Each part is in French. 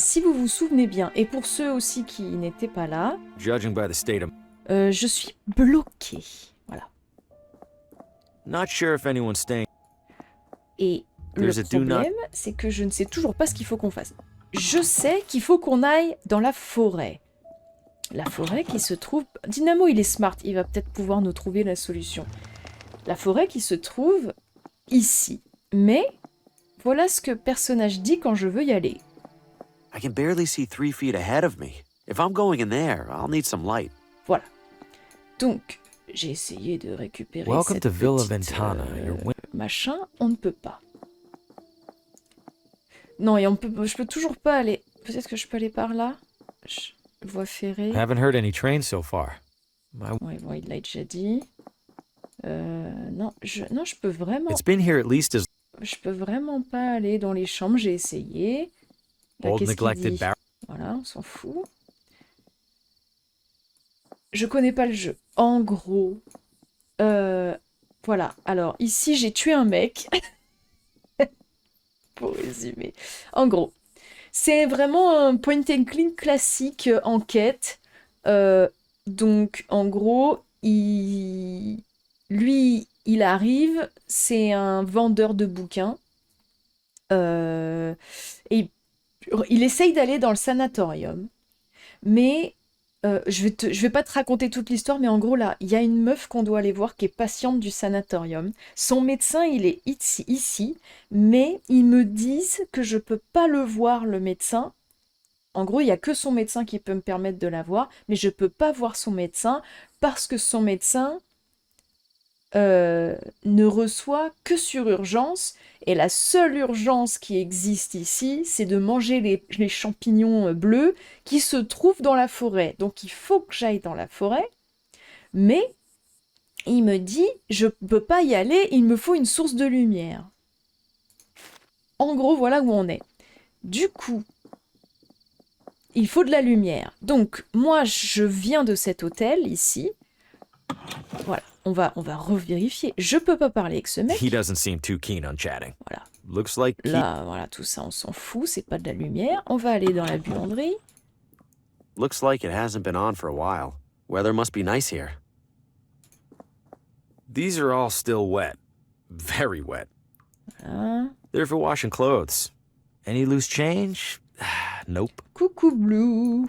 si vous vous souvenez bien, et pour ceux aussi qui n'étaient pas là, Judging by the state of... je suis bloquée. Voilà. Not sure if anyone's staying. Et There's le a do not- problème, c'est que je ne sais toujours pas ce qu'il faut qu'on fasse. Je sais qu'il faut qu'on aille dans la forêt. La forêt qui se trouve... Dynamo, il est smart, il va peut-être pouvoir nous trouver la solution. La forêt qui se trouve ici. Mais voilà ce que le personnage dit quand je veux y aller. I can barely see 3 feet ahead of me. If I'm going in there, I'll need some light. Voilà. Donc, j'ai essayé de récupérer Welcome cette to Villa petite, Ventana. machin. On ne peut pas. Non, et je peux toujours pas aller... Peut-être que je peux aller par là. Voie ferrée. Haven't heard any trains so far. Ouais, bon, il l'a déjà dit. Non, je peux vraiment... It's been here at least as Je peux vraiment pas aller dans les chambres, j'ai essayé. Là, old qu'est-ce qu'il neglected dit? barrel. Voilà, on s'en fout. Je connais pas le jeu. En gros, voilà. Alors, ici, j'ai tué un mec. Pour résumer. En gros, c'est vraiment un point and click classique enquête. Donc, en gros, lui, il arrive, c'est un vendeur de bouquins. Et il essaye d'aller dans le sanatorium. Mais je vais pas te raconter toute l'histoire, mais en gros, là, il y a une meuf qu'on doit aller voir qui est patiente du sanatorium. Son médecin, il est ici, mais ils me disent que je peux pas le voir, le médecin. En gros, il y a que son médecin qui peut me permettre de la voir, mais je peux pas voir son médecin parce que son médecin ne reçoit que sur urgence. Et la seule urgence qui existe ici, c'est de manger les champignons bleus qui se trouvent dans la forêt. Donc il faut que j'aille dans la forêt, mais il me dit, je ne peux pas y aller, il me faut une source de lumière. En gros, voilà où on est. Du coup, il faut de la lumière. Donc moi, je viens de cet hôtel ici. Voilà. On va revérifier. Je peux pas parler avec ce mec. He doesn't seem too keen on chatting. Voilà. Looks like Là, voilà, tout ça, on s'en fout. C'est pas de la lumière. On va aller dans la buanderie. Looks like it hasn't been on for a while. Weather must be nice here. these are all still wet. Very wet. Voilà. They're for washing clothes. Any loose change? Nope. Coucou Blue.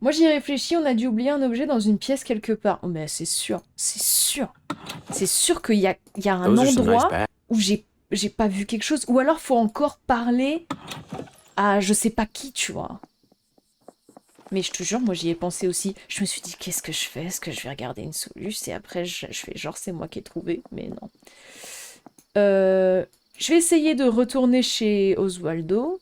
Moi j'y réfléchis, on a dû oublier un objet dans une pièce quelque part. Oh mais c'est sûr, c'est sûr. C'est sûr qu'il y a un Those are some nice endroit bags. où j'ai pas vu quelque chose. Ou alors faut encore parler à je sais pas qui, tu vois. Mais je te jure, moi j'y ai pensé aussi. Je me suis dit, qu'est-ce que je fais? Est-ce que je vais regarder une solution? Et après je fais genre c'est moi qui ai trouvé. Mais non. Je vais essayer de retourner chez Oswaldo.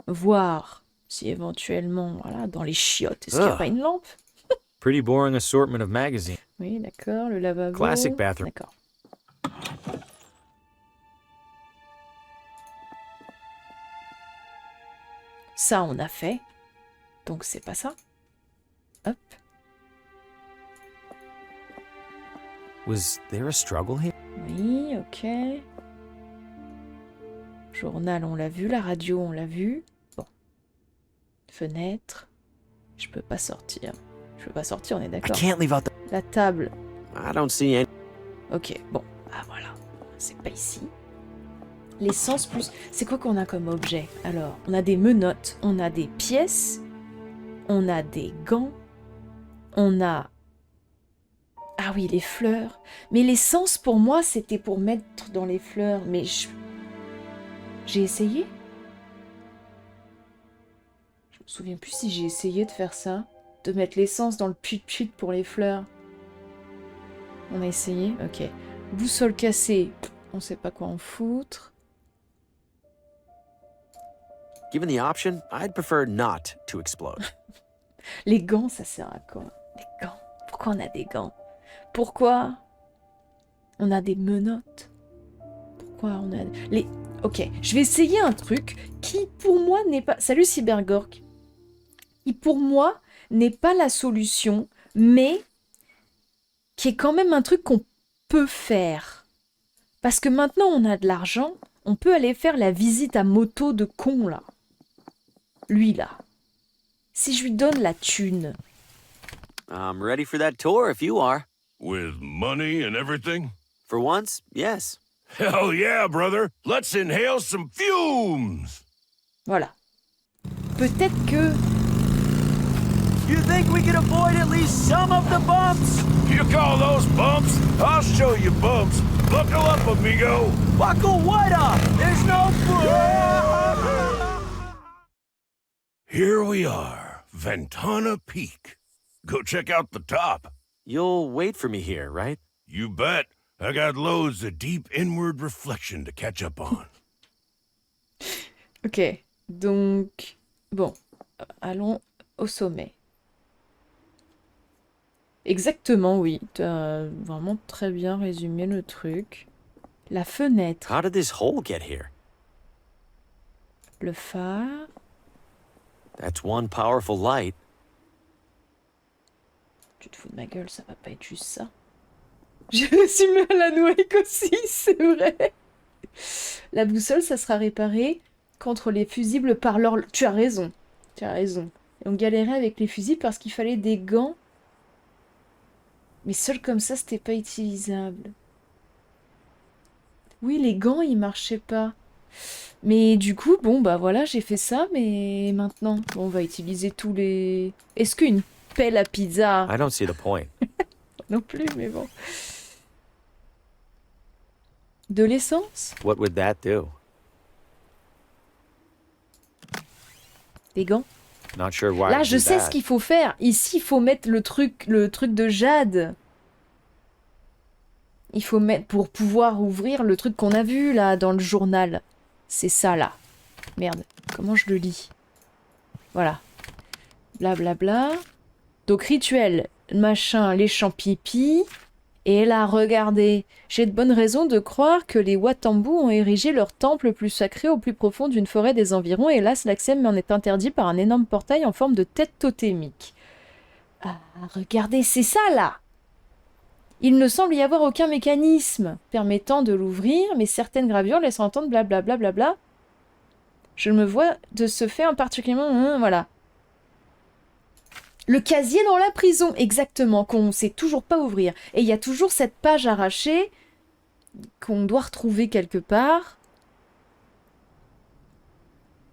Voir si éventuellement, voilà, dans les chiottes, est-ce qu'il n'y a pas une lampe? Pretty boring assortment of magazines. Oui, d'accord, le lavabo. Classic bathroom. D'accord. Ça, on a fait. Donc, c'est pas ça. Hop. Was there a struggle here? Oui, ok. Journal, on l'a vu. La radio, on l'a vu. Bon. Fenêtre. Je peux pas sortir. Je peux pas sortir, on est I d'accord. can't leave out the... La table. I don't see any. Ok, bon. Ah, voilà. C'est pas ici. L'essence plus... C'est quoi qu'on a comme objet? Alors, on a des menottes, on a des pièces, on a des gants, on a... Ah oui, les fleurs. Mais l'essence, pour moi, c'était pour mettre dans les fleurs. Mais j'ai essayé? Je me souviens plus si j'ai essayé de faire ça. De mettre l'essence dans le put-put pour les fleurs. On a essayé? Ok. Boussole cassée. On sait pas quoi en foutre. Given the option, I'd prefer not to explode. Les gants, ça sert à quoi? Les gants. Pourquoi on a des gants? Pourquoi on a des menottes? Pourquoi on a... les... Ok, je vais essayer un truc qui, pour moi, n'est pas... Salut Cybergork. Qui, pour moi, n'est pas la solution, mais qui est quand même un truc qu'on peut faire. Parce que maintenant, on a de l'argent, on peut aller faire la visite à moto de con, là. lui là, si je lui donne la thune, I'm ready for that tour if you are. With money and everything? For once, yes. Hell yeah, brother! Let's inhale some fumes! voilà. Peut-être que... You think we can avoid at least some of the bumps? You call those bumps? I'll show you bumps. Buckle up, amigo. Buckle what up? There's no... Here we are, Ventana Peak. Go check out the top. You'll wait for me here, right? You bet. I got loads of deep inward reflection to catch up on. Ok, donc... Bon, allons au sommet. Exactement, oui. Tu as vraiment très bien résumé le truc. La fenêtre, How did this hole get here? le phare... That's one powerful light. Tu te fous de ma gueule, ça va pas être juste ça. J'ai résumé à la Noack aussi, c'est vrai. La boussole, ça sera réparé contre les fusibles par l'horloge. Tu as raison, tu as raison. Et on galérait avec les fusibles parce qu'il fallait des gants. Mais seul comme ça, c'était pas utilisable. Oui, les gants, ils marchaient pas. Mais du coup, bon, bah voilà, j'ai fait ça, mais maintenant, bon, on va utiliser tous les... Est-ce qu'une pelle à pizza... I don't see the point. Non plus, mais bon. De l'essence? What would that do? Des gants? Not sure why. Là, I'd je do sais that. ce qu'il faut faire. Ici, il faut mettre le truc de jade. Il faut mettre pour pouvoir ouvrir le truc qu'on a vu là dans le journal. C'est ça là. Merde, comment je le lis? Voilà. Blablabla. Donc rituel, machin, les champs-pipi. Et là, regardez, j'ai de bonnes raisons de croire que les Watambu ont érigé leur temple le plus sacré au plus profond d'une forêt des environs. Hélas, l'accès m'en est interdit par un énorme portail en forme de tête totémique. Ah, regardez, c'est ça là! Il ne semble y avoir aucun mécanisme permettant de l'ouvrir, mais certaines gravures laissent entendre blablabla. Bla, bla, bla. Je me vois de ce fait en particulièrement... voilà. Le casier dans la prison, exactement, qu'on ne sait toujours pas ouvrir. Et il y a toujours cette page arrachée qu'on doit retrouver quelque part.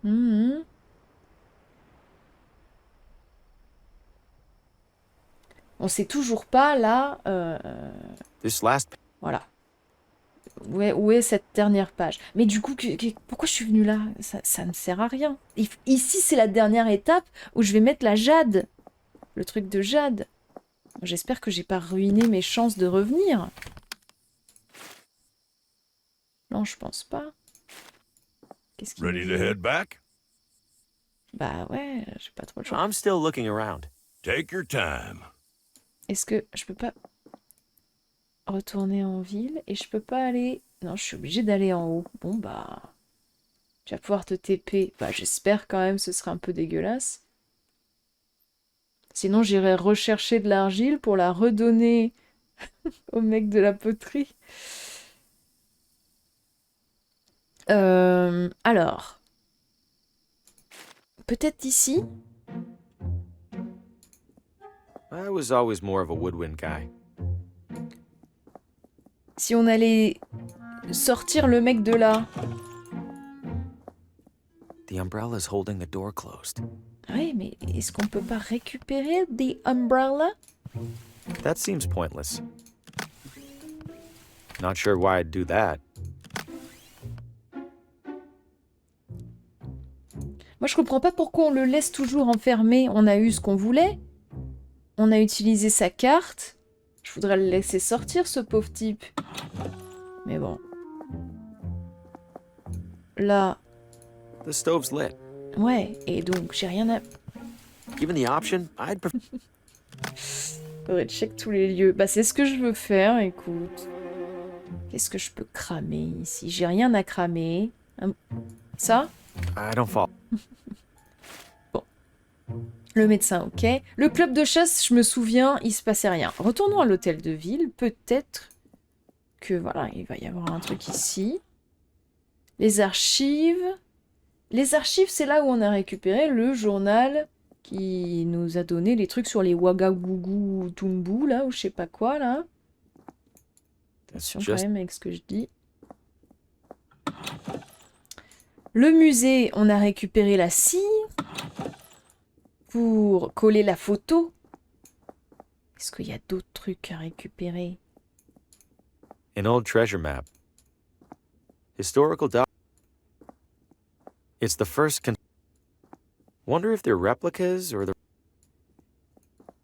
On sait toujours pas, là... This last... Voilà. Où est cette dernière page? Mais du coup, pourquoi je suis venue là? Ça ne sert à rien. Ici, c'est la dernière étape où je vais mettre la jade. Le truc de jade. J'espère que j'ai pas ruiné mes chances de revenir. Non, je pense pas. Qu'est-ce qu'il me Ready dit? to head back? Bah ouais, j'ai pas trop le choix. I'm still looking around. Take your time. Est-ce que je peux pas retourner en ville et je peux pas aller... Non, je suis obligée d'aller en haut. Bon bah... Tu vas pouvoir te TP. Bah j'espère quand même, ce serait un peu dégueulasse. Sinon, j'irai rechercher de l'argile pour la redonner au mec de la poterie. Alors. Peut-être ici? I was always more of a woodwind guy. Si on allait sortir le mec de là. The umbrella's holding the door closed. Ouais, mais est-ce qu'on peut pas récupérer the umbrella? That seems pointless. Not sure why I'd do that. Moi, je comprends pas pourquoi on le laisse toujours enfermé. On a eu ce qu'on voulait. On a utilisé sa carte. Je voudrais le laisser sortir, ce pauvre type. Mais bon. Là... The stove's lit. Ouais, et donc j'ai rien à... Given the option, I'd prefer... Faudrait check tous les lieux. Bah c'est ce que je veux faire, écoute. Qu'est-ce que je peux cramer ici? J'ai rien à cramer. Ça? I don't fall. Bon. Le médecin, ok. Le club de chasse, je me souviens, il se passait rien. Retournons à l'hôtel de ville. Peut-être que, voilà, il va y avoir un truc ici. Les archives... Les archives, c'est là où on a récupéré le journal qui nous a donné les trucs sur les Wagagougou Tumbu, là, ou je sais pas quoi, là. Attention quand même avec ce que je dis. Le musée, on a récupéré la cire pour coller la photo. Est-ce qu'il y a d'autres trucs à récupérer? An old treasure map. Historical doc. It's the first Wonder if they're replicas or the...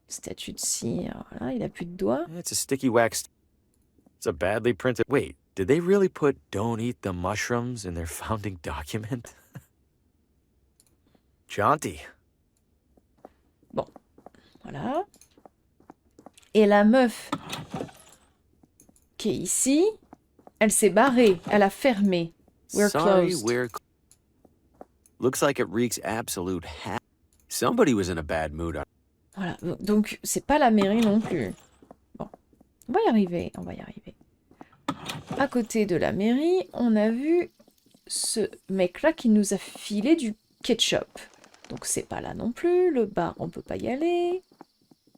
Statue de cire. Voilà, il a plus de doigts. It's a sticky wax. It's a badly printed... Wait, did they really put "Don't eat the mushrooms" in their founding document? Jaunty. Bon, voilà. Et la meuf qui est ici, elle s'est barrée, elle a fermé. We're Sorry, closed. we're... Looks like it reeks absolute ha... Somebody was in a bad mood. Voilà, donc c'est pas la mairie non plus. Bon, on va y arriver, on va y arriver. À côté de la mairie, on a vu ce mec-là qui nous a filé du ketchup. Donc c'est pas là non plus. Le bar, on peut pas y aller.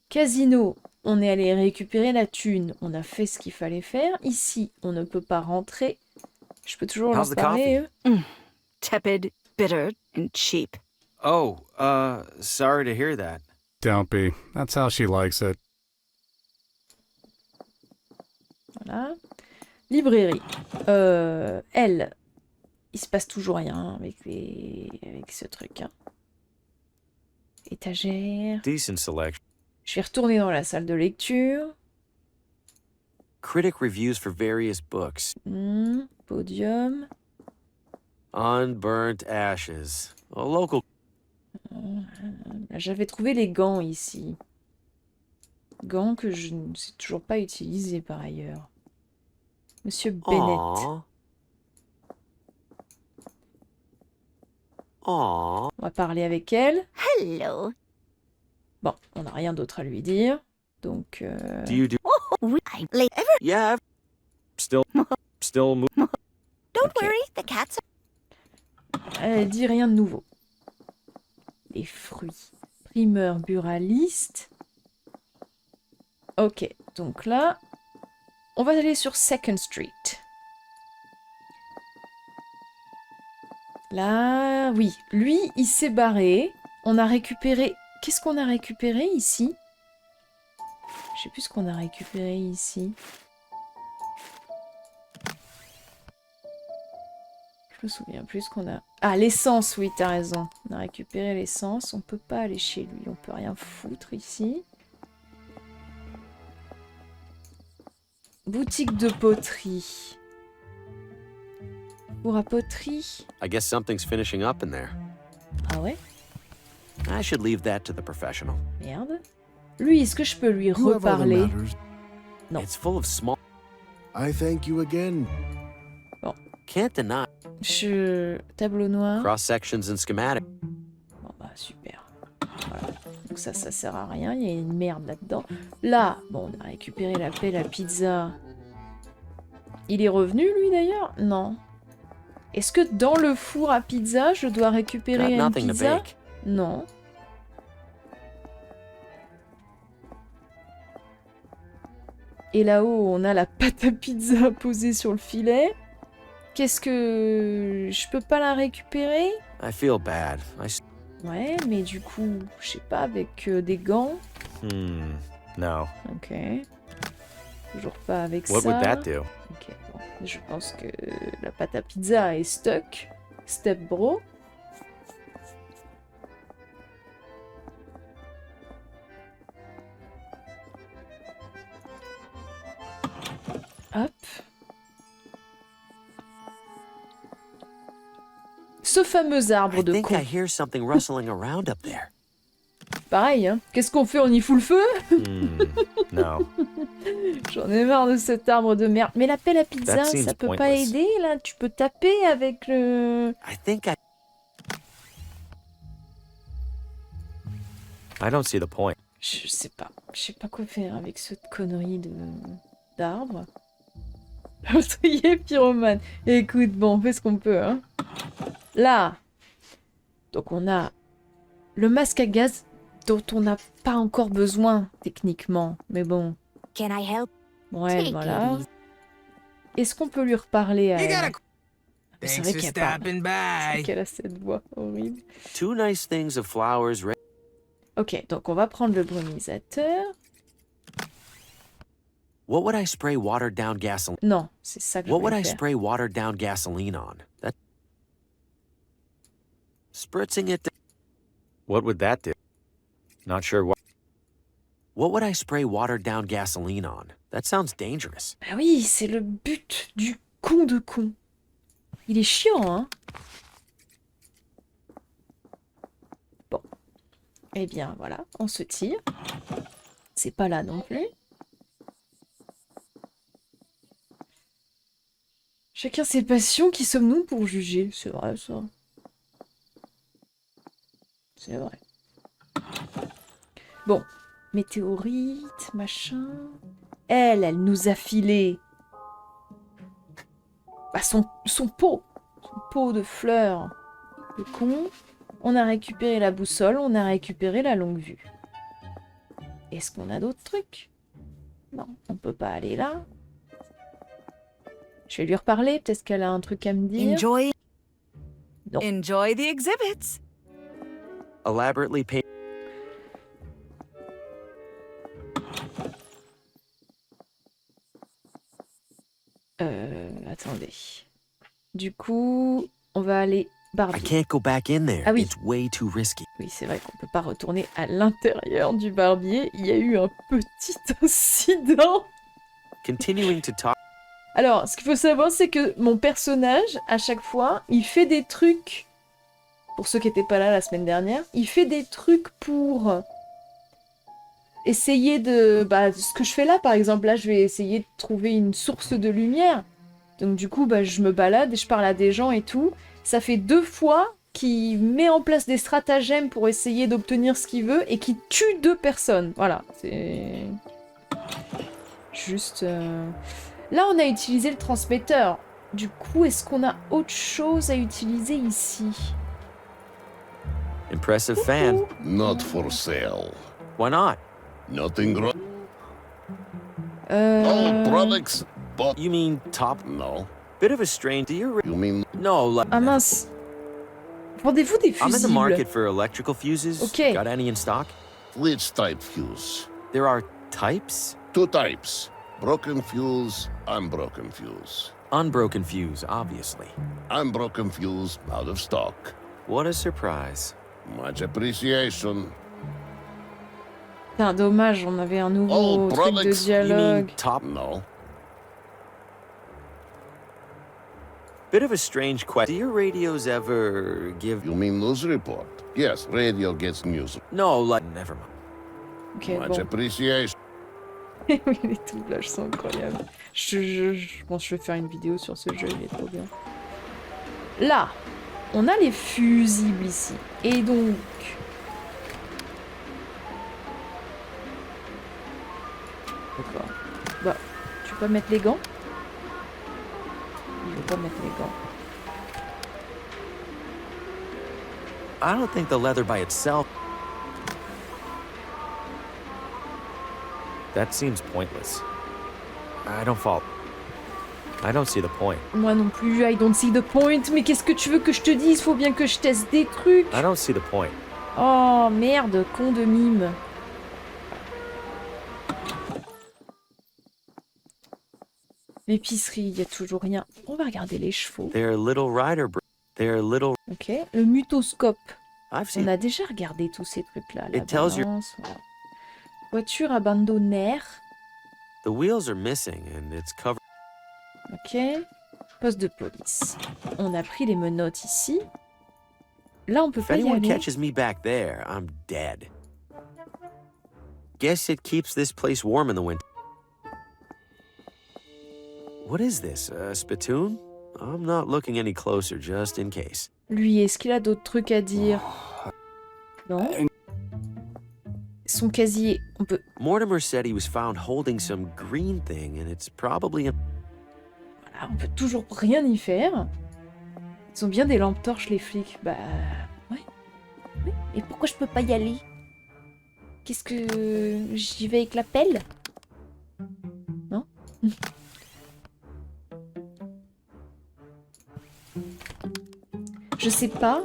Casino, on est allé récupérer la thune. On a fait ce qu'il fallait faire. Ici, on ne peut pas rentrer. Je peux toujours leur How's the parler, coffee? eux. Tepid, bitter, and cheap. Oh, sorry to hear that. Don't be. That's how she likes it. Voilà. Librairie. Elle, il se passe toujours rien avec ce truc. Hein. Étagère. Decent selection. Je vais retourner dans la salle de lecture. Critic reviews for various books. Podium. Unburnt ashes. A local... J'avais trouvé les gants ici. Gants que je ne sais toujours pas utiliser par ailleurs. Monsieur Bennett. Aww. Aww. On va parler avec elle. Hello. Bon, on n'a rien d'autre à lui dire. Donc, Do you do... I late ever. Yeah, Still move... Don't Okay. worry, the cats elle dit rien de nouveau. Les fruits. Primeur buraliste. Ok, donc là, on va aller sur Second Street. Là, oui, lui, il s'est barré. On a récupéré... Qu'est-ce qu'on a récupéré ici? Je sais plus ce qu'on a récupéré ici. Je me souviens plus ce qu'on a... Ah, l'essence, oui, t'as raison. On a récupéré l'essence. On peut pas aller chez lui. On peut rien foutre ici. Boutique de poterie. Pour à poterie. I guess something's finishing up in there. Ah ouais? I should leave that to the professional. Merde. Lui, est-ce que je peux lui You have other reparler? matters. No. It's full of small... I thank you again. Can't deny. Tableau noir. Cross sections and schematic. Bon bah super. Voilà. Donc ça sert à rien. Il y a une merde là-dedans. Là, bon, on a récupéré la pelle à pizza. Il est revenu, lui, d'ailleurs? Non. Est-ce que dans le four à pizza, je dois Got récupérer une nothing to pizza? bake. Non. Et là-haut, on a la pâte à pizza posée sur le filet. Qu'est-ce que... Je peux pas la récupérer? I feel bad. Ouais, mais du coup, je sais pas, avec des gants. No. Ok. Toujours pas avec What ça. would that do? Ok, bon. Je pense que la pâte à pizza est stuck. Step bro. Hop. Ce fameux arbre I de think con. I hear something rustling around up there. Pareil, hein. Qu'est-ce qu'on fait? On y fout le feu? No. J'en ai marre de cet arbre de merde. Mais la pelle à pizza, That seems ça peut pas pointless. aider, là? Tu peux taper avec le... I think I... I don't see the point. Je sais pas. Je sais pas quoi faire avec cette connerie de... d'arbre. Meurtrier pyromane. Écoute, bon, on fait ce qu'on peut, hein. Là, Donc on a le masque à gaz dont on n'a pas encore besoin techniquement. Mais bon, Can I help? ouais, Take it voilà. easy. Est-ce qu'on peut lui reparler à elle? C'est Thanks vrai for qu'elle parle. stopping C'est by. qu'elle a cette voix horrible. 2 nice things of flowers. Ok, donc on va prendre le brumisateur. What would I spray watered down gasoline? Non, c'est ça que je What would voulais I faire. spray watered down gasoline on? That spritzing it. What would that do? Not sure what. What would I spray watered down gasoline on? That sounds dangerous. Ah oui, c'est le but du con de con. Il est chiant, hein? Bon. Eh bien, voilà, on se tire. C'est pas là non plus. Chacun ses passions, qui sommes-nous pour juger? C'est vrai, ça. C'est vrai. Bon. Météorite, machin... Elle nous a filé... Bah, son pot. Son pot de fleurs. Le con. On a récupéré la boussole, on a récupéré la longue vue. Est-ce qu'on a d'autres trucs? Non, on peut pas aller là. Je vais lui reparler, peut-être qu'elle a un truc à me dire. Enjoy. Non. Enjoy the exhibits. Elaborately painted. Attendez. Du coup, on va aller I barbier. can't go back in there. Ah oui. It's way too risky. Oui, c'est vrai qu'on peut pas retourner à l'intérieur du barbier. Il y a eu un petit incident. Continuing to talk. Alors, ce qu'il faut savoir, c'est que mon personnage, à chaque fois, il fait des trucs... Pour ceux qui n'étaient pas là la semaine dernière, il fait des trucs pour essayer de... Bah, ce que je fais là, par exemple, là, je vais essayer de trouver une source de lumière. Donc du coup, bah, je me balade et je parle à des gens et tout. Ça fait 2 fois qu'il met en place des stratagèmes pour essayer d'obtenir ce qu'il veut et qui tue 2 personnes. Voilà, c'est... Juste... Là, on a utilisé le transmetteur. Du coup, est-ce qu'on a autre chose à utiliser ici? Impressive fan. Not for sale. Why not? Nothing wrong. All products, but You mean top? no. Bit of a strain. Do you? You mean No. Ah mince. Vendez-vous des I'm in the fusibles? market for electrical fuses. Okay. Got any in stock? which type fuse? There are types. 2 types. Broken fuse, unbroken fuse. Unbroken fuse, obviously. Unbroken fuse out of stock. What a surprise. Much appreciation. Putain, dommage, on avait un nouveau Oh, truc de products, You mean dialogue. top? No. Bit of a strange question. Do your radios ever give? You mean news report? Yes, radio gets news. No, like never mind. Ok, Much bon. appreciation. Oui, les doublages sont incroyables. Je pense que je vais faire une vidéo sur ce jeu, il est trop bien. Là, on a les fusibles ici. Et donc... D'accord. Bah, tu peux pas mettre les gants? Je vais pas mettre les gants. I don't think the leather by itself. That seems pointless. I don't fall. I don't see the point. Moi non plus, I don't see the point. Mais qu'est-ce que tu veux que je te dise? Faut bien que je teste des trucs. I don't see the point. Oh merde, con de mime. L'épicerie, il y a toujours rien. On va regarder les chevaux. They're little rider. They're little. Ok, le mutoscope. I've On seen. a déjà regardé tous ces trucs-là. La It tells you- balance, voilà. Voiture abandonnée. The wheels are missing and it's covered. Ok. Poste de police. On a pris les menottes ici. Là, on peut If pas y anyone aller. catches me back there, I'm dead. Guess it keeps this place warm in the winter. What is this? A spittoon? I'm not looking any closer, just in case. Lui, est-ce qu'il a d'autres trucs à dire? Non. Son casier, on peut... Mortimer said he was found holding some green thing, and it's probably a... Voilà, on peut toujours rien y faire. Ils ont bien des lampes torches, les flics. Bah... Ouais. Mais pourquoi je peux pas y aller? Qu'est-ce que... J'y vais avec la pelle? Non? Je sais pas.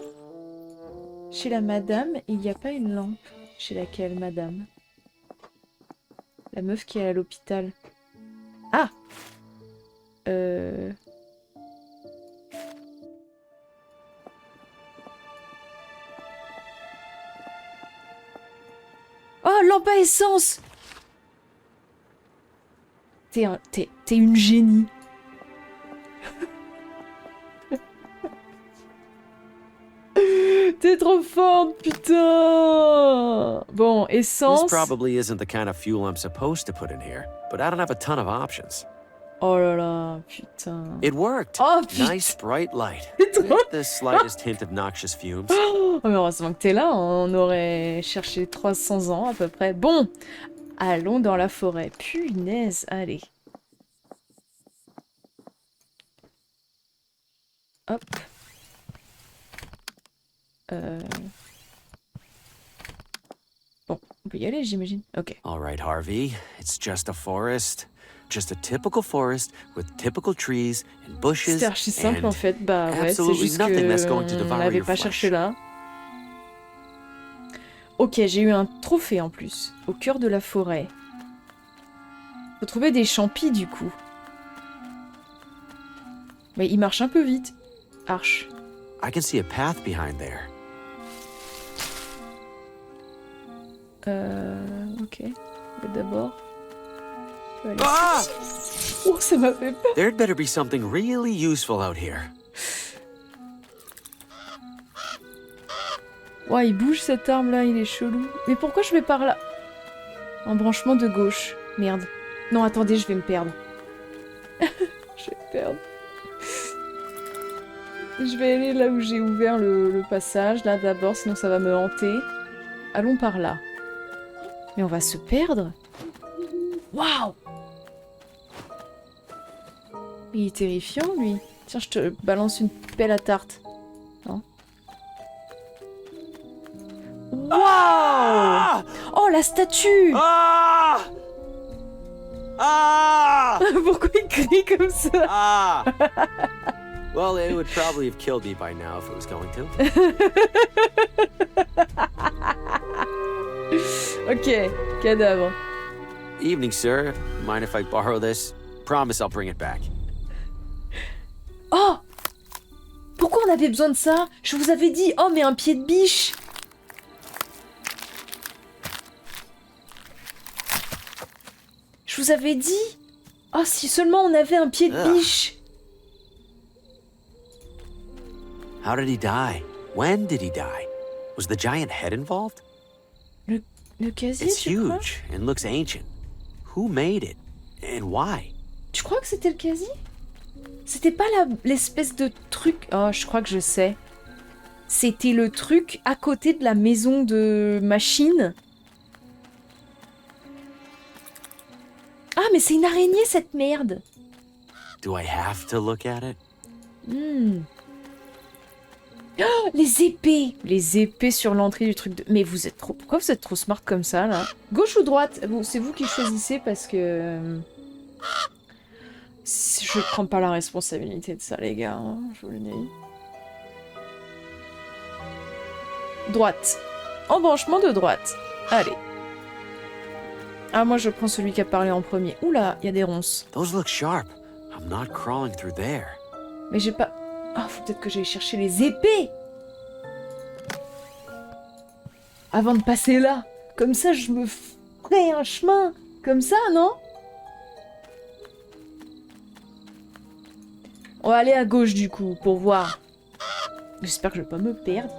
Chez la madame, il n'y a pas une lampe. Chez laquelle, madame? La meuf qui est à l'hôpital. Ah! Oh, lampe à essence! T'es une génie. T'es trop forte, putain! Bon, This essence. probably isn't the kind of fuel I'm supposed to put in here, but I don't have a ton of options. Oh là là, putain. It worked. Oh, putain. Nice bright light. C'est trop- With the slightest hint of noxious fumes. Oh, mais heureusement que t'es là, on aurait cherché 300 ans à peu près. Bon, allons dans la forêt. Punaise, allez. Hop. Bon, on peut y aller, j'imagine. Ok. All right, Harvey. It's just a forest. Just a typical forest with typical trees and bushes. C'était archi simple and en fait. Bah ouais, c'est absolutely juste nothing that's que going to on devour l'avait your pas flesh. cherché là. Ok, j'ai eu un trophée en plus. Au cœur de la forêt. Faut trouver des champis du coup. Mais il marche un peu vite. Arche. I can see a path behind there. Ok. Mais d'abord. je vais aller- Ah! Oh, ça m'a fait peur. There'd better be something really useful out here. Ouais, il bouge cette arme là, il est chelou. Mais pourquoi je vais par là? Embranchement de gauche. Merde. Non, attendez, je vais me perdre. Je vais me perdre. Je vais aller là où j'ai ouvert le passage, là d'abord, sinon ça va me hanter. Allons par là. Mais on va se perdre? Waouh! Il est terrifiant, lui. Tiens, je te balance une pelle à tarte. Non? Waouh! Oh, la statue! Ah! Ah! Pourquoi il crie comme ça? Ah! Well, it would probably have killed me by now if it was going to. Ok, cadavre. Evening, sir. Mind if I borrow this? Promise I'll bring it back. Oh! Pourquoi on avait besoin de ça? Je vous avais dit, oh mais un pied de biche! Je vous avais dit, oh si seulement on avait un pied de Ugh. biche! How did he die? When did he die? Was the giant head involved? Le casier, It's tu crois? huge and looks ancient. Who made it? And why? Tu crois que c'était le casier? C'était pas l'espèce de truc... Oh, je crois que je sais. C'était le truc à côté de la maison de machine. Ah, mais c'est une araignée, cette merde! Do I have to look at it? Hmm. Oh, les épées! Les épées sur l'entrée du truc de... Mais vous êtes trop... Pourquoi vous êtes trop smart comme ça, là? Gauche ou droite? Bon, c'est vous qui choisissez parce que... Je prends pas la responsabilité de ça, les gars, hein, je vous le dis. Droite. Embranchement de droite. Allez. Ah, moi je prends celui qui a parlé en premier. Oula, il y a des ronces. Those look sharp. I'm not crawling through there. Mais j'ai pas... Ah, faut peut-être que j'aille chercher les épées avant de passer là. Comme ça, je me ferai un chemin. Comme ça, non? On va aller à gauche, du coup, pour voir. J'espère que je vais pas me perdre.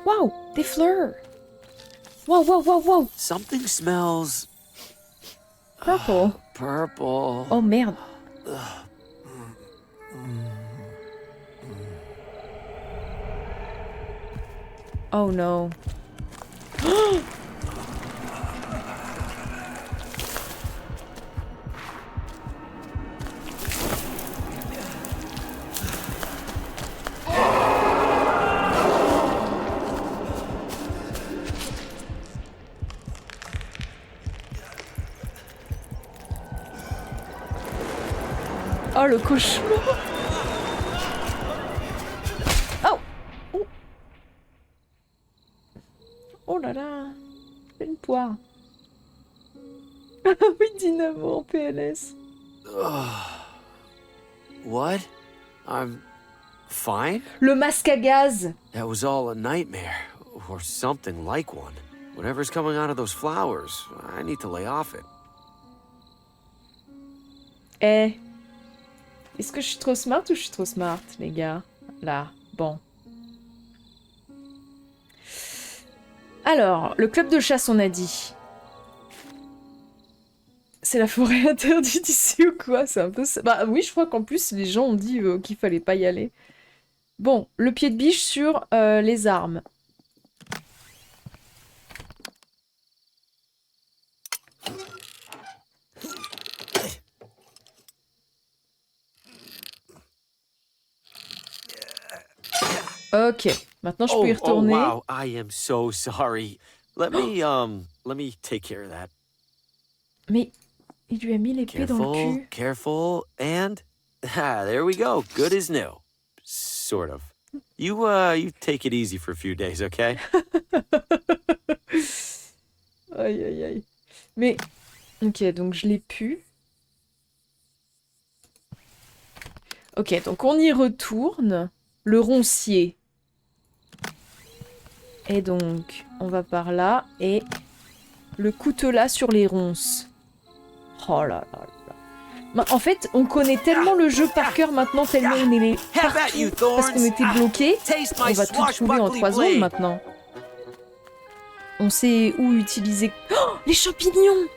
Waouh, des fleurs. Waouh, waouh, waouh, waouh. Something smells Purple. purple. Oh, merde. Oh no. le cauchemar. Oh. Oh. Oh là là. C'est une poire. Oui, Dynamo en PLS. What? I'm fine? Le masque à gaz. That was all a nightmare, or something like one. Whatever's coming out of those flowers, I need to lay off it. Eh. Est-ce que je suis trop smart ou je suis trop smart, les gars? Là, bon. Alors, le club de chasse, on a dit. C'est la forêt interdite ici ou quoi? C'est un peu ça. Bah oui, je crois qu'en plus, les gens ont dit qu'il fallait pas y aller. Bon, le pied de biche sur les armes. Ok, maintenant je peux y retourner. Oh wow, I am so sorry. Let me take care of that. Mais il lui a mis l'épée dans le Careful, cul. careful, and there we go. Good as new. Sort of. You take it easy for a few days, okay? Aïe aïe aïe. Mais, ok, donc je l'ai pu. Ok, donc on y retourne. Le roncier. Et donc, on va par là. Et le coutelas sur les ronces. Oh là là là. Bah, en fait, on connaît tellement le jeu par cœur maintenant, tellement on est partout, parce qu'on était bloqués. On va tout trouver en 3 secondes maintenant. On sait où utiliser... Oh, les champignons!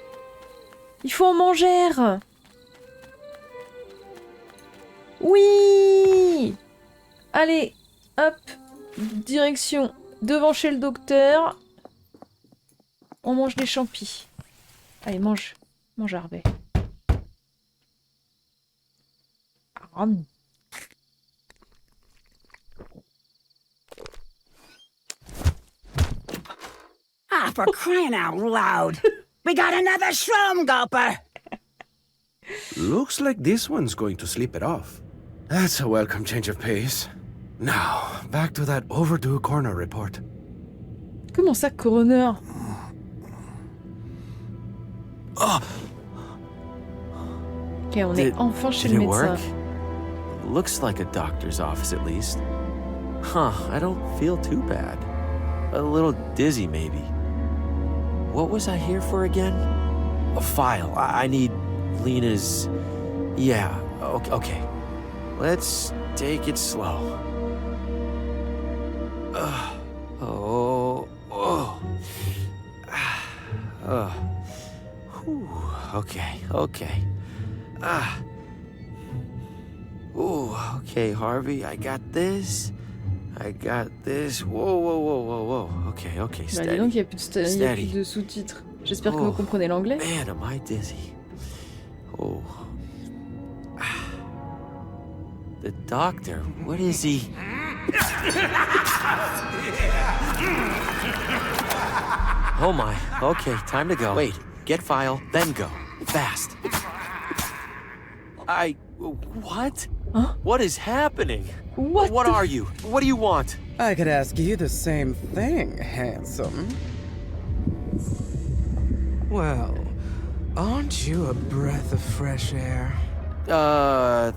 Il faut en manger! Oui! Allez, hop, direction devant chez le docteur. On mange des champis. Allez, mange. Mange, Harvey. Ah, for crying out loud! We got another shroom gulper! Looks like this one's going to sleep it off. That's a welcome change of pace. Now, back to that overdue coroner report. Comment ça, coroner? Ok, on est enfin chez le Did it médecin. work? Looks like a doctor's office at least. Huh, I don't feel too bad. A little dizzy maybe. What was I here for again? A file. I need Lena's... Yeah, okay. Let's take it slow. Okay. Okay, Harvey, I got this. Whoa. Okay, Bah, dis steady. donc, il n'y a plus Steady. de sous-titres. J'espère que vous comprenez l'anglais. Man, am I dizzy. Oh. The doctor, what is he? Oh my, okay, time to go. Wait, get file, then go. Fast. What? Huh? What is happening? What Are you? What do you want? I could ask you the same thing, handsome. Well, aren't you a breath of fresh air?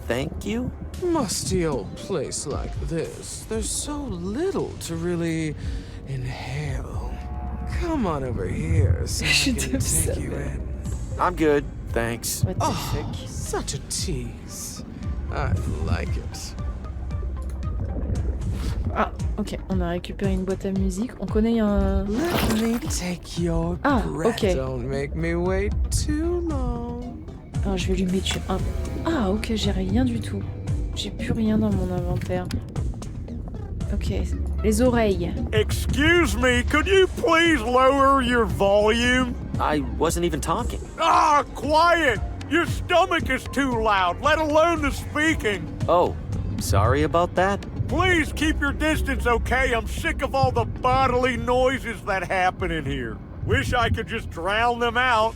Thank you? Musty old place like this, there's so little to really inhale. Come on over here so I Je can te take you savais. in. I'm good, thanks. What the Oh, fuck? such a tease. I like it. Ah, ok, on a récupéré une boîte à musique. On connaît un... Let me take your Ah, breath. ok. Don't make me wait too long. Ah, je vais lui mettre un... Ah, ok, j'ai rien du tout. J'ai plus rien dans mon inventaire. Ok, les oreilles. Excuse me, could you please lower your volume? I wasn't even talking. Ah, quiet! Your stomach is too loud, let alone the speaking. Oh, sorry about that. Please keep your distance, okay? I'm sick of all the bodily noises that happen in here. Wish I could just drown them out.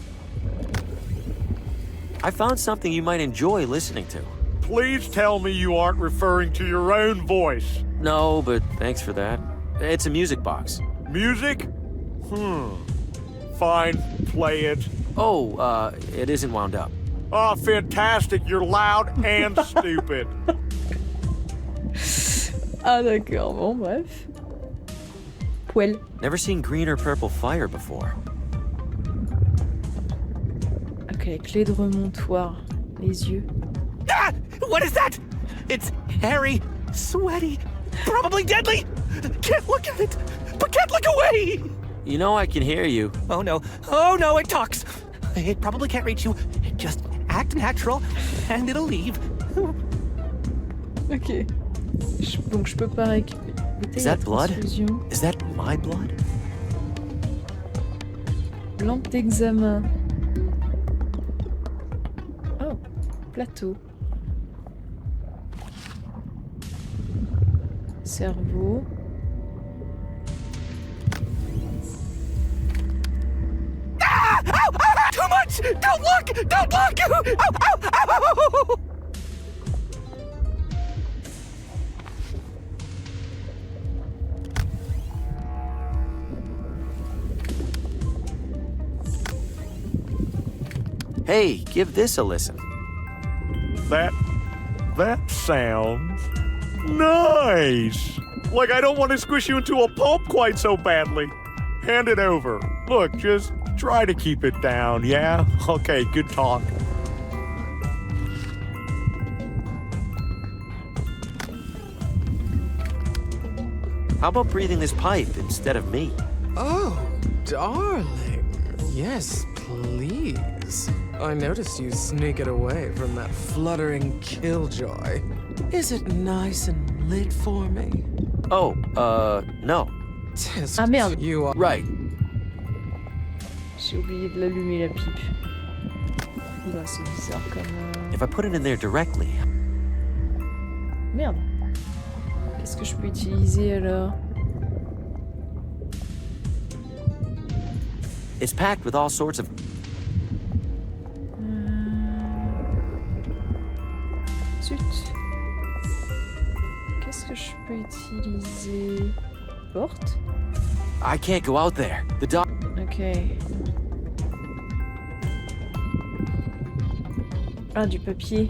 I found something you might enjoy listening to. please tell me you aren't referring to your own voice. No, but thanks for that. It's a music box. Music? Fine, play it. Oh, it isn't wound up. Oh, fantastic. You're loud and stupid. Ah d'accord, bon bref. Poil. Never seen green or purple fire before. Ok, clé de remontoir. Les yeux. Ah! What is that? It's hairy, sweaty, probably deadly. Can't look at it, but can't look away. You know I can hear you. Oh no, it talks. It probably can't reach you. Just act natural, and it'll leave. Ok. Donc je peux pas récupérer. Is that blood? Is that my blood? Lampe d'examen. Oh, plateau. Cerveau. Ah! Ow! Ow! Too much! Don't look! Don't look! Ow! Ow! Ow! Hey, give this a listen. That sounds nice. Like I don't want to squish you into a pulp quite so badly. Hand it over. Look, just try to keep it down, yeah? Okay, good talk. How about breathing this pipe instead of me? Oh, darling. Yes, please. I noticed you sneak it away from that fluttering killjoy. Is it nice and lit for me? Oh, no. Tisk, Ah merde. You are Right. J'ai oublié de l'allumer la pipe. Oula, c'est bizarre comme... If I put it in there directly. Merde. Qu'est-ce que je peux utiliser alors? It's packed with all sorts of... Zut. Qu'est-ce que je peux utiliser? Porte? I can't go out there. The doc... Ok. Ah, du papier.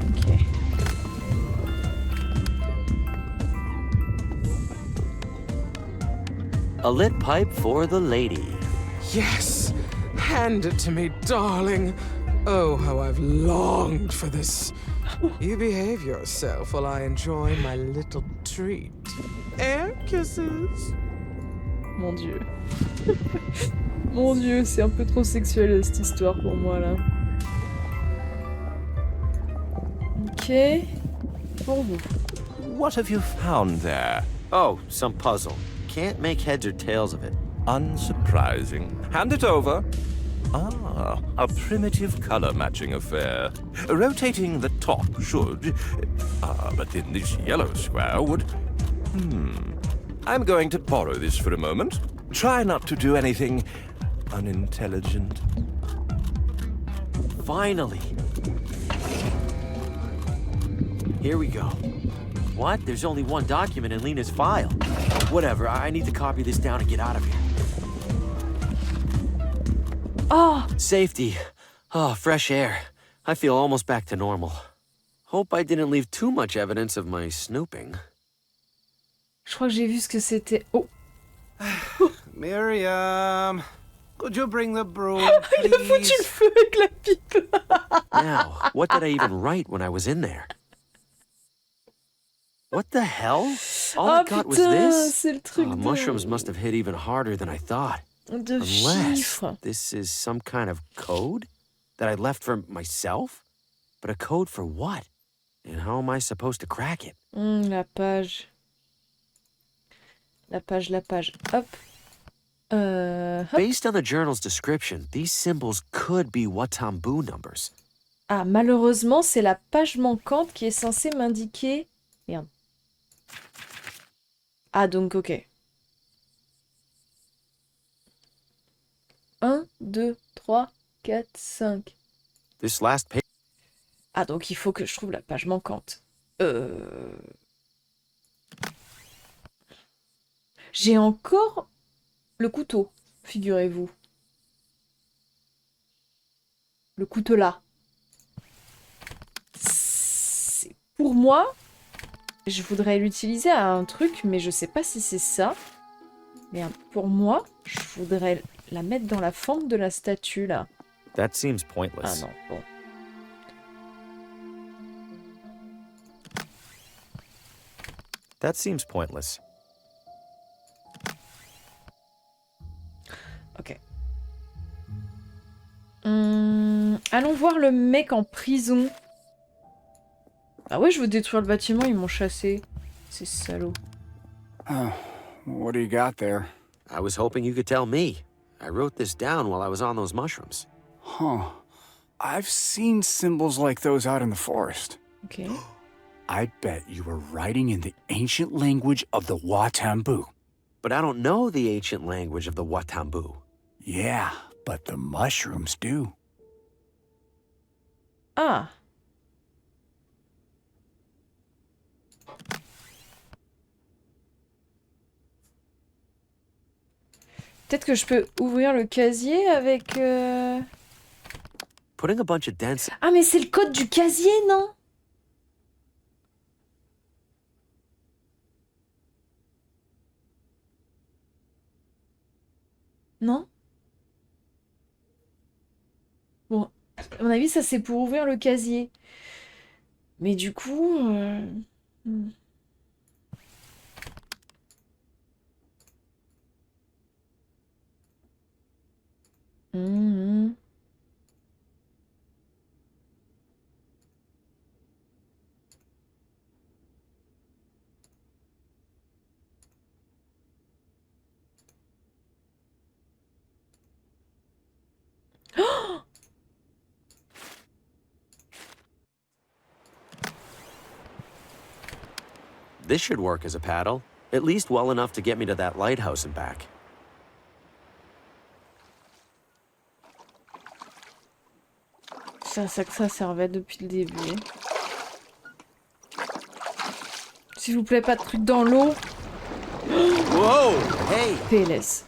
Ok. A lit pipe for the lady. Yes! Hand it to me, darling. Oh, how I've longed for this. You behave yourself while I enjoy my little treat. Air kisses. Mon Dieu. Mon Dieu, c'est un peu trop sexuel cette histoire pour moi là. Ok. Pour vous. What have you found there? Oh, some puzzle. Can't make heads or tails of it. Unsurprising. Hand it over. Ah, a primitive color matching affair. Rotating the top should. But then this yellow square would. I'm going to borrow this for a moment. Try not to do anything unintelligent. Finally. Here we go. What? There's only one document in Lena's file. Whatever, I need to copy this down and get out of here. Oh! Safety. Oh, fresh air. I feel almost back to normal. Hope I didn't leave too much evidence of my snooping. Je crois que j'ai vu ce que c'était. Oh! Miriam, could you bring the broom, Il a foutu le feu avec la pipe! Now, what did I even write when I was in there? What the hell? All I got was this? C'est le truc de... Mushrooms must have hit even harder than I thought. de Unless chiffres. this is some kind of code that I left for myself? But a code for what? And how am I supposed to crack it? La page. La page. Hop. Hop. Based on the journal's description, these symbols could be Watambu numbers. Ah, malheureusement, c'est la page manquante qui est censée m'indiquer... Merde. Ah, donc, ok. 1, 2, 3, 4, 5. This last page. Ah, donc il faut que je trouve la page manquante. J'ai encore le couteau, figurez-vous. Le couteau là. C'est pour moi, je voudrais l'utiliser à un truc, mais je sais pas si c'est ça. Mais pour moi, je voudrais la mettre dans la fente de la statue là. That seems Ah pointless. non, bon. That seems pointless. Ok. Allons voir le mec en prison. Ah ouais, je veux détruire le bâtiment, ils m'ont chassé. Ces salauds. Oh, what do you got there? I was hoping you could tell me. I wrote this down while I was on those mushrooms. Huh. I've seen symbols like those out in the forest. Ok. I bet you were writing in the ancient language of the Watambu. But I don't know the ancient language of the Watambu. Yeah, but the mushrooms do. Ah. Peut-être que je peux ouvrir le casier avec... Putting a bunch of dents. Ah, mais c'est le code du casier, non? Non? Bon, à mon avis, ça c'est pour ouvrir le casier. Mais du coup... Mhm. This should work as a paddle. At least well enough to get me to that lighthouse and back. C'est à ça que ça servait depuis le début. S'il vous plaît, pas de trucs dans l'eau. Whoa! Hey! PLS.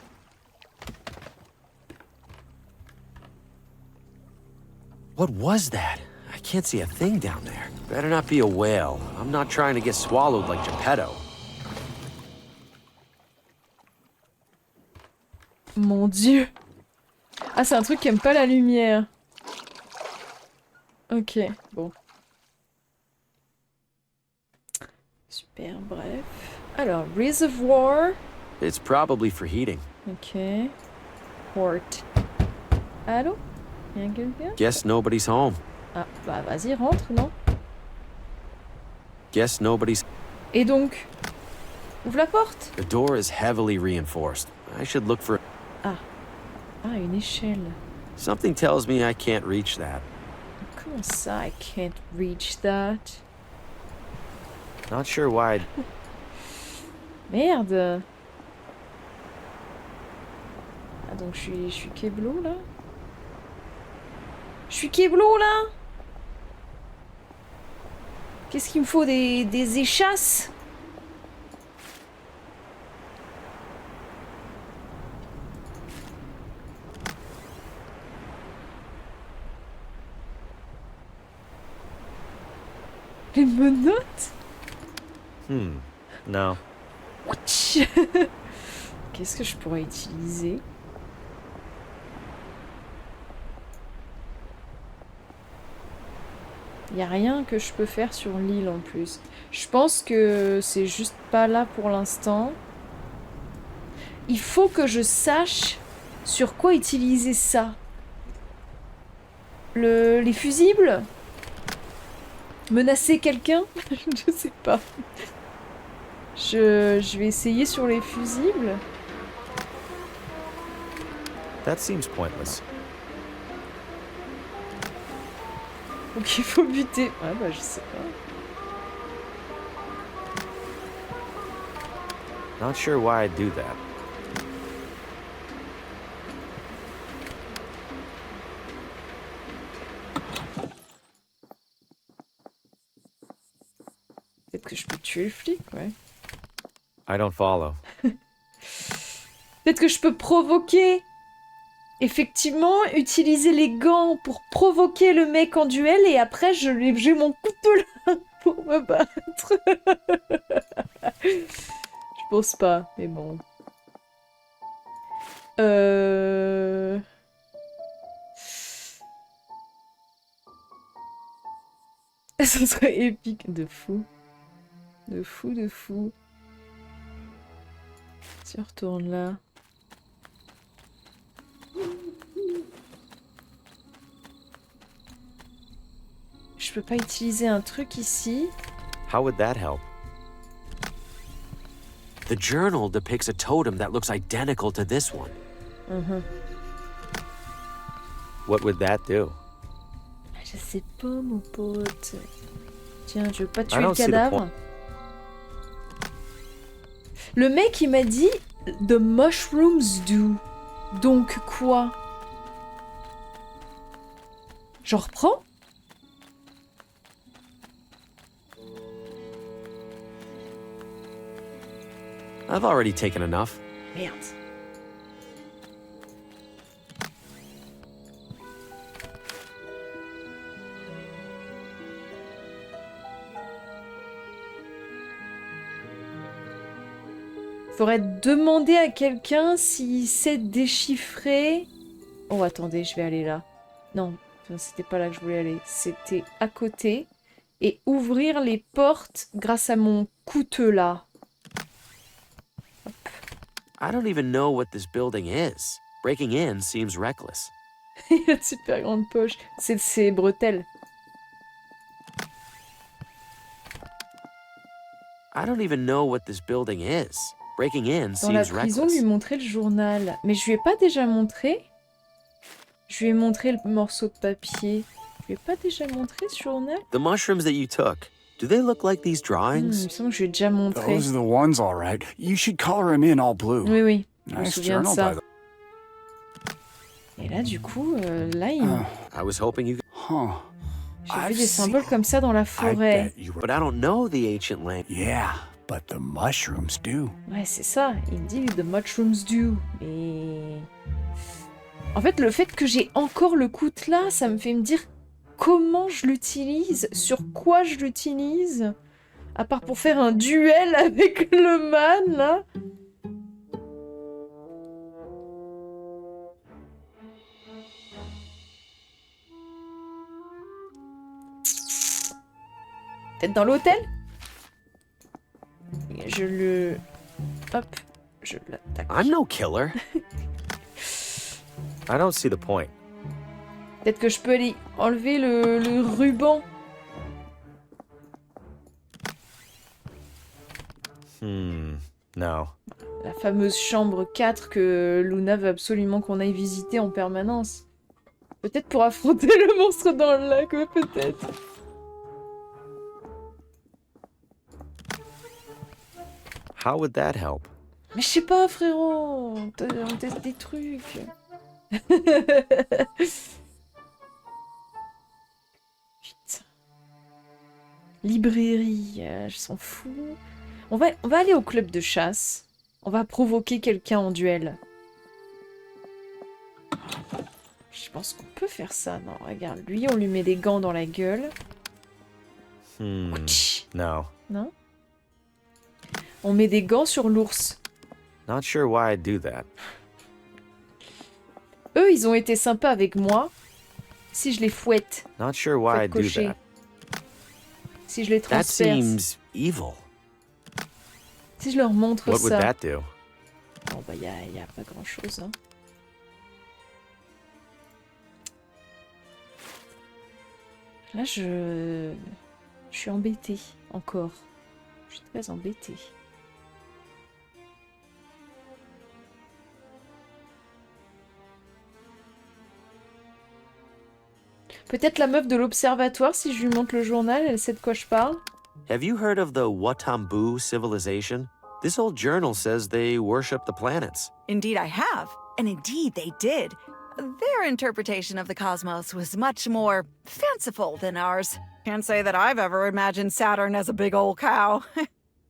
What was that? I can't see a thing down there. Better not be a whale. I'm not trying to get swallowed like Geppetto. Mon Dieu. Ah, c'est un truc qui aime pas la lumière. Ok, bon. Super, bref. Alors, reservoir. It's probably for heating. Ok. Port. Allô? Y'a quelqu'un? Guess nobody's home. Ah, bah vas-y, rentre, non? Guess nobody's... Et donc? Ouvre la porte? The door is heavily reinforced. I should look for... Ah. Ah, une échelle. Something tells me I can't reach that. Comment ça, I can't reach that? Not sure why I'd... Merde! Ah, donc je suis Keblo, là? Je suis Keblo, là? Qu'est-ce qu'il me faut? Des échasses? Les menottes? No. Qu'est-ce que je pourrais utiliser? Il n'y a rien que je peux faire sur l'île en plus. Je pense que c'est juste pas là pour l'instant. Il faut que je sache sur quoi utiliser ça. Les fusibles? Menacer quelqu'un? Je sais pas. Je vais essayer sur les fusibles. That seems pointless. Donc il faut buter. Ouais, bah je sais pas. Not sure why I'd do that. Peut-être que je peux tuer le flic, ouais. I don't follow. Peut-être que je peux provoquer. Effectivement, utiliser les gants pour provoquer le mec en duel et après j'ai mon couteau là pour me battre. Je pense pas, mais bon. Ça serait épique de fou. De fou, de fou. Si on retourne là. Je peux pas utiliser un truc ici. How would that help? The journal depicts a totem that looks identical to this one. What would that do? Je sais pas, mon pote. Tiens, je veux pas tuer I le don't see the cadavre. point. Le mec, il m'a dit « The mushrooms do ». Donc quoi? J'en reprends? I've already taken enough. Merde. Faudrait demander à quelqu'un s'il sait déchiffrer... Oh, attendez, je vais aller là. Non, c'était pas là que je voulais aller. C'était à côté. Et ouvrir les portes grâce à mon couteau là. I don't even know what this building is. Breaking in seems reckless. Il a une super grande poche. C'est ses bretelles. I don't even know what this building is. Breaking in Dans la seems prison, reckless. lui montrer le journal. Mais je lui ai pas déjà montré? Je lui ai montré le morceau de papier. Je lui ai pas déjà montré ce journal? The mushrooms that you took, do they look like these Il drawings? me semble que je lui ai déjà montré. Those are the ones, all right. You should color him in all blue. Oui, oui. Je me Nice souviens de journal, ça. by the Et là, du coup, là, il... I was hoping you Huh. j'ai vu I've des symboles seen- comme ça dans la I forêt. bet you were... but I don't know the ancient language. Yeah, but the mushrooms do. Ouais, c'est ça. Il me dit The mushrooms do. Mais... En fait, le fait que j'ai encore le coutelas, ça me fait me dire comment je l'utilise, sur quoi je l'utilise. À part pour faire un duel avec le man, là. Peut-être dans l'hôtel? Je le... Hop, je l'attaque. I'm no killer. I don't see the point. Peut-être que je peux aller enlever le ruban. No. La fameuse chambre 4 que Luna veut absolument qu'on aille visiter en permanence. Peut-être pour affronter le monstre dans le lac, ouais, peut-être. How would that help? Mais je sais pas, frérot. On teste des trucs. Putain. Librairie, je s'en fous. On va aller au club de chasse. On va provoquer quelqu'un en duel. Je pense qu'on peut faire ça. Non, regarde, lui, on lui met des gants dans la gueule. Ouch. No. Non? On met des gants sur l'ours. Not sure why I'd do that. Eux, ils ont été sympas avec moi. Si je les fouette, Not sure faut why être I'd do coché. that. Si je les That transperce. seems evil. Si je leur montre What would ça. that do? Bon, bah, y a pas grand-chose, hein. Là, je suis embêtée, encore. Je suis très embêtée. Peut-être la meuf de l'observatoire, si je lui montre le journal, elle sait de quoi je parle. Have you heard of the Watambu civilization? This old journal says they worship the planets. Indeed, I have. And indeed, they did. Their interpretation of the cosmos was much more fanciful than ours. Can't say that I've ever imagined Saturn as a big old cow.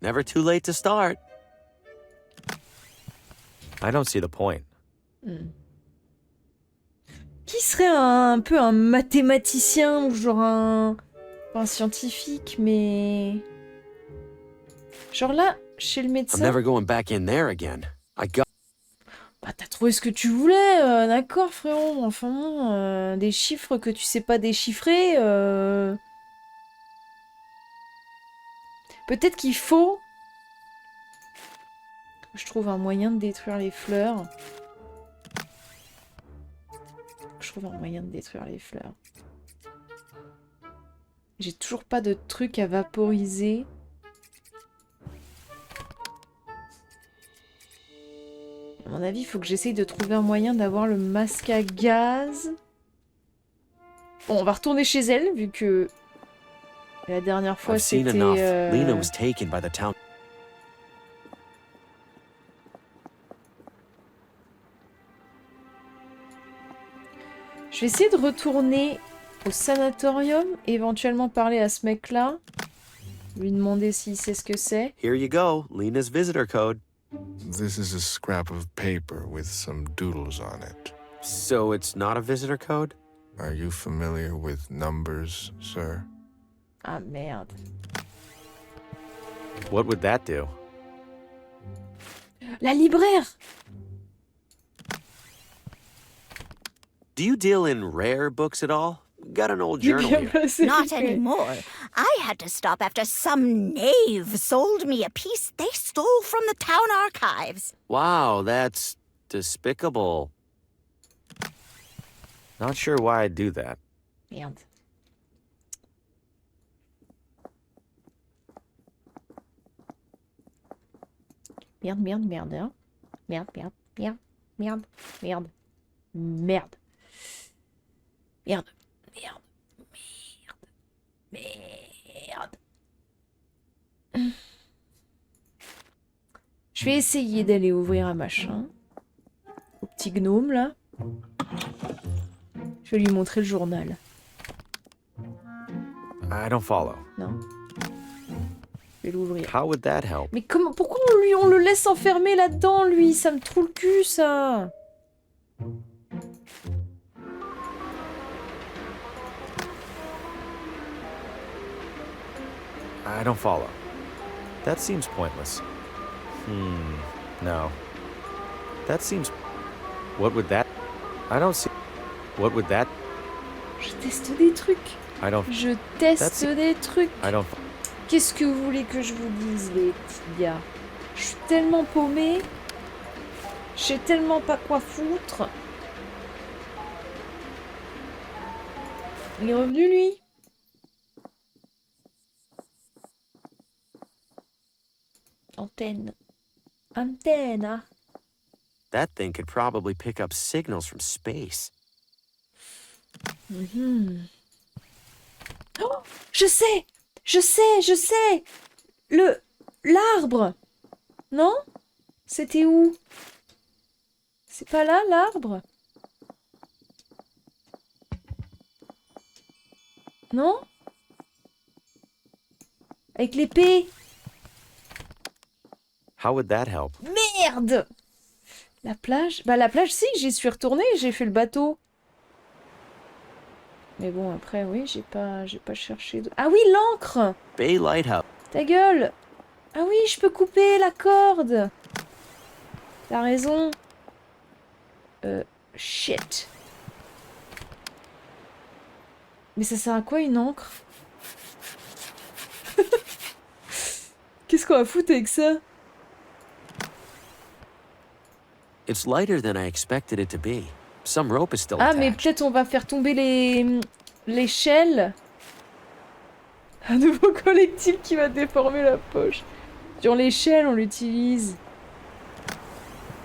Never too late to start. I don't see the point. Qui serait un peu un mathématicien ou genre un... Pas un scientifique, mais... Genre là, chez le I'm médecin... never going back in there again. I got... Bah t'as trouvé ce que tu voulais, d'accord frérot, enfin bon, des chiffres que tu sais pas déchiffrer, Peut-être qu'il faut... que je trouve un moyen de détruire les fleurs. Je trouve un moyen de détruire les fleurs. J'ai toujours pas de truc à vaporiser. À mon avis, il faut que j'essaye de trouver un moyen d'avoir le masque à gaz. Bon, on va retourner chez elle, vu que la dernière fois, I've seen c'était... enough. Lena was taken by the town. Je vais essayer de retourner au sanatorium, et éventuellement parler à ce mec-là. Lui demander s'il sait ce que c'est. Here you go, Lena's visitor code. This is a scrap of paper with some doodles on it. So it's not a visitor code? Are you familiar with numbers, sir? Ah merde. What would that do? La libraire! Do you deal in rare books at all? Got an old Il est journal bien here. placé. Not anymore. I had to stop after some knave sold me a piece they stole from the town archives. Wow, that's despicable. Not sure why I'd do that. Merde. Merde, merde, merde, hein. Merde, merde, merde, merde, merde, merde. Merde, merde, merde, merde. Je vais essayer d'aller ouvrir un machin. Au petit gnome, là. Je vais lui montrer le journal. I don't follow. Non. Je vais l'ouvrir. How would that help? Mais comment, pourquoi on le laisse enfermer là-dedans, lui? Ça me trouve le cul, ça. I don't follow. That seems pointless. No. That seems... What would that... I don't see... What would that... Je teste des trucs. I don't... Je teste des trucs. I don't... Qu'est-ce que vous voulez que je vous dise, les petits gars? Je suis tellement paumée. Je sais tellement pas quoi foutre. Il est revenu, lui. Antenne. Antenne. Ah. That thing could probably pick up signals from space. Oh, je sais. Je sais, je sais. L'arbre. Non? C'était où? C'est pas là, l'arbre? Non? Avec l'épée? How would that help? Merde! La plage? Bah la plage, si, j'y suis retournée, j'ai fait le bateau. Mais bon, après, oui, j'ai pas cherché... Ah oui, l'encre! Bay Lighthouse. Ta gueule! Ah oui, je peux couper la corde! T'as raison. Shit. Mais ça sert à quoi une encre? Qu'est-ce qu'on va foutre avec ça? It's lighter than I expected it to be. Some rope is still Ah, attached. mais peut-être on va faire tomber l'échelle. Un nouveau collectif qui va déformer la poche. Sur l'échelle, on l'utilise.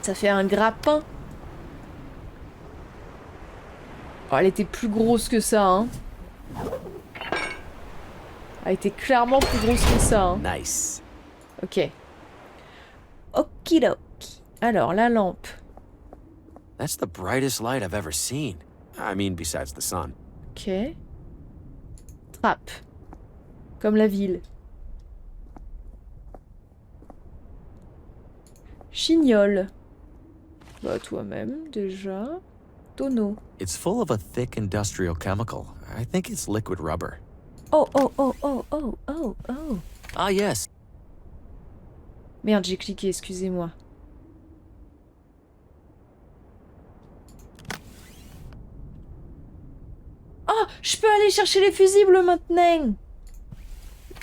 Ça fait un grappin. Oh, elle était plus grosse que ça, hein. Elle était clairement plus grosse que ça, hein. Nice. Ok. Okidoki. Alors, la lampe. That's the brightest light I've ever seen. I mean, besides the sun. Ok. Trappe. Comme la ville. Chignole. Bah, toi-même, déjà. Tonneau. It's full of a thick industrial chemical. I think it's liquid rubber. Oh, oh, oh, oh, oh, oh, oh. Ah, yes. Merde, j'ai cliqué, excusez-moi. Oh, je peux aller chercher les fusibles maintenant.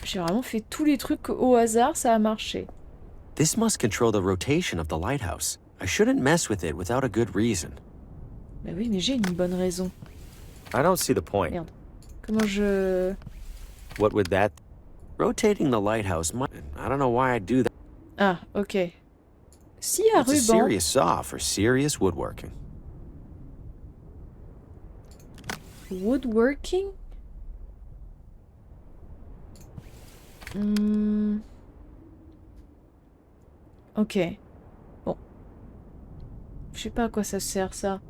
J'ai vraiment fait tous les trucs au hasard, ça a marché. This must control the rotation of the lighthouse. I shouldn't mess with it without a good reason. Bah oui, mais j'ai une bonne raison. I don't see the point. Merde. Comment je... What would that... Rotating the lighthouse might... I don't know why I'd do that. Ah, ok. Si à It's a ruban... serious saw for serious woodworking. Woodworking? Ok. Bon. Je sais pas à quoi ça sert, ça.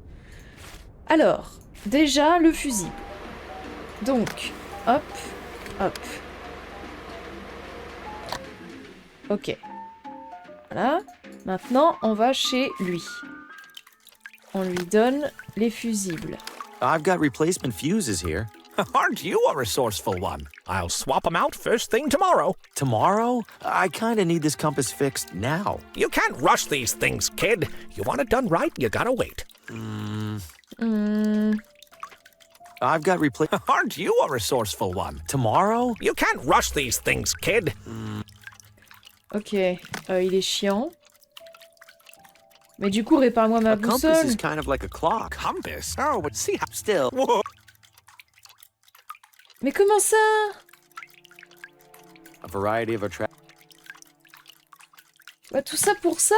Alors, déjà, le fusible. Donc, hop, hop. Ok. Voilà. Maintenant, on va chez lui. On lui donne les fusibles. I've got replacement fuses here. Aren't you a resourceful one? I'll swap them out first thing tomorrow. Tomorrow? I kinda need this compass fixed now. You can't rush these things, kid. You want it done right, you gotta wait. I've got replacement... Aren't you a resourceful one? Tomorrow? You can't rush these things, kid. Ok, il est chiant. Mais du coup, répare-moi ma A compass boussole. is kind of like a clock. Compass? Oh, but see how... Still. Whoa. Mais comment ça? A variety of attract... Bah, tout ça pour ça?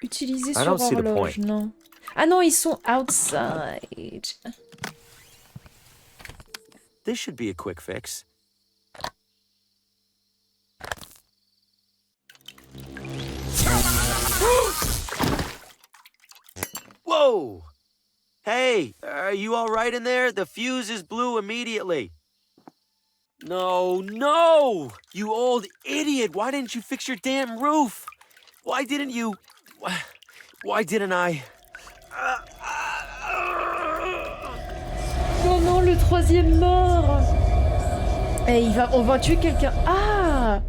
Utiliser I sur don't see the horloge, point. non. Ah non, ils sont outside. This should be a quick fix. Whoa! Hey, are you all right in there? The fuse is blew immediately. No, no! You old idiot! Why didn't you fix your damn roof? Why didn't you... Why didn't I... Oh non, le troisième mort. Eh, on va tuer quelqu'un. Ah!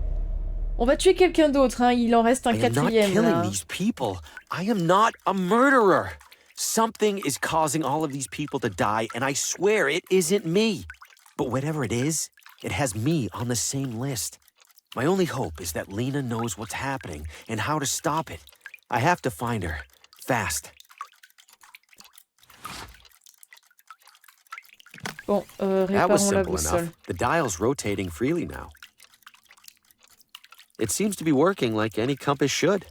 On va tuer quelqu'un d'autre, hein. Il en reste un I am not quatrième, killing là. these people. I am not a murderer. Something is causing all of these people to die, and I swear it isn't me. But whatever it is, it has me on the same list. My only hope is that Lena knows what's happening and how to stop it. I have to find her. Fast. Bon, That was réparons la simple boussole. enough. The dial's rotating freely now. It seems to be working like any compass should.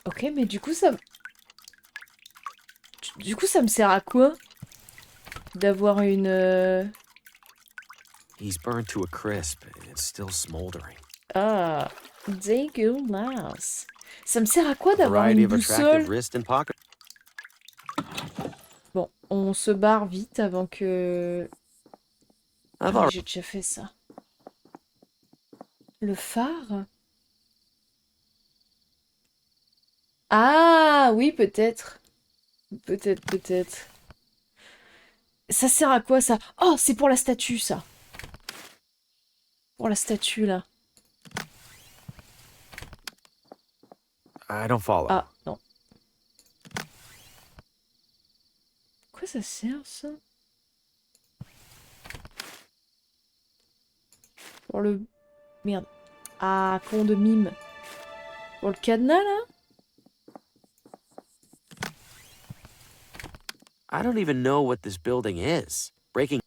Ok, mais du coup, ça... Du coup, ça me sert à quoi? D'avoir une... He's burned to a crisp. It's still smoldering. Ah, dégueulasse. Ça me sert à quoi d'avoir Variety une of attractive boussole? wrist and pocket. Bon, on se barre vite avant que... I've Ah, already... j'ai déjà fait ça. Le phare? Ah, oui, peut-être. Peut-être, peut-être. Ça sert à quoi, ça? Oh, c'est pour la statue, ça. Pour la statue, là. I don't follow. Ah, non. Quoi ça sert, ça? Pour le... Merde. Ah, con de mime. Pour le cadenas, là? I don't even know what this building is. Breaking...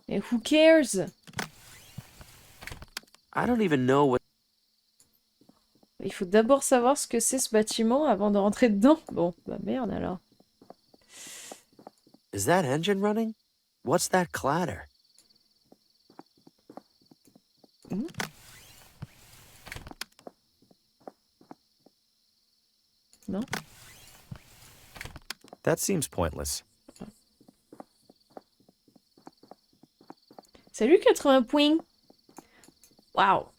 Et who cares? I don't even know what... Il faut d'abord savoir ce que c'est ce bâtiment avant de rentrer dedans. Bon, bah merde alors. Is that engine running? What's that clatter? Hmm? Non? That seems pointless. Salut 80 points. Waouh.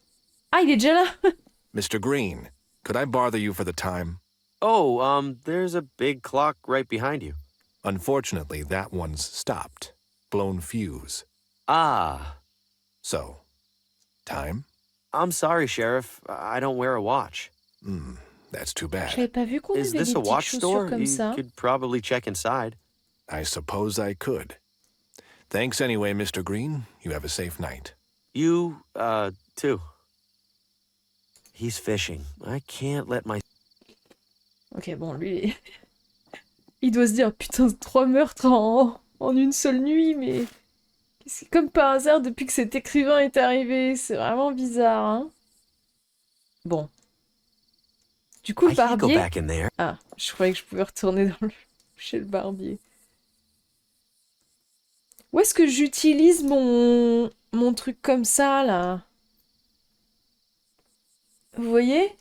Ah, il est déjà là. Mr. Green, could I bother you for the time? Oh, there's a big clock right behind you. Unfortunately, that one's stopped. Blown fuse. Ah. So, time? I'm sorry, Sheriff. I don't wear a watch. That's too bad. J'avais pas vu qu'on Is avait this des a petites watch chaussures store? comme You ça. could probably check inside. I suppose I could. Thanks anyway, Mr. Green. You have a safe night. You, too. He's fishing. I can't let my... Ok, bon, lui, il doit se dire, putain, 3 meurtres en une seule nuit, mais... C'est comme par hasard depuis que cet écrivain est arrivé. C'est vraiment bizarre, hein. Bon. Du coup, le I can't go barbier... back in there. Ah, je croyais que je pouvais retourner chez le barbier. Où est-ce que j'utilise mon truc comme ça, là? Vous voyez?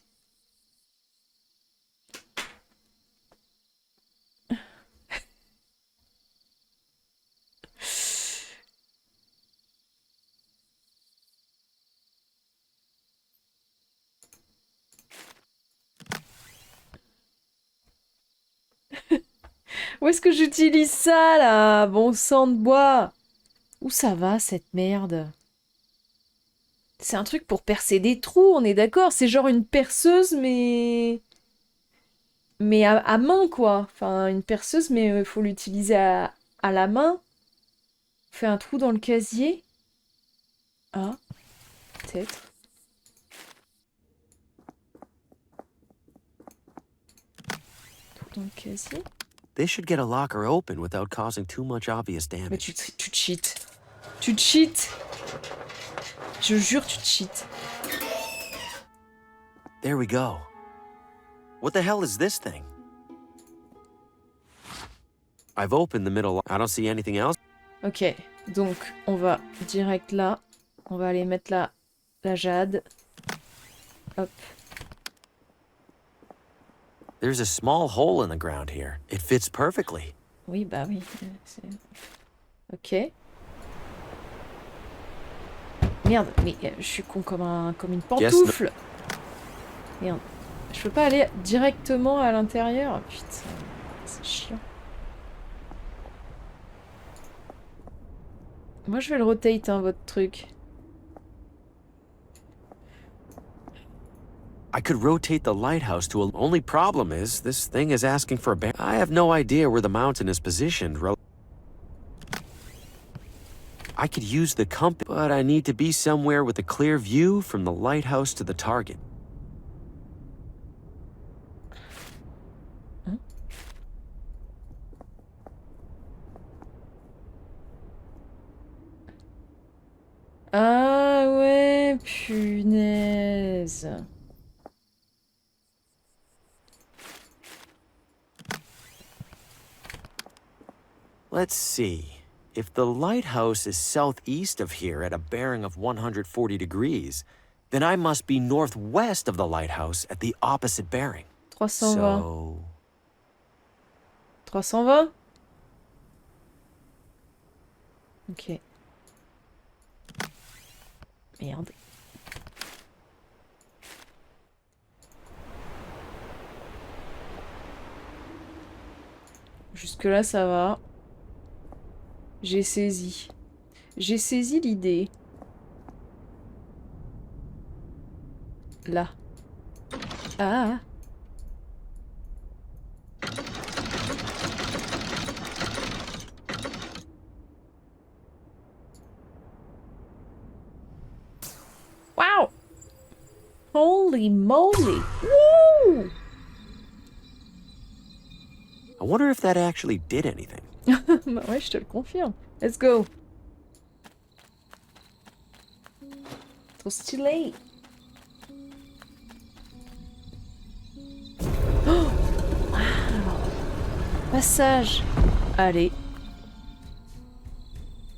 Où est-ce que j'utilise ça, là? Bon sang de bois! Où ça va, cette merde? C'est un truc pour percer des trous, on est d'accord? C'est genre une perceuse, mais... Mais à main, quoi. Enfin, une perceuse, mais il faut l'utiliser à la main. On fait un trou dans le casier. Ah, peut-être. Trou dans le casier. They should get a locker open without causing too much obvious Mais damage. tu cheats. Tu cheats. Je jure, tu cheats. There we go. What the hell is this thing? I've opened the middle. I don't see anything else. Ok, donc on va direct là. On va aller mettre la jade. Hop. There's a small hole in the ground here. It fits perfectly. Oui, bah oui. Ok. Merde, mais je suis con comme une pantoufle. Merde. Je peux pas aller directement à l'intérieur. Putain, c'est chiant. Moi, je vais le rotate, hein, votre truc. I could rotate the lighthouse to a... Only problem is, this thing is asking for a... I have no idea where the mountain is positioned. I could use the compass, but I need to be somewhere with a clear view from the lighthouse to the target. Ah ouais, punaise. Let's see. If the lighthouse is southeast of here at a bearing of 140 degrees, then I must be northwest of the lighthouse at the opposite bearing. 320. So... 320? Ok. Merde. Jusque-là, ça va. J'ai saisi. J'ai saisi l'idée. Là. Ah. Wow! Holy moly! Woo! I wonder if that actually did anything. Bah ouais, je te le confirme. Let's go. Trop stylé. Oh! Wow. Passage. Allez.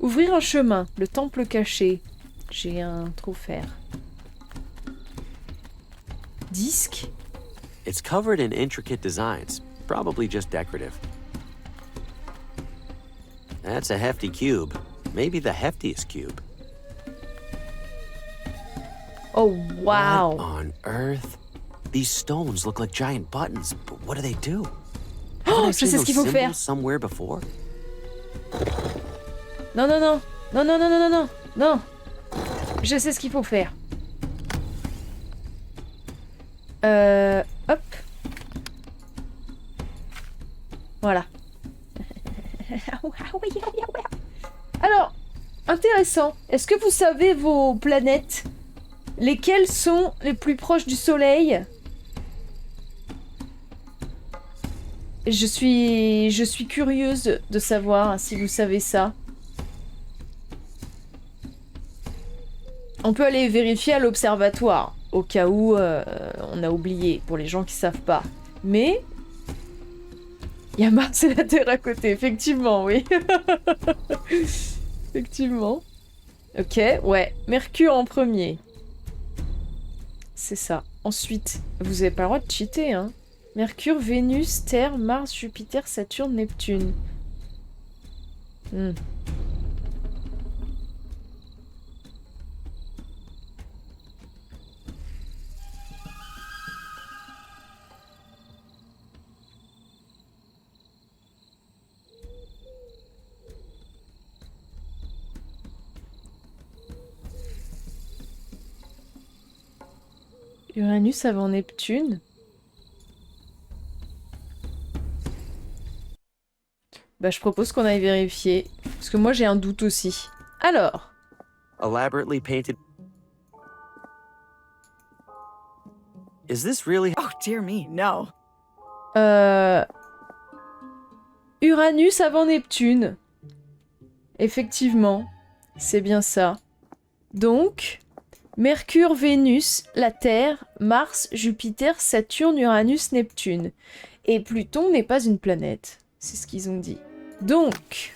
Ouvrir un chemin, le temple caché. J'ai un trophère. Disque. It's covered in intricate designs, probably just decorative. That's a hefty cube. Maybe the heftiest cube. Oh, wow. What on earth? These stones look like giant buttons, but what do? Oh, je sais ce qu'il faut faire. Somewhere before? Non, non, non. Non, non, non, non, non, non. Non. Je sais ce qu'il faut faire. Hop. Voilà. Alors, intéressant. Est-ce que vous savez vos planètes? Lesquelles sont les plus proches du Soleil? Je suis curieuse de savoir si vous savez ça. On peut aller vérifier à l'observatoire, au cas où on a oublié, pour les gens qui savent pas. Mais... il y a Mars et la Terre à côté, effectivement, oui. Effectivement. Ok, ouais. Mercure en premier. C'est ça. Ensuite, vous avez pas le droit de cheater, hein. Mercure, Vénus, Terre, Mars, Jupiter, Saturne, Neptune. Uranus avant Neptune. Bah, je propose qu'on aille vérifier. Parce que moi, j'ai un doute aussi. Alors. Elaborately painted. Is this really... Oh, dear me, no. Uranus avant Neptune. Effectivement. C'est bien ça. Donc... Mercure, Vénus, la Terre, Mars, Jupiter, Saturne, Uranus, Neptune. Et Pluton n'est pas une planète. C'est ce qu'ils ont dit. Donc...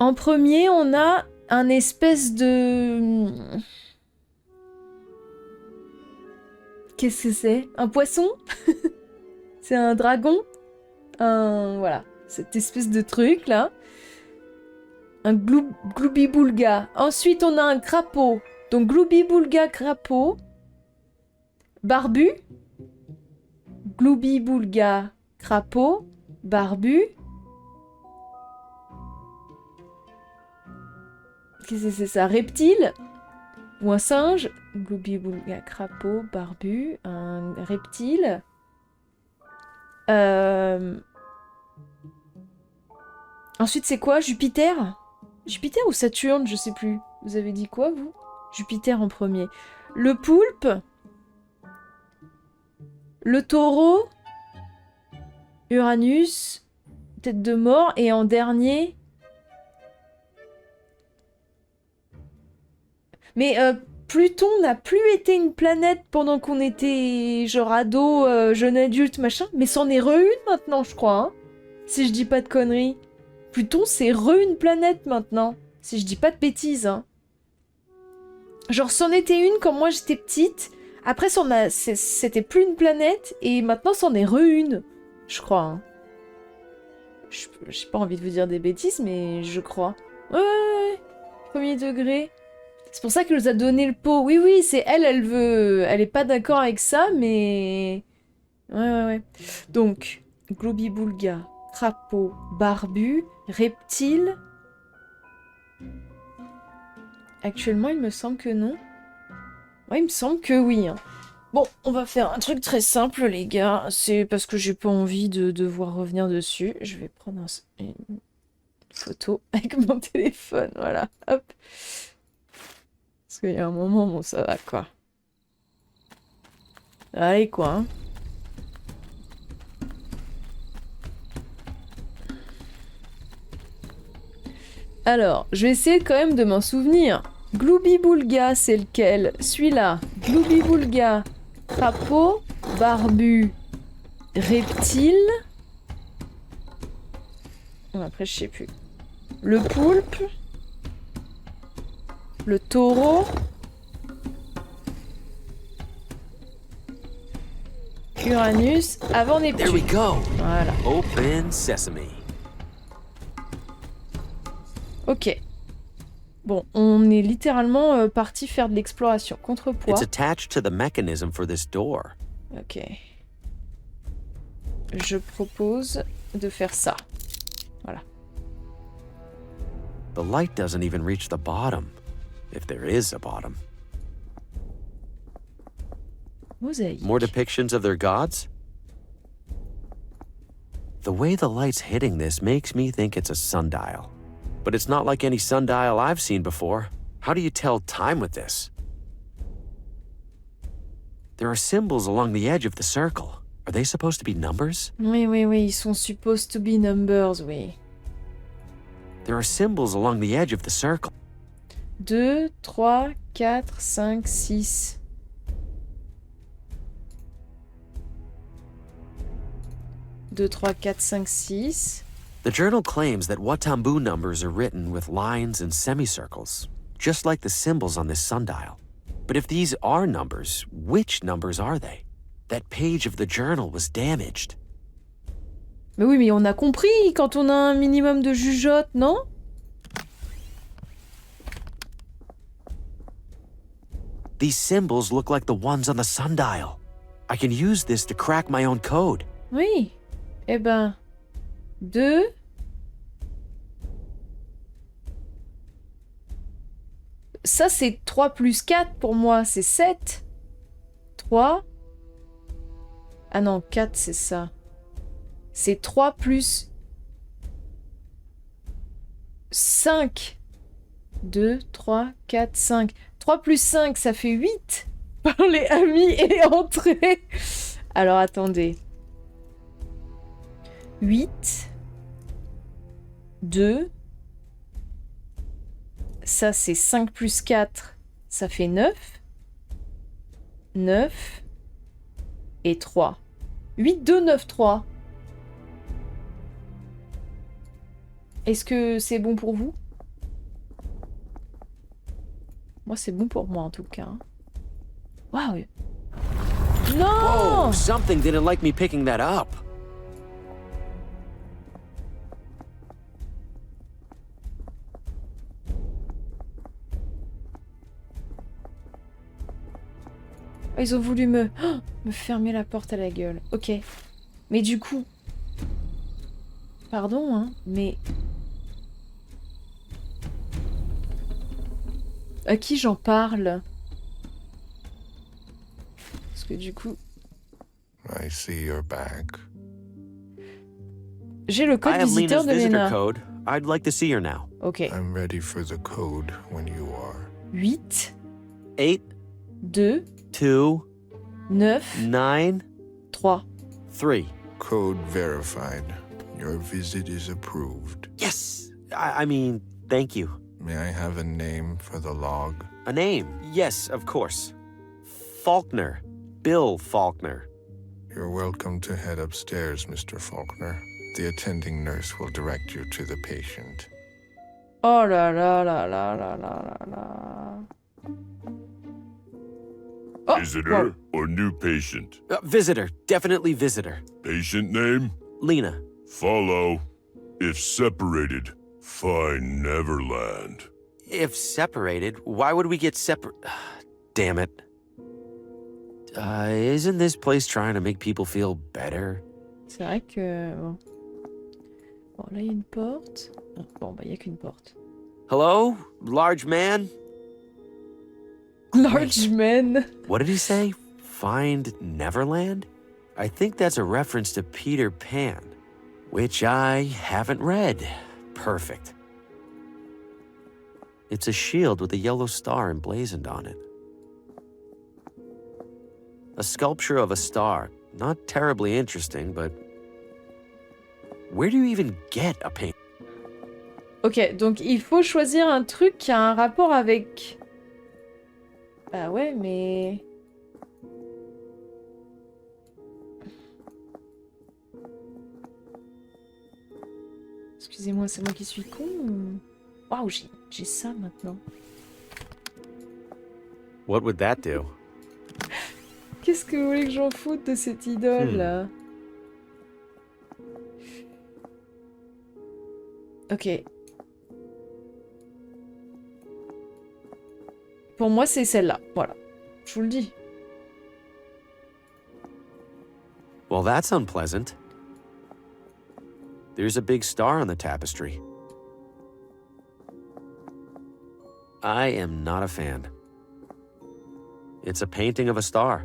en premier, on a un espèce de... qu'est-ce que c'est? Un poisson? C'est un dragon? Voilà. Cette espèce de truc, là. Un gloubi-boulga. Ensuite, on a un crapaud. Donc, gloubi-boulga, crapaud. Barbu. Gloubi-boulga, crapaud. Barbu. Qu'est-ce que c'est ça? Reptile. Ou un singe. Gloubi-boulga, crapaud, barbu. Un reptile. Ensuite, c'est quoi? Jupiter? Jupiter ou Saturne? Je sais plus. Vous avez dit quoi, vous? Jupiter en premier. Le poulpe. Le taureau. Uranus. Tête de mort. Et en dernier... Mais Pluton n'a plus été une planète pendant qu'on était genre ado, jeune adulte, machin. Mais c'en est re-une maintenant, je crois. Hein, si je dis pas de conneries. Pluton, c'est une planète maintenant. Si je dis pas de bêtises. Hein. Genre, c'en était une quand moi j'étais petite. Après, c'était plus une planète. Et maintenant, c'en est une. Je crois. Hein. J'ai pas envie de vous dire des bêtises, mais je crois. Ouais. Premier degré. C'est pour ça qu'elle nous a donné le pot. Oui, c'est elle veut... Elle est pas d'accord avec ça, mais... Ouais. Donc, Globi-Boulga, crapaud, barbu, reptile... Actuellement, il me semble que non. Ouais, il me semble que oui. Hein. Bon, on va faire un truc très simple, les gars. C'est parce que j'ai pas envie de devoir revenir dessus. Je vais prendre une photo avec mon téléphone. Voilà, hop. Parce qu'il y a un moment, bon, ça va, quoi. Allez, quoi. Hein. Alors, je vais essayer quand même de m'en souvenir. Gloubi-Boulga, c'est lequel? Celui-là. Gloubi-Boulga, crapaud, barbu, reptile. Après, je sais plus. Le poulpe. Le taureau. Uranus avant Neptune. There we go. Voilà. Open sesame. Ok. Bon, on est littéralement parti faire de l'exploration. Contrepoids. It's attached to the mechanism for this door. Ok. Je propose de faire ça. Voilà. The light doesn't even reach the bottom, if there is a bottom. Mosaïque. More depictions of their gods? The way the light's hitting this makes me think it's a sundial. But it's not like any sundial I've seen before. How do you tell time with this? There are symbols along the edge of the circle. Are they supposed to be numbers? Oui, ils sont supposed to be numbers, oui. There are symbols along the edge of the circle. 2, 3, 4, 5, 6. Deux, 3, 4, 5, 6. The journal claims that Watambu numbers are written with lines and semicircles, just like the symbols on this sundial. But if these are numbers, which numbers are they? That page of the journal was damaged. Mais oui, mais on a compris quand on a un minimum de jugeote, non? These symbols look like the ones on the sundial. I can use this to crack my own code. Oui. Eh ben... 2... Ça, c'est 3 plus 4 pour moi, c'est 7. 3... Ah non, 4, c'est ça. C'est 3 plus... 5. 2, 3, 4, 5. 3 plus 5, ça fait 8. Par les amis et entrées. Alors, attendez. 8, 2, ça c'est 5 plus 4, ça fait 9, 9 et 3. 8, 2, 9, 3. Est-ce que c'est bon pour vous? Moi c'est bon pour moi en tout cas. Waouh! Non! Whoa, something didn't like me picking that up. Ils ont voulu me fermer la porte à la gueule. Ok. Mais du coup... Pardon, hein, mais... À qui j'en parle? Parce que du coup... I see you're back. J'ai le code I have visiteur Lena's de visitor Lena. code. I'd like to see her now. Ok. I'm ready for the code when you are. 8, 8, 2, 2, 9, 9, 3. 3. Code verified. Your visit is approved. Yes! I mean, thank you. May I have a name for the log? A name? Yes, of course. Faulkner. Bill Faulkner. You're welcome to head upstairs, Mr. Faulkner. The attending nurse will direct you to the patient. Oh là là là là là là là là. Oh, Visitor wow. or new patient? Visitor. Definitely visitor. Patient name? Lena. Follow. If separated, find Neverland. If separated, why would we get separate? Damn it. Isn't this place trying to make people feel better? C'est vrai que... Bon, bon là, il y a une porte. Bon, bah, il n'y a qu'une porte. Hello? Large man? Large man. What did he say? Find Neverland? I think that's a reference to Peter Pan, which I haven't read. Perfect. It's a shield with a yellow star emblazoned on it. A sculpture of a star. Not terribly interesting, but... Where do you even get a paint? Ok, donc il faut choisir un truc qui a un rapport avec... Bah ouais, mais... Excusez-moi, c'est moi qui suis con ou... Waouh, j'ai ça maintenant. What would that do? Qu'est-ce que vous voulez que j'en foute de cette idole là? Ok. Pour moi, c'est celle-là. Voilà. Je vous le dis. Well, that's unpleasant. There's a big star on the tapestry. I am not a fan. It's a painting of a star.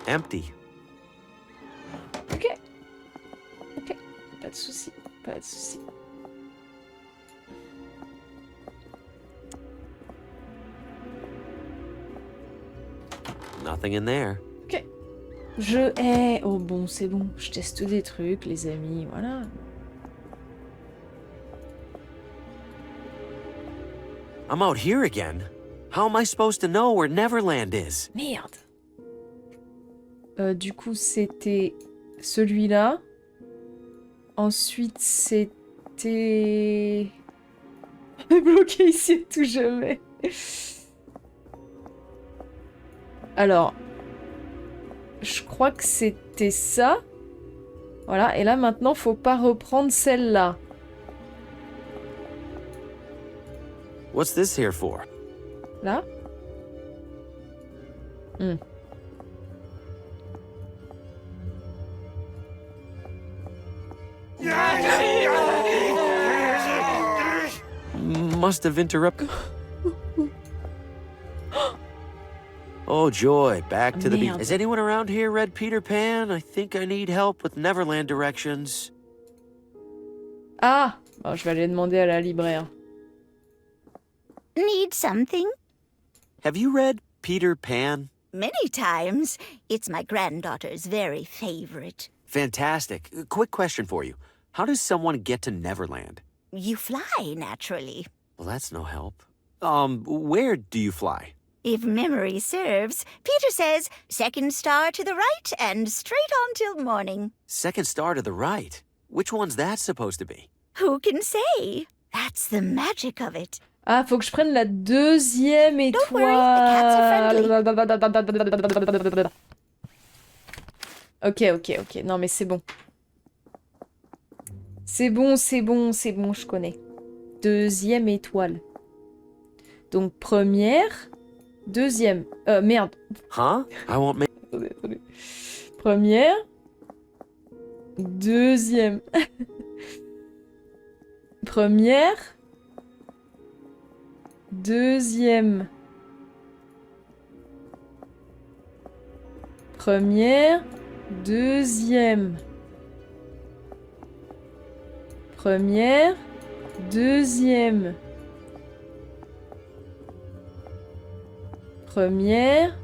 Empty. Ok. Ok. Pas de souci. Pas de souci. Nothing in there. Ok. Je hais. Oh bon, c'est bon. Je teste des trucs, les amis. Voilà. I'm out here again. How am I supposed to know where Neverland is? Merde. Du coup, c'était celui-là. Ensuite, c'était... bloqué ici à tout jamais. Alors, je crois que c'était ça. Voilà, et là maintenant, faut pas reprendre celle-là. What's this here for? Là. Must have interrupted. Oh joy, back to the beach. Merde. Has anyone around here read Peter Pan? I think I need help with Neverland directions. Ah, bon, je vais aller demander à la libraire. Need something? Have you read Peter Pan? Many times. It's my granddaughter's very favorite. Fantastic. Quick question for you. How does someone get to Neverland? You fly, naturally. Well, that's no help. Where do you fly? If memory serves, Peter says, second star to the right and straight on till morning. Second star to the right. Which one's that supposed to be? Who can say? That's the magic of it. Ah, faut que je prenne la deuxième Don't worry, the cats are étoile. Ok. Non, mais c'est bon. C'est bon, je connais. Deuxième étoile. Donc, première, deuxième. Merde. Huh? I won't make... Attendez. Première, deuxième. Première, deuxième. Première, deuxième. Première, deuxième. Première,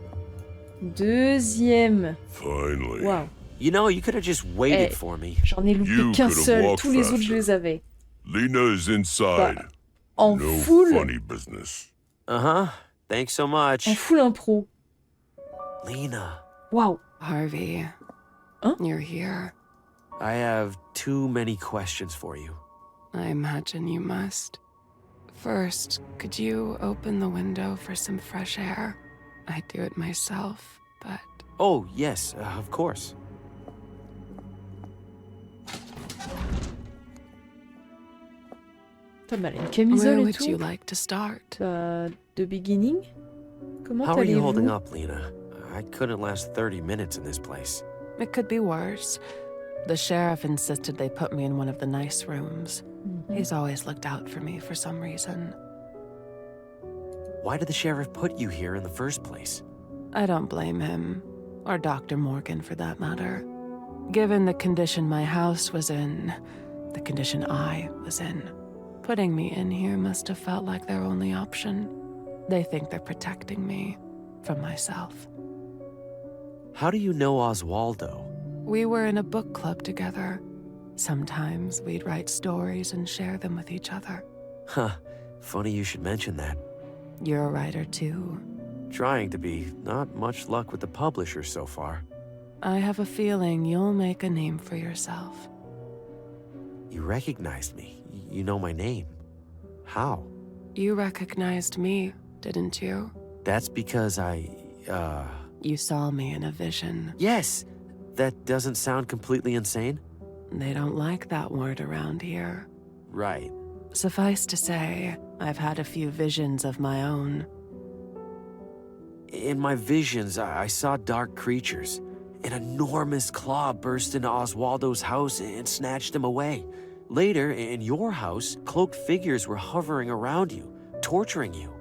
deuxième. Finally. Wow. You know, you could have just waited Eh, for me. J'en ai loupé You qu'un could've seul. walked Tous les autres, je faster. les avais. Lena is inside. Bah, en No full. funny business. Uh-huh. Thanks so much. En full impro. Lena, Wow. Harvey, Huh? you're here. I have too many questions for you. I imagine you must. First, could you open the window for some fresh air? I'd do it myself, but... Oh, yes, of course. T'as mal une Where camisole et would you tout. like to start? The beginning. Comment How are you holding allez-vous? up, Lena? I couldn't last 30 minutes in this place. It could be worse. The sheriff insisted they put me in one of the nice rooms. He's always looked out for me for some reason. Why did the sheriff put you here in the first place? I don't blame him, or Dr. Morgan for that matter. Given the condition my house was in, the condition I was in, putting me in here must have felt like their only option. They think they're protecting me from myself. How do you know Oswaldo? We were in a book club together. Sometimes we'd write stories and share them with each other. Huh, funny you should mention that. You're a writer too. Trying to be, not much luck with the publisher so far. I have a feeling you'll make a name for yourself. You recognized me. You know my name. How? You recognized me, didn't you? That's because You saw me in a vision. Yes! That doesn't sound completely insane? They don't like that word around here. Right. Suffice to say, I've had a few visions of my own. In my visions, I saw dark creatures. An enormous claw burst into Oswaldo's house and snatched him away. Later, in your house, cloaked figures were hovering around you, torturing you.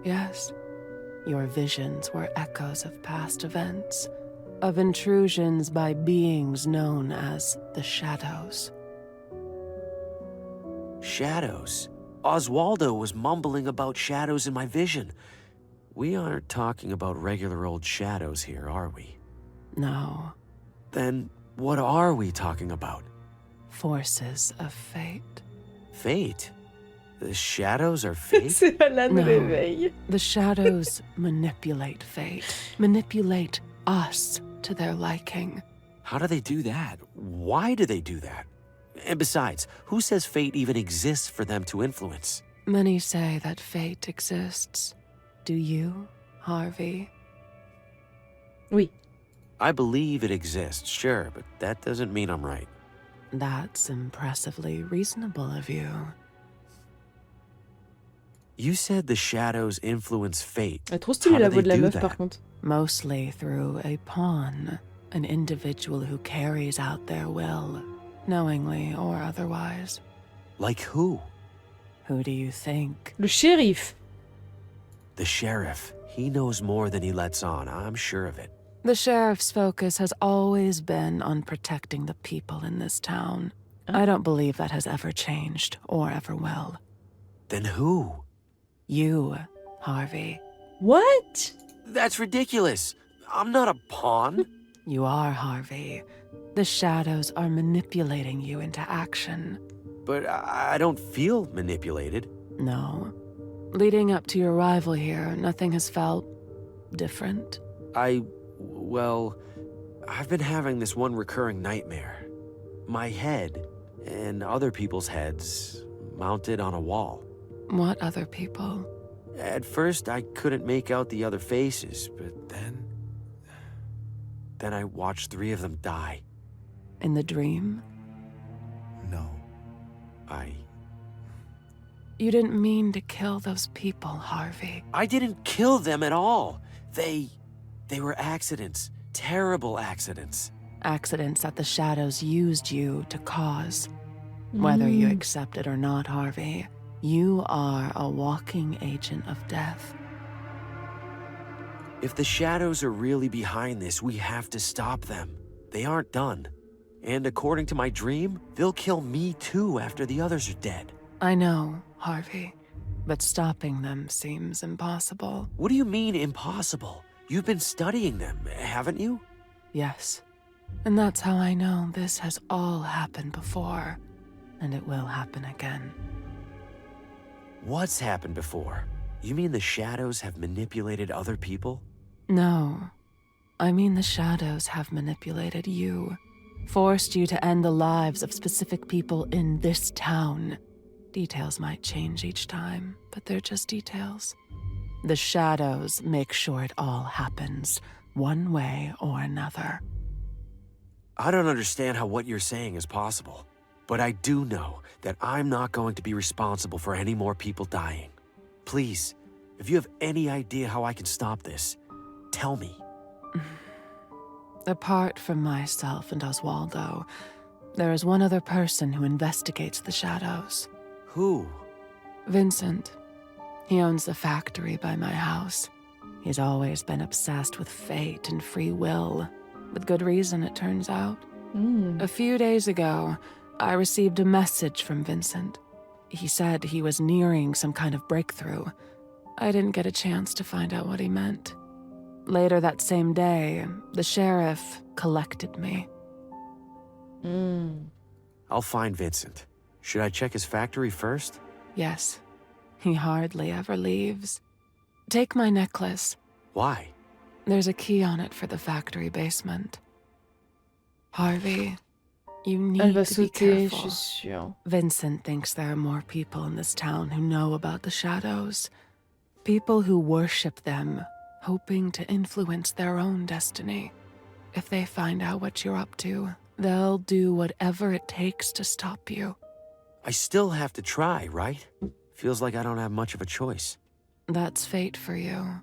Yes, your visions were echoes of past events, of intrusions by beings known as the Shadows. Shadows? Oswaldo was mumbling about shadows in my vision. We aren't talking about regular old shadows here, are we? No. Then what are we talking about? Forces of fate. Fate? The shadows are fate? C'est Alain de No. réveil. The Shadows manipulate fate, manipulate us to their liking. How do they do that? Why do they do that? And besides, who says fate even exists for them to influence? Many say that fate exists. Do you, Harvey? Oui. I believe it exists, sure, but that doesn't mean I'm right. That's impressively reasonable of you. You said the shadows influence fate. Trop stylé How la do voix they de la do meuf that? par contre. Mostly through a pawn, an individual who carries out their will, knowingly or otherwise. Like who? Who do you think? Le shérif. The sheriff. He knows more than he lets on, I'm sure of it. The sheriff's focus has always been on protecting the people in this town. I don't believe that has ever changed, or ever will. Then who? You, Harvey. What? That's ridiculous. I'm not a pawn. You are, Harvey. The shadows are manipulating you into action. But I don't feel manipulated. No. Leading up to your arrival here, nothing has felt different. Well, I've been having this one recurring nightmare. My head and other people's heads mounted on a wall. What other people? At first, I couldn't make out the other faces, but then I watched 3 of them die. In the dream? No. You didn't mean to kill those people, Harvey. I didn't kill them at all. They were accidents. Terrible accidents. Accidents that the shadows used you to cause. Whether you accept it or not, Harvey, you are a walking agent of death. If the shadows are really behind this, we have to stop them. They aren't done. And according to my dream, they'll kill me too after the others are dead. I know, Harvey, but stopping them seems impossible. What do you mean impossible? You've been studying them, haven't you? Yes, and that's how I know this has all happened before, and it will happen again. What's happened before? You mean the shadows have manipulated other people? No, I mean the shadows have manipulated you, forced you to end the lives of specific people in this town. Details might change each time, but they're just details. The shadows make sure it all happens, one way or another. I don't understand how what you're saying is possible, but I do know that I'm not going to be responsible for any more people dying. Please, if you have any idea how I can stop this, tell me. Apart from myself and Oswaldo, there is one other person who investigates the shadows. Who? Vincent. He owns the factory by my house. He's always been obsessed with fate and free will. With good reason, it turns out. A few days ago, I received a message from Vincent. He said he was nearing some kind of breakthrough. I didn't get a chance to find out what he meant. Later that same day, the sheriff collected me. I'll find Vincent. Should I check his factory first? Yes. He hardly ever leaves. Take my necklace. Why? There's a key on it for the factory basement. Harvey, You need Elle va to be sauter, je careful. suis sûre. Vincent thinks there are more people in this town who know about the shadows. People who worship them, hoping to influence their own destiny. If they find out what you're up to, they'll do whatever it takes to stop you. I still have to try, right? Feels like I don't have much of a choice. That's fate for you.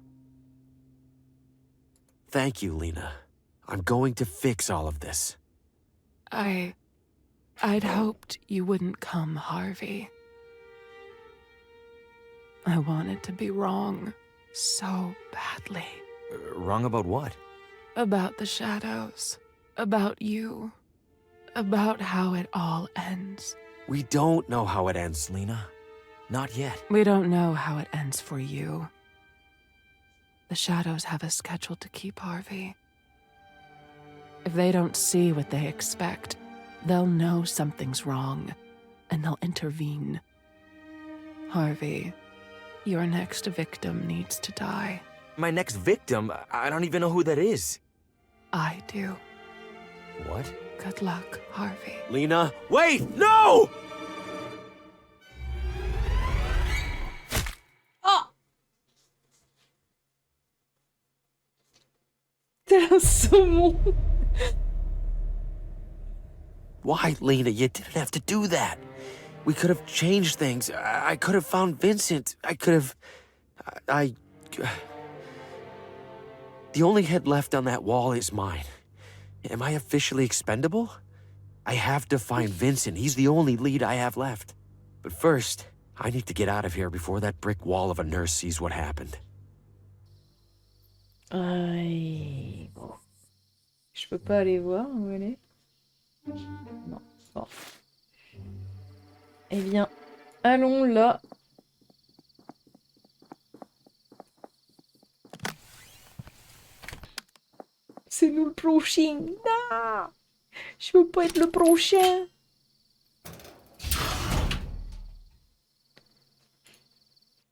Thank you, Lena. I'm going to fix all of this. I'd hoped you wouldn't come, Harvey. I wanted to be wrong so badly. Wrong about what? About the shadows. About you. About how it all ends. We don't know how it ends, Lena. Not yet. We don't know how it ends for you. The shadows have a schedule to keep, Harvey. If they don't see what they expect, they'll know something's wrong, and they'll intervene. Harvey, your next victim needs to die. My next victim? I don't even know who that is. I do. What? Good luck, Harvey. Lena, wait! No! Oh! T'es un saumon. Why, Lena? You didn't have to do that. We could have changed things. I could have found Vincent. I could have... The only head left on that wall is mine. Am I officially expendable? I have to find Vincent. He's the only lead I have left. But first, I need to get out of here before that brick wall of a nurse sees what happened. Aïe. Bon. Je peux pas aller voir où elle est. Non. Bon. Eh bien, allons là. C'est nous le prochain. Non! Je veux pas être le prochain.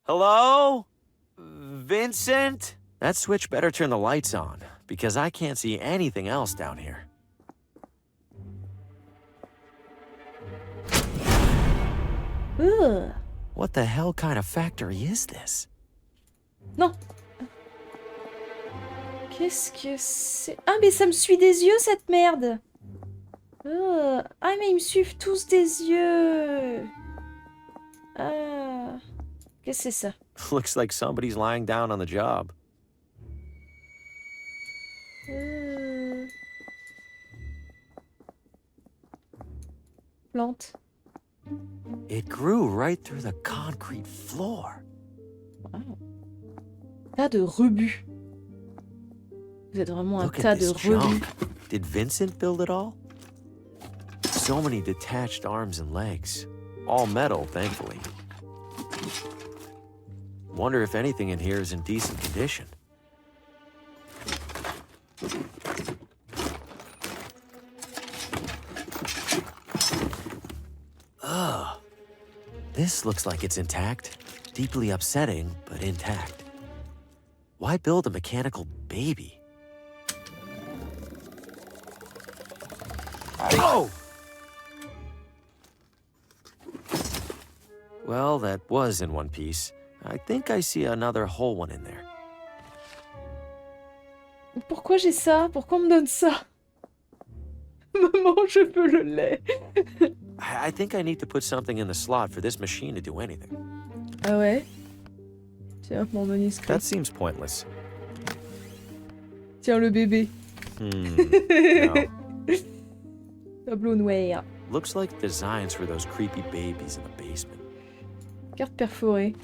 Hello? Vincent? That switch better turn the lights on, because I can't see anything else down here. Ugh. What the hell kind of factory is this? Non. Qu'est-ce que c'est? Ah, mais ça me suit des yeux, cette merde. Ah, mais ils me suivent tous des yeux. Ah. Qu'est-ce que c'est ça? Looks like somebody's lying down on the job. Plante. It grew right through the concrete floor. Wow. Tas de rebut. Vous êtes vraiment un Look tas at de this junk. rebut. Did Vincent build it all? So many detached arms and legs. All metal, thankfully. Wonder if anything in here is in decent condition. Ugh. This looks like it's intact. Deeply upsetting, but intact. Why build a mechanical baby? Oh! Well, that was in one piece. I think I see another whole one in there. Pourquoi j'ai ça? Pourquoi on me donne ça? Maman, je veux le lait. I think I need to put something in the slot for this machine to do anything. Ah ouais? Tiens, mon manuscrit. That seems pointless. Tiens, le bébé. No. Tableau noir. Looks like designs for those creepy babies in the basement. Carte perforée.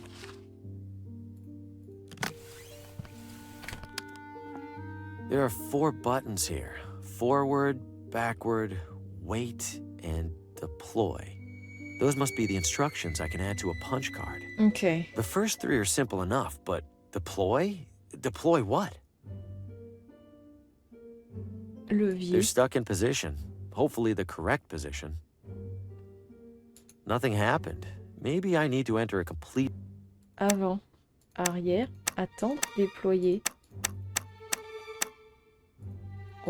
There are 4 buttons here. Forward, backward, wait, and deploy. Those must be the instructions I can add to a punch card. Okay. The first 3 are simple enough, but deploy? Deploy what? Levier. They're stuck in position. Hopefully the correct position. Nothing happened. Maybe I need to enter a complete... Avant, arrière, attendre, déployer.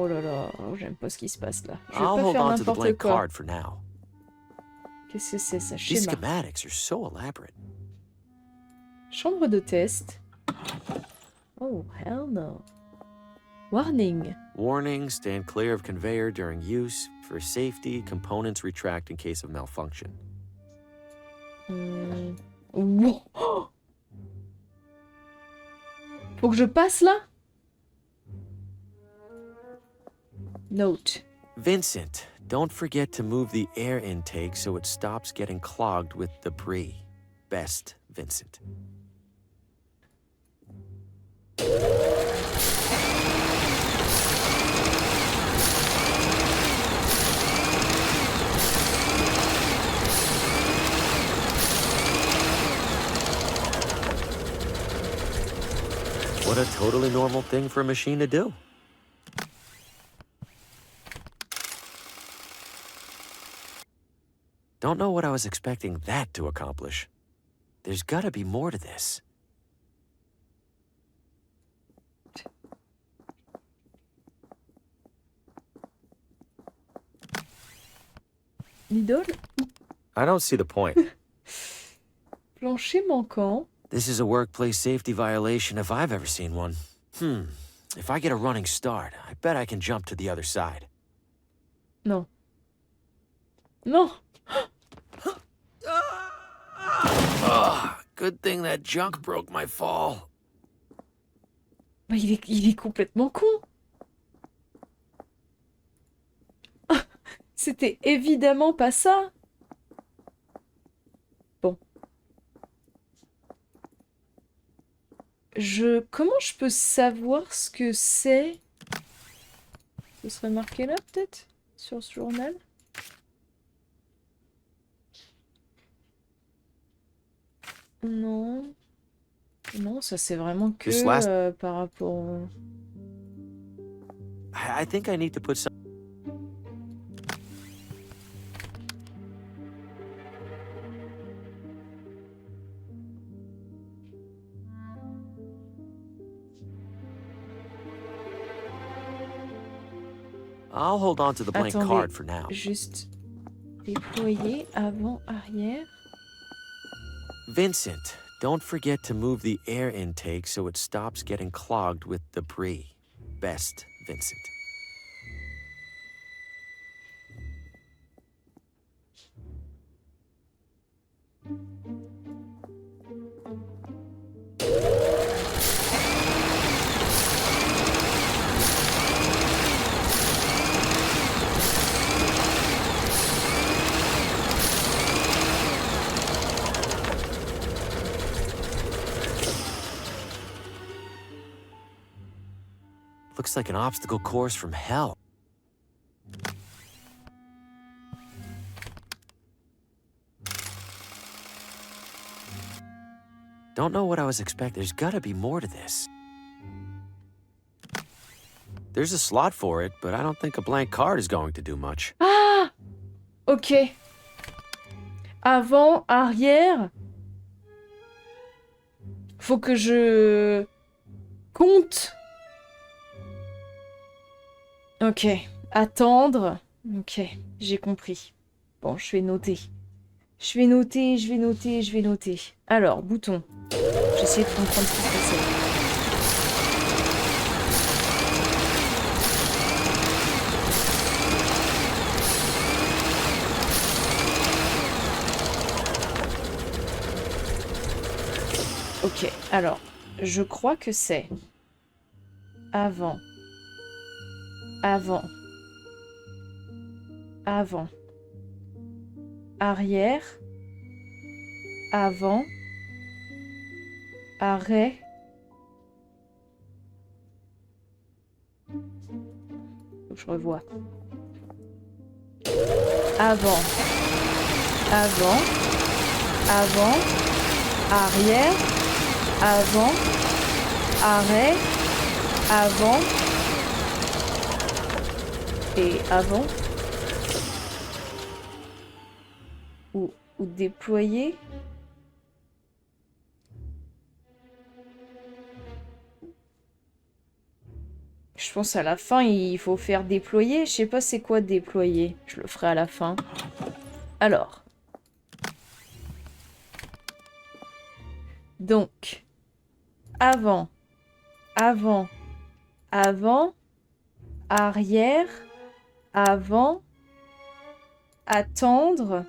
Oh là là, j'aime pas ce qui se passe là. Je vais I'll pas hold faire on to the n'importe blank quoi. card for now. Qu'est-ce que c'est ça? These Schéma. schematics are so elaborate. Chambre de test. Oh, hell no. Warning. Warning, stand clear of conveyor during use. For safety, components retract in case of malfunction. Wow. Oh, faut que je passe là? Note. Vincent, don't forget to move the air intake so it stops getting clogged with debris. Best, Vincent. What a totally normal thing for a machine to do. Don't know what I was expecting that to accomplish. There's gotta be more to this. Idole? I don't see the point. Plancher manquant. This is a workplace safety violation if I've ever seen one. If I get a running start, I bet I can jump to the other side. Non. Non. Good thing that junk broke my fall. Bah, il est complètement con. Ah, c'était évidemment pas ça. Bon. Comment je peux savoir ce que c'est? Ce serait marqué là, peut-être? Sur ce journal? Non. Non, ça c'est vraiment que par rapport au... I think I need to put some... I'll hold on to the blank Attendez, card for now. juste déployer avant, arrière. Vincent, don't forget to move the air intake so it stops getting clogged with debris. Best, Vincent. Looks like an obstacle course from hell. Don't know what I was expecting. There's gotta be more to this. There's a slot for it, but I don't think a blank card is going to do much. Ah! Ok. Avant, arrière. Faut que je compte. Ok. Attendre. Ok, j'ai compris. Bon, je vais noter. Je vais noter, je vais noter, je vais noter. Alors, bouton. J'essaie de comprendre ce qui se passait. Ok, alors, je crois que c'est avant, avant, avant, arrière, avant, arrêt, faut que je revois, avant, avant, avant, arrière, avant, arrêt, avant et avant ou déployer. Je pense à la fin, il faut faire déployer. Je sais pas c'est quoi déployer. Je le ferai à la fin. Alors. Donc. Avant. Avant. Avant. Arrière. Avant. Attendre.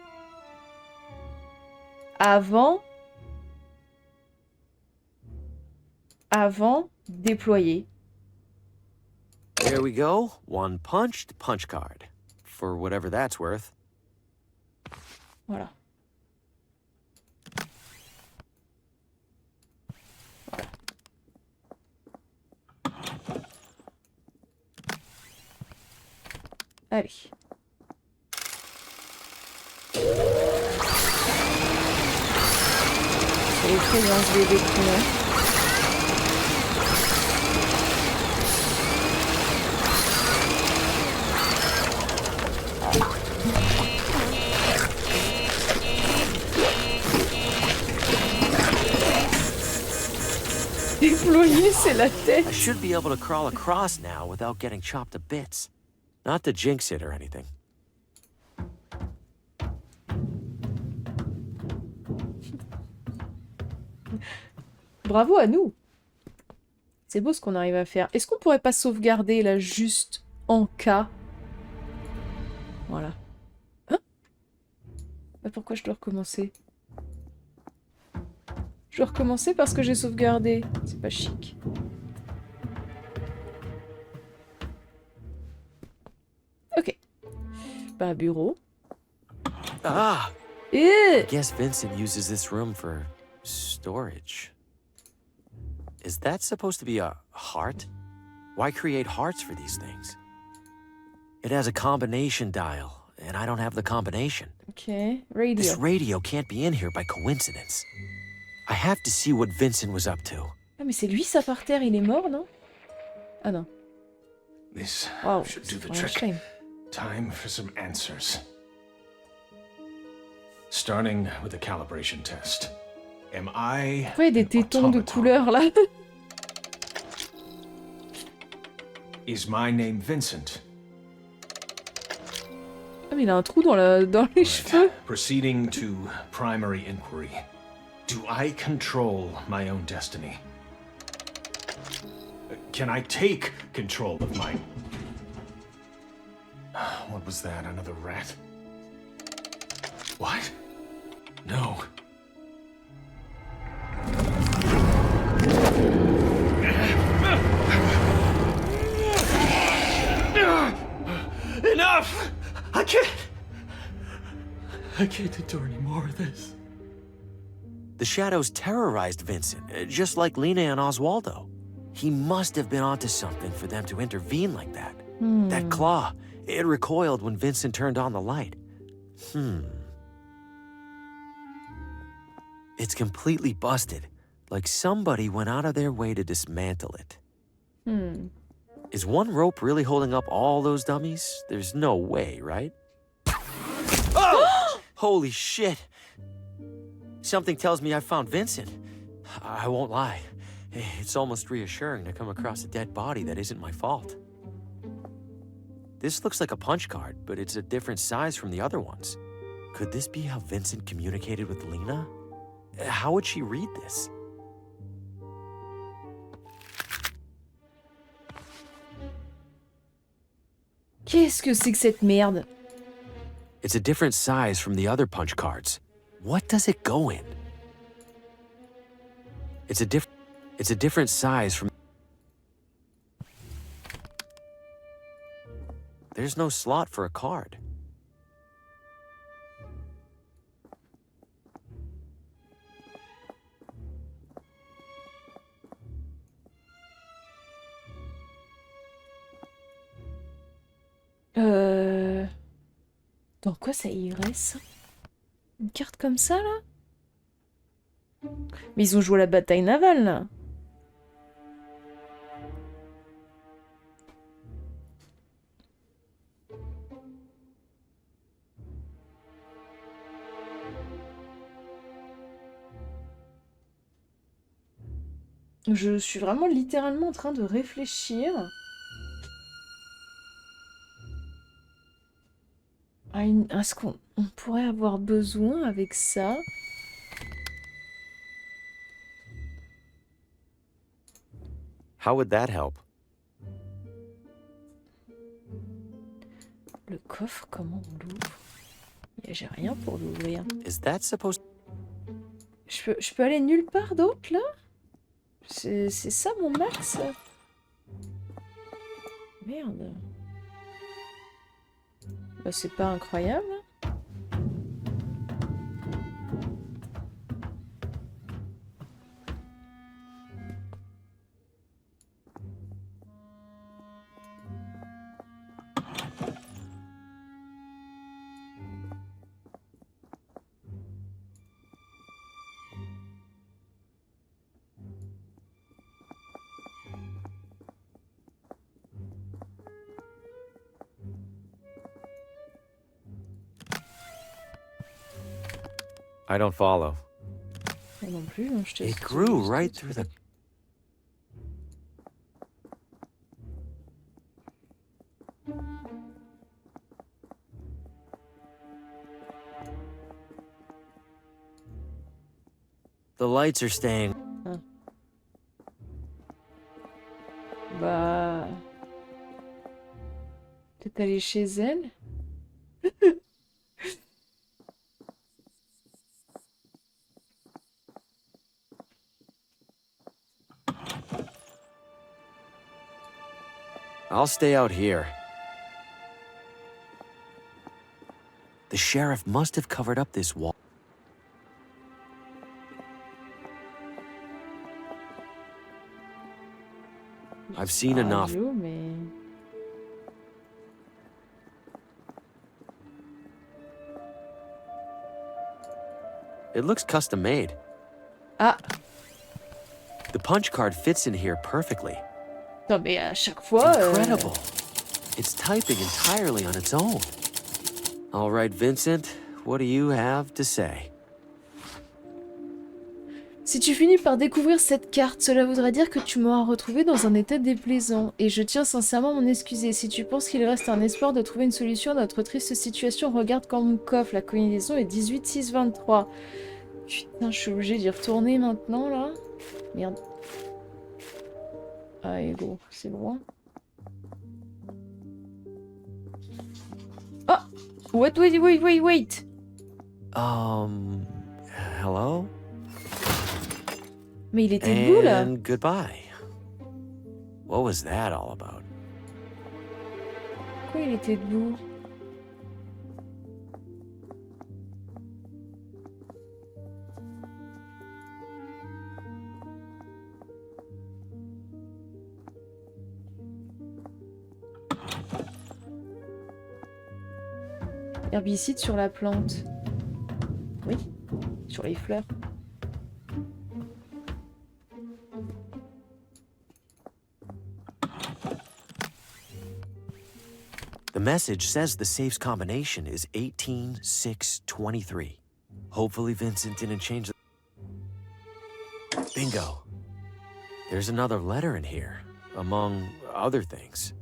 Avant. Avant. Déployer. There we go. One punched punch card. For whatever that's worth. Voilà. Allez. C'est effrayant ce bébé con, hein. Déployer, c'est la tête. I should be able to crawl across now without getting chopped to bits. Not to jinx it or anything. Bravo à nous. C'est beau ce qu'on arrive à faire. Est-ce qu'on pourrait pas sauvegarder là juste en cas? Voilà. Hein? Bah pourquoi je dois recommencer? Je dois recommencer parce que j'ai sauvegardé. C'est pas chic. Ok. Bah bureau. Ah! I guess Vincent uses this room for storage. Is that supposed to be a heart? Why create hearts for these things? It has a combination dial, and I don't have the combination. Ok. Radio. This radio can't be in here by coincidence. I have to see what Vincent was up to. Ah mais c'est lui ça par terre, il est mort, non? Ah non. This Wow, should do c'est the vraiment trick. shame. Time for some answers. Starting with a calibration test. Am I Pourquoi il y a des tétons de couleur là? Is my name Vincent? Ah mais il a un trou dans les cheveux. Proceeding to primary inquiry. Do I control my own destiny? Can I take control of mine? What was that? Another rat? What? No. Enough! I can't endure any more of this. The shadows terrorized Vincent, just like Lena and Oswaldo. He must have been onto something for them to intervene like that. That claw, it recoiled when Vincent turned on the light. It's completely busted, like somebody went out of their way to dismantle it. Is one rope really holding up all those dummies? There's no way, right? Oh! Holy shit! Something tells me I found Vincent. I won't lie. It's almost reassuring to come across a dead body that isn't my fault. This looks like a punch card, but it's a different size from the other ones. Could this be how Vincent communicated with Lena? How would she read this? Qu'est-ce que c'est que cette merde? It's a different size from the other punch cards. What does it go in? It's a different size from... There's no slot for a card. Dans quoi ça irait ça? Une carte comme ça là? Mais ils ont joué à la bataille navale là. Je suis vraiment littéralement en train de réfléchir. Est-ce qu'on pourrait avoir besoin avec ça? How would that help? Le coffre, comment on l'ouvre? J'ai rien pour l'ouvrir. Is that supposed... Je peux aller nulle part d'autre, là? C'est ça, mon max? Merde. Bah, c'est pas incroyable, hein. I don't follow. Moi non plus, hein, je te... It grew right through the... The lights are staying. Ah. Bah... Peut-être aller chez elle? I'll stay out here. The sheriff must have covered up this wall. I've seen enough. Mais... It looks custom made. Ah! The punch card fits in here perfectly. Non mais à chaque fois... Incredible. It's typing entirely on its own. All right, Vincent, what do you have to say? Si tu finis par découvrir cette carte, cela voudrait dire que tu m'auras retrouvé dans un état déplaisant. Et je tiens sincèrement à m'en excuser. Si tu penses qu'il reste un espoir de trouver une solution à notre triste situation, regarde quand mon coffre. La combinaison est 18623. Putain, je suis obligée d'y retourner maintenant, là. Merde. Ah, et gros, c'est loin. Oh! Wait! Hello? Mais il était debout, là. And goodbye. What was that all about? Pourquoi il était debout? Herbicide sur la plante. Oui, sur les fleurs. The message says the safe's combination is 18623. Hopefully Vincent didn't change the... Bingo. There's another letter in here, among other things.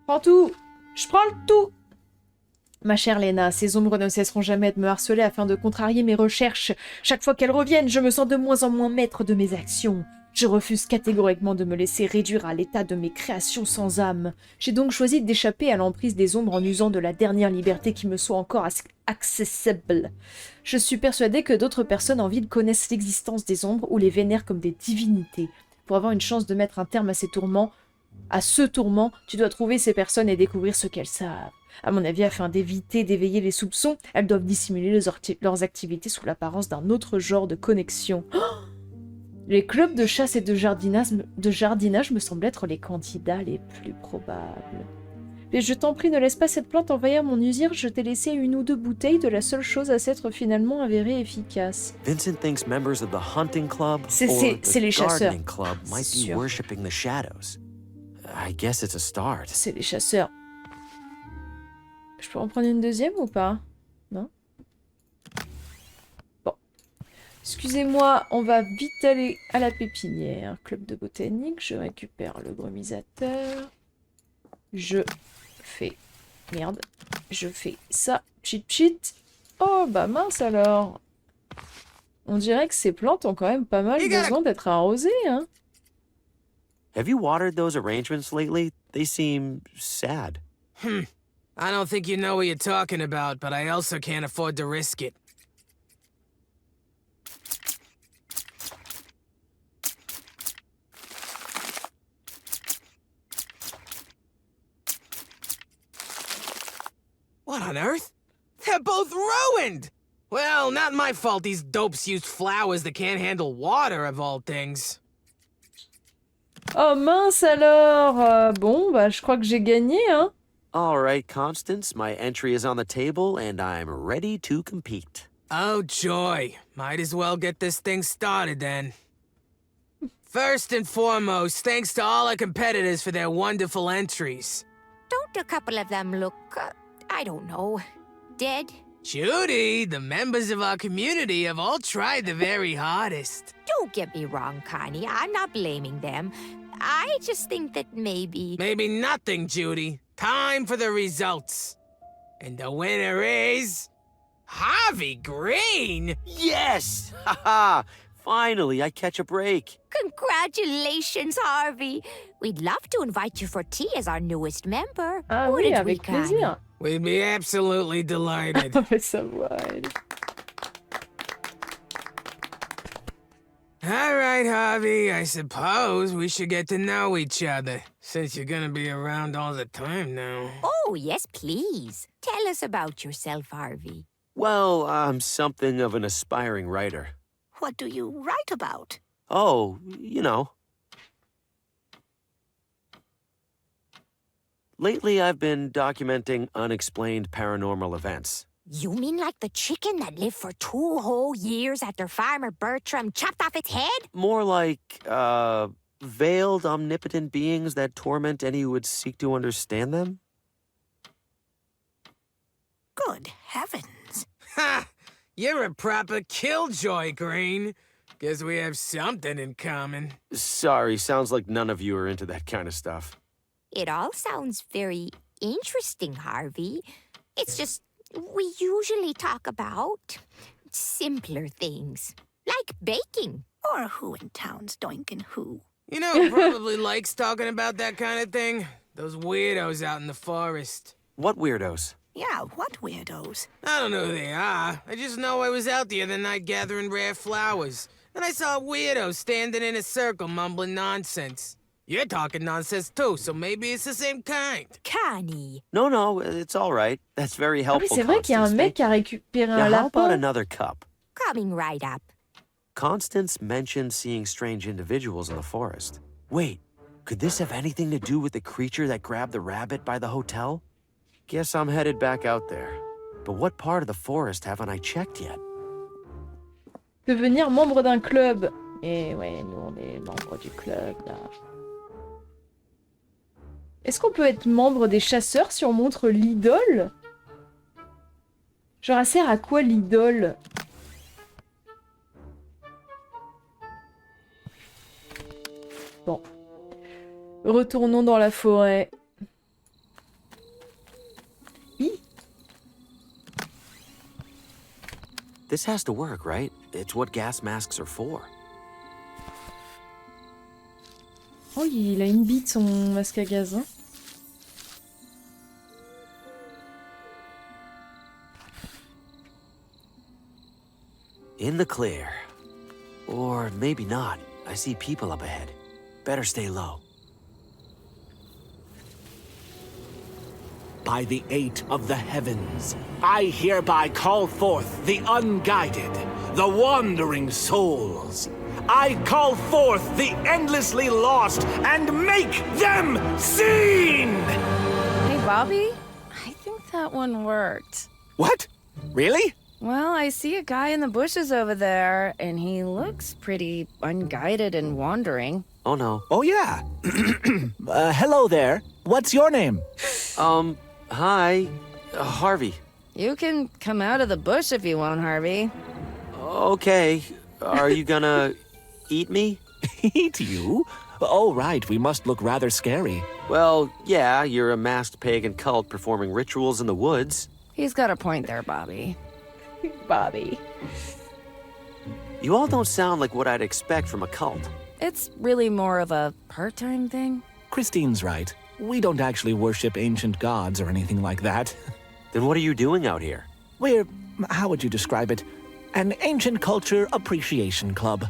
Prends tout! Je prends le tout! Ma chère Lena, ces ombres ne cesseront jamais de me harceler afin de contrarier mes recherches. Chaque fois qu'elles reviennent, je me sens de moins en moins maître de mes actions. Je refuse catégoriquement de me laisser réduire à l'état de mes créations sans âme. J'ai donc choisi d'échapper à l'emprise des ombres en usant de la dernière liberté qui me soit encore accessible. Je suis persuadée que d'autres personnes en ville connaissent l'existence des ombres ou les vénèrent comme des divinités. Pour avoir une chance de mettre un terme à ces tourments, tu dois trouver ces personnes et découvrir ce qu'elles savent. À mon avis, afin d'éviter d'éveiller les soupçons, elles doivent dissimuler leurs activités sous l'apparence d'un autre genre de connexion. Oh, les clubs de chasse et de jardinage me semblent être les candidats les plus probables. Mais je t'en prie, ne laisse pas cette plante envahir mon usine, je t'ai laissé 1 ou 2 bouteilles de la seule chose à s'être finalement avérée efficace. Vincent thinks members of the hunting club C'est les chasseurs. club might be worshipping the shadows. I guess it's a start. C'est les chasseurs. Je peux en prendre une deuxième ou pas? Non? Bon. Excusez-moi, on va vite aller à la pépinière. Club de botanique, je récupère le brumisateur. Je fais Merde. Je fais ça. Pchit pchit. Oh, bah mince alors. On dirait que ces plantes ont quand même pas mal besoin d'être arrosées, hein. Have you watered those arrangements lately? They seem sad. I don't think you know what you're talking about, but I also can't afford to risk it. What on earth? They're both ruined! Well, not my fault these dopes used flowers that can't handle water, of all things. Oh mince alors. Bon, bah je crois que j'ai gagné, hein. All right, Constance, my entry is on the table and I'm ready to compete. Oh, joy. Might as well get this thing started then. First and foremost, thanks to all our competitors for their wonderful entries. Don't a couple of them look, I don't know, dead? Judy, the members of our community have all tried the very hardest. Don't get me wrong, Connie. I'm not blaming them. I just think that maybe... Maybe nothing, Judy. Time for the results. And the winner is... Harvey Green! Yes! Haha! Finally, I catch a break. Congratulations, Harvey. We'd love to invite you for tea as our newest member. Ah oui, avec plaisir. We'd be absolutely delighted. Ça va aller. All right, Harvey, I suppose we should get to know each other, since you're gonna be around all the time now. Oh, yes, please. Tell us about yourself, Harvey. Well, I'm something of an aspiring writer. What do you write about? Oh, you know. Lately, I've been documenting unexplained paranormal events. You mean like the chicken that lived for 2 whole years after Farmer Bertram chopped off its head? More like, veiled omnipotent beings that torment any who would seek to understand them? Good heavens. Ha! You're a proper killjoy, Green. Guess we have something in common. Sorry, sounds like none of you are into that kind of stuff. It all sounds very interesting, Harvey. It's just, we usually talk about simpler things, like baking. Or who in town's doinkin' who. You know who probably likes talking about that kind of thing? Those weirdos out in the forest. What weirdos? Yeah, what weirdos? I don't know who they are. I just know I was out the other night gathering rare flowers. And I saw a weirdo standing in a circle mumbling nonsense. You're talking nonsense too, so maybe it's the same kind. Connie. No, it's all right. That's very Ah oui, helpful, c'est vrai qu'il y a un mec qui a récupéré un Now, how about lapin. another cup? Coming right up. Constance mentioned seeing strange individuals in the forest. Wait, could this have anything to do with the creature that grabbed the rabbit by the hotel? Guess I'm headed back out there. But what part of the forest haven't I checked yet? Devenir membre d'un club. Et ouais, nous on est membre du club là. Est-ce qu'on peut être membre des chasseurs si on montre l'idole? Genre, elle sert à quoi l'idole? Bon. Retournons dans la forêt. This has to work, right? It's what gas masks are for. Oh, il a une bite son masque à gaz, hein. In the clear. Or maybe not. I see people up ahead. Better stay low. By the eight of the heavens, I hereby call forth the unguided, the wandering souls. I call forth the endlessly lost and make them seen! Hey, Bobby, I think that one worked. What? Really? Well, I see a guy in the bushes over there, and he looks pretty unguided and wandering. Oh no. Oh yeah. Hello there. What's your name? Hi. Harvey. You can come out of the bush if you want, Harvey. Okay. Are you gonna eat me? Eat you? Oh, right, we must look rather scary. Well, yeah, you're a masked pagan cult performing rituals in the woods. He's got a point there, Bobby. Bobby. You all don't sound like what I'd expect from a cult. It's really more of a part-time thing. Christine's right. We don't actually worship ancient gods or anything like that. Then what are you doing out here? We're, how would you describe it? An ancient culture appreciation club.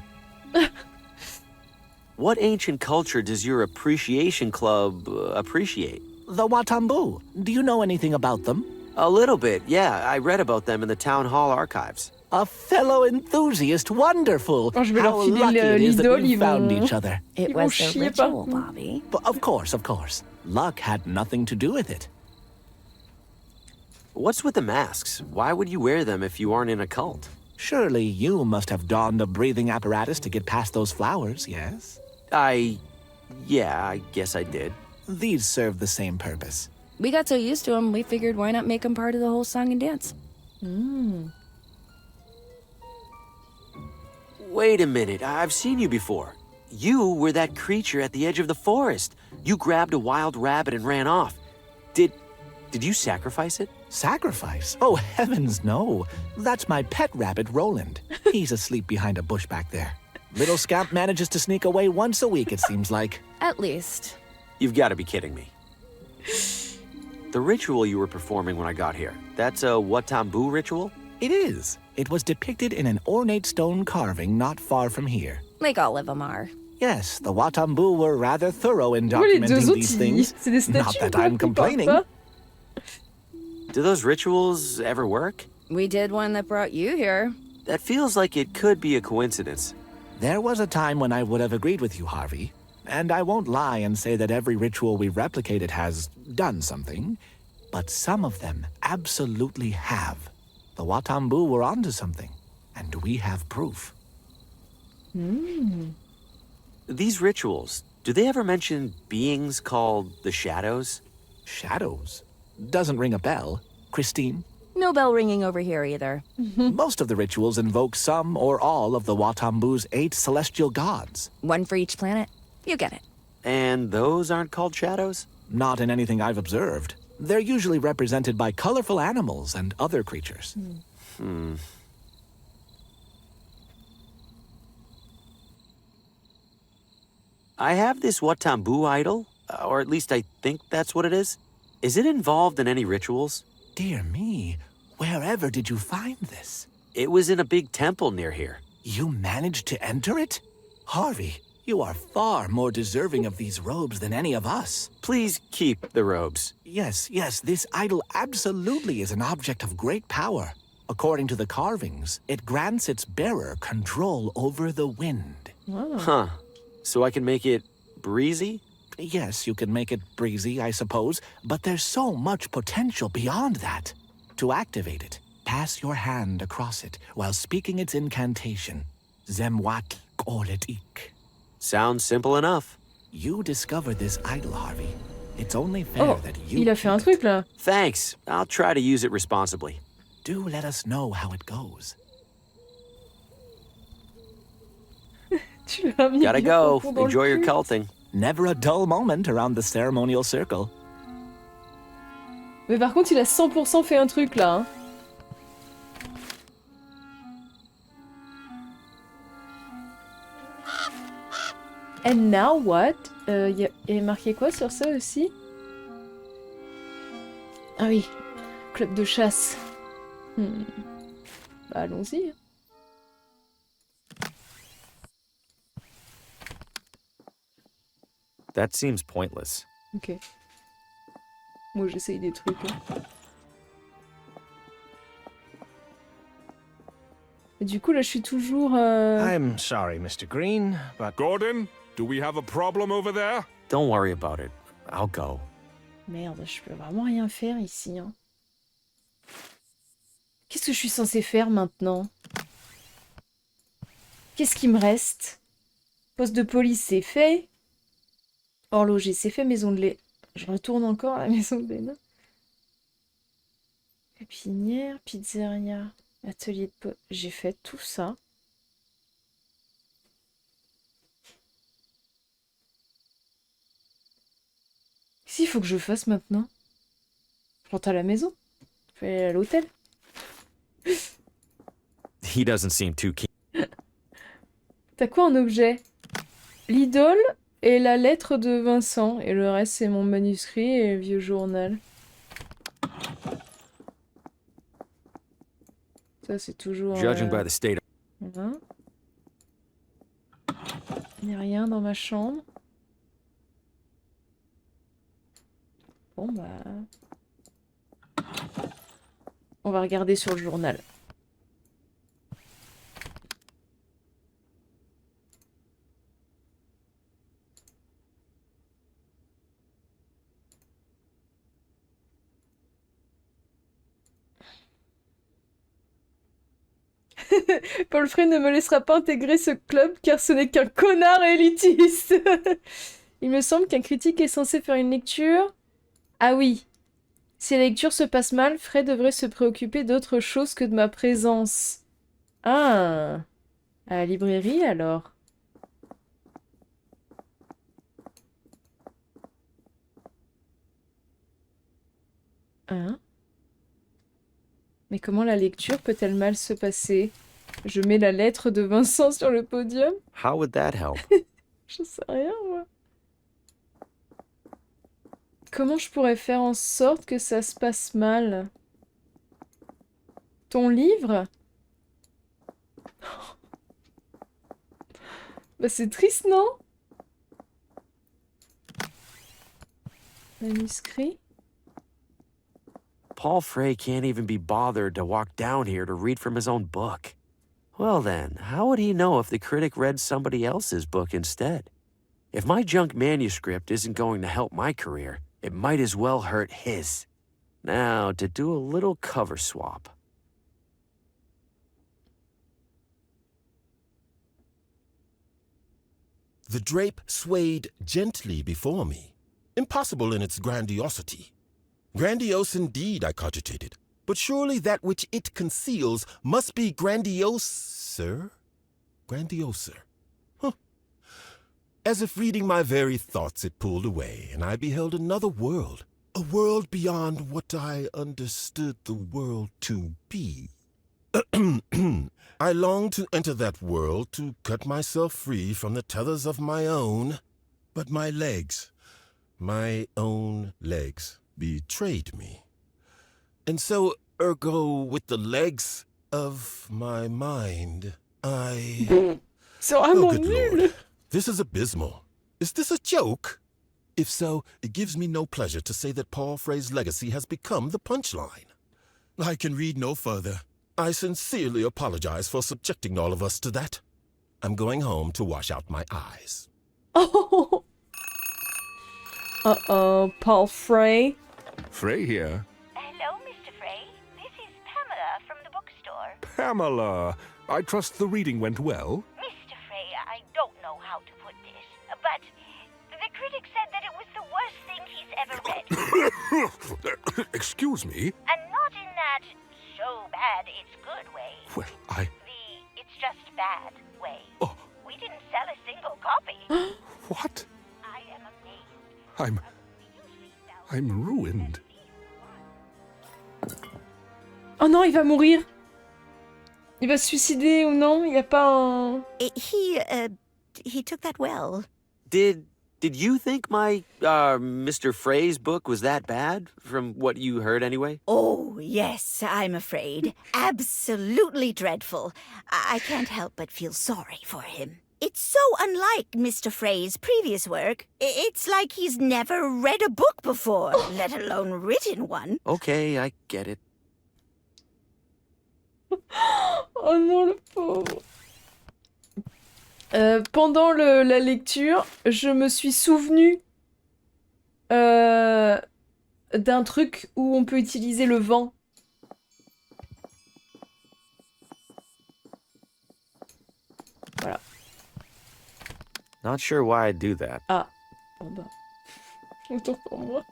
What ancient culture does your appreciation club appreciate? The Watambu. Do you know anything about them? A little bit, yeah. I read about them in the town hall archives. A fellow enthusiast. Wonderful. Oh, je vais How leur filer lucky it is that l'idole, we ils found vont... each other. It Ils vont was the chier ritual, partout. Bobby. But of course. Luck had nothing to do with it. What's with the masks? Why would you wear them if you aren't in a cult? Surely you must have donned a breathing apparatus to get past those flowers, yes? Yeah, I guess I did. These serve the same purpose. We got so used to him, we figured why not make him part of the whole song and dance. Wait a minute, I've seen you before. You were that creature at the edge of the forest. You grabbed a wild rabbit and ran off. Did you sacrifice it? Sacrifice? Oh, heavens no. That's my pet rabbit, Roland. He's asleep behind a bush back there. Little Scamp manages to sneak away once a week, it seems like. At least. You've got to be kidding me. The ritual you were performing when I got here, that's a Watambu ritual? It is. It was depicted in an ornate stone carving not far from here. Like all of them are. Yes, the Watambu were rather thorough in Ouais, les deux documenting autres, these things. c'est des Not statues, that quoi, I'm qui parlent complaining. pas. Do those rituals ever work? We did one that brought you here. That feels like it could be a coincidence. There was a time when I would have agreed with you, Harvey. And I won't lie and say that every ritual we've replicated has done something. But some of them absolutely have. The Watambu were onto something. And we have proof. These rituals, do they ever mention beings called the Shadows? Shadows? Doesn't ring a bell. Christine? No bell ringing over here either. Most of the rituals invoke some or all of the Watambu's 8 celestial gods. One for each planet. You get it. And those aren't called shadows? Not in anything I've observed. They're usually represented by colorful animals and other creatures. I have this Watambu idol, or at least I think that's what it is. Is it involved in any rituals? Dear me, wherever did you find this? It was in a big temple near here. You managed to enter it? Harvey, you are far more deserving of these robes than any of us. Please keep the robes. Yes, this idol absolutely is an object of great power. According to the carvings, it grants its bearer control over the wind. Huh. So I can make it breezy? Yes, you can make it breezy, I suppose, but there's so much potential beyond that. To activate it, pass your hand across it while speaking its incantation. Zemwat Koletik. Sounds simple enough. You discovered this idol, Harvey. It's only fair that you... Il a fait un truc là. Thanks. I'll try to use it responsibly. Do let us know how it goes. Tu l'as mis Gotta bien go. profond dans le Enjoy your cul. culting. Never a dull moment around the ceremonial circle. Mais par contre, il a 100% fait un truc là. Hein. And now what? Y a marqué quoi sur ça aussi? Ah oui, club de chasse. Bah allons-y. That seems pointless. Ok. Moi j'essaye des trucs. Hein. Et du coup là je suis toujours... I'm sorry, Mr. Green, but... Gordon, do we have a problem over there? Don't worry about it. I'll go. Merde, je peux vraiment rien faire ici. Hein. Qu'est-ce que je suis censée faire maintenant? Qu'est-ce qui me reste? Poste de police, c'est fait. Horloger, c'est fait. Maison de lait. Je retourne encore à la maison de lait. Pépinière, pizzeria, atelier de pot. J'ai fait tout ça. Qu'est-ce qu'il faut que je fasse maintenant? Je rentre à la maison? Je vais aller à l'hôtel? He doesn't seem too keen. T'as quoi en objet? L'idole et la lettre de Vincent. Et le reste, c'est mon manuscrit et le vieux journal. Ça, c'est toujours... Judging by the state. Voilà. Il n'y a rien dans ma chambre. Bon, bah... On va regarder sur le journal. Paul Frey ne me laissera pas intégrer ce club car ce n'est qu'un connard élitiste. Il me semble qu'un critique est censé faire une lecture. Ah oui. Si la lecture se passe mal, Frey devrait se préoccuper d'autre chose que de ma présence. Ah. À la librairie alors. Hein? Mais comment la lecture peut-elle mal se passer? Je mets la lettre de Vincent sur le podium? How would that help? Je sais rien, moi. Comment je pourrais faire en sorte que ça se passe mal? Ton livre? Bah c'est triste, non? Manuscrit? Paul Frey can't even be bothered to walk down here to read from his own book. Well then, how would he know if the critic read somebody else's book instead? If my junk manuscript isn't going to help my career, it might as well hurt his. Now, to do a little cover swap. The drape swayed gently before me, impossible in its grandiosity. Grandiose indeed, I cogitated, but surely that which it conceals must be grandioser? Grandioser. Huh. As if reading my very thoughts, it pulled away, and I beheld another world, a world beyond what I understood the world to be. I longed to enter that world, to cut myself free from the tethers of my own, but my legs, my own legs, betrayed me. And so, ergo, with the legs of my mind, I... So oh, good Lord. This is abysmal. Is this a joke? If so, it gives me no pleasure to say that Paul Frey's legacy has become the punchline. I can read no further. I sincerely apologize for subjecting all of us to that. I'm going home to wash out my eyes. Oh! Uh-oh, Paul Frey. Frey here. Hello, Mr. Frey. This is Pamela from the bookstore. Pamela, I trust the reading went well? Mr. Frey, I don't know how to put this, but the critic said that it was the worst thing he's ever read. Excuse me? And not in that so bad it's good way. Well, The it's just bad way. Oh. We didn't sell a single copy. What? I am amazed. I'm ruined. Oh non, il va mourir. Il va se suicider ou non? Il n'y a pas un... He took that well. Did you think my, Mr. Frey's book was that bad, from what you heard anyway? Oh, yes, I'm afraid. Absolutely dreadful. I can't help but feel sorry for him. It's so unlike Mr. Frey's previous work. It's like he's never read a book before, let alone written one. Okay, I get it. Oh non, le pauvre. Pendant la lecture, je me suis souvenu d'un truc où on peut utiliser le vent. Voilà. Not sure why I'd do that. Ah, bon bah. Autant pour moi.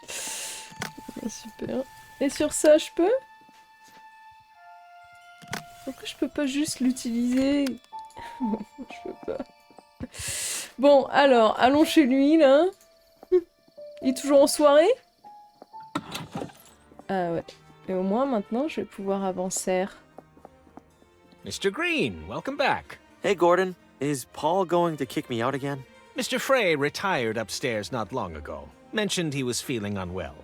Super. Et sur ça, je peux? Pourquoi je peux pas juste l'utiliser? Je peux pas. Bon, alors, allons chez lui, là. Il est toujours en soirée? Ah ouais. Et au moins, maintenant, je vais pouvoir avancer. Mr. Green, welcome back. Hey, Gordon. Is Paul going to kick me out again? Mr. Frey retired upstairs not long ago. Mentioned he was feeling unwell.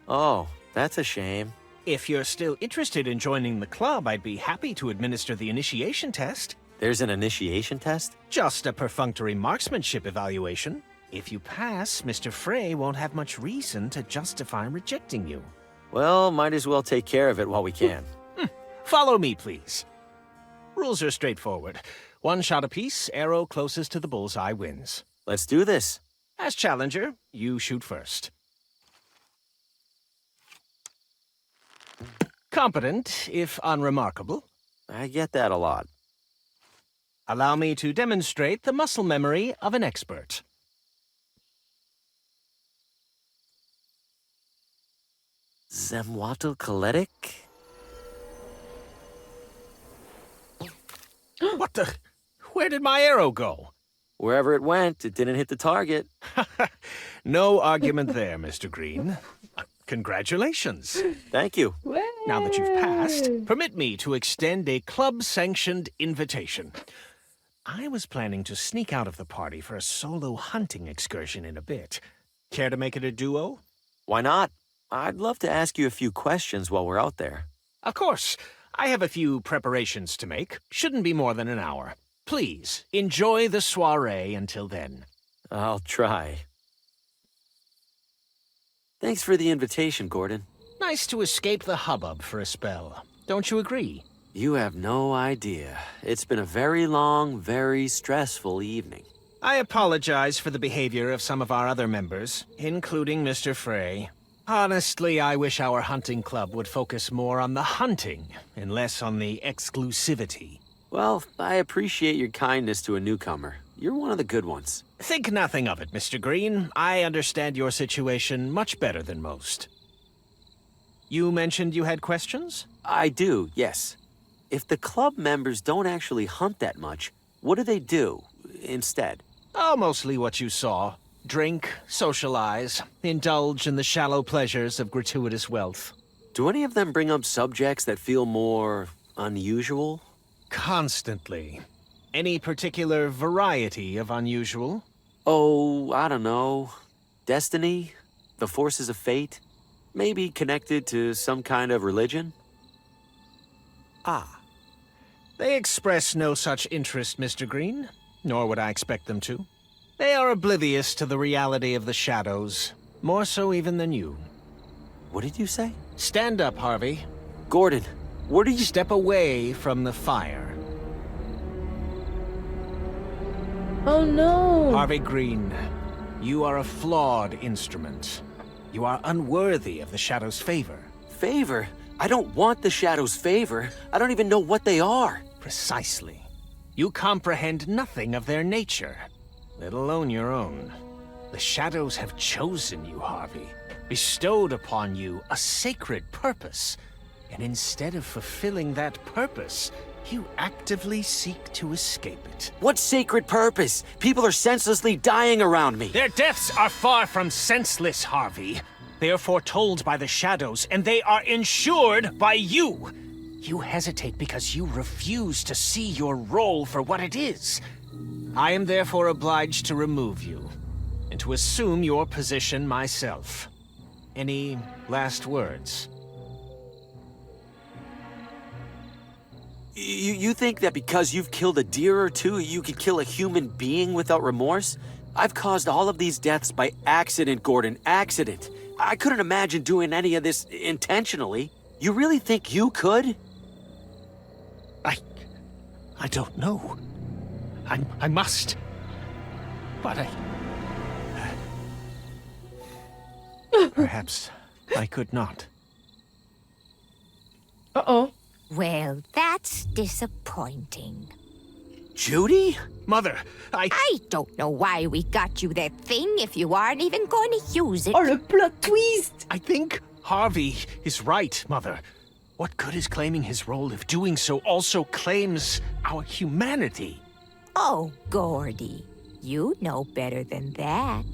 Oh, that's a shame. If you're still interested in joining the club, I'd be happy to administer the initiation test. There's an initiation test? Just a perfunctory marksmanship evaluation. If you pass, Mr. Frey won't have much reason to justify rejecting you. Well, might as well take care of it while we can. Follow me, please. Rules are straightforward. One shot apiece, arrow closest to the bullseye wins. Let's do this. As challenger, you shoot first. Competent, if unremarkable. I get that a lot. Allow me to demonstrate the muscle memory of an expert. Zemwatelkoletic? What the? Where did my arrow go? Wherever it went, it didn't hit the target. No argument there, Mr. Green. Congratulations. Thank you. Now that you've passed, permit me to extend a club-sanctioned invitation. I was planning to sneak out of the party for a solo hunting excursion in a bit. Care to make it a duo? Why not? I'd love to ask you a few questions while we're out there. Of course. I have a few preparations to make. Shouldn't be more than an hour. Please, enjoy the soiree until then. I'll try. Thanks for the invitation, Gordon. Nice to escape the hubbub for a spell. Don't you agree? You have no idea. It's been a very long, very stressful evening. I apologize for the behavior of some of our other members, including Mr. Frey. Honestly, I wish our hunting club would focus more on the hunting and less on the exclusivity. Well, I appreciate your kindness to a newcomer. You're one of the good ones. Think nothing of it, Mr. Green. I understand your situation much better than most. You mentioned you had questions? I do, yes. If the club members don't actually hunt that much, what do they do instead? Oh, mostly what you saw. Drink, socialize, indulge in the shallow pleasures of gratuitous wealth. Do any of them bring up subjects that feel more unusual? Constantly. Any particular variety of unusual? Oh, I don't know. Destiny? The forces of fate? Maybe connected to some kind of religion? Ah. They express no such interest, Mr. Green, nor would I expect them to. They are oblivious to the reality of the shadows, more so even than you. What did you say? Stand up, Harvey. Gordon, what are you— Step away from the fire. Oh no! Harvey Green, you are a flawed instrument. You are unworthy of the Shadow's favor. Favor? I don't want the Shadow's favor. I don't even know what they are. Precisely. You comprehend nothing of their nature, let alone your own. The Shadows have chosen you, Harvey, bestowed upon you a sacred purpose, and instead of fulfilling that purpose, you actively seek to escape it. What sacred purpose? People are senselessly dying around me. Their deaths are far from senseless, Harvey. They are foretold by the Shadows, and they are ensured by you. You hesitate because you refuse to see your role for what it is. I am therefore obliged to remove you, and to assume your position myself. Any last words? You think that because you've killed a deer or two, you could kill a human being without remorse? I've caused all of these deaths by accident, Gordon, accident. I couldn't imagine doing any of this intentionally. You really think you could? I don't know. I must. But perhaps I could not. Uh-oh. Well, that's disappointing. Judy? Mother, I don't know why we got you that thing if you aren't even going to use it. Oh, le plot twist! I think Harvey is right, Mother. What good is claiming his role if doing so also claims our humanity? Oh, Gordy, you know better than that.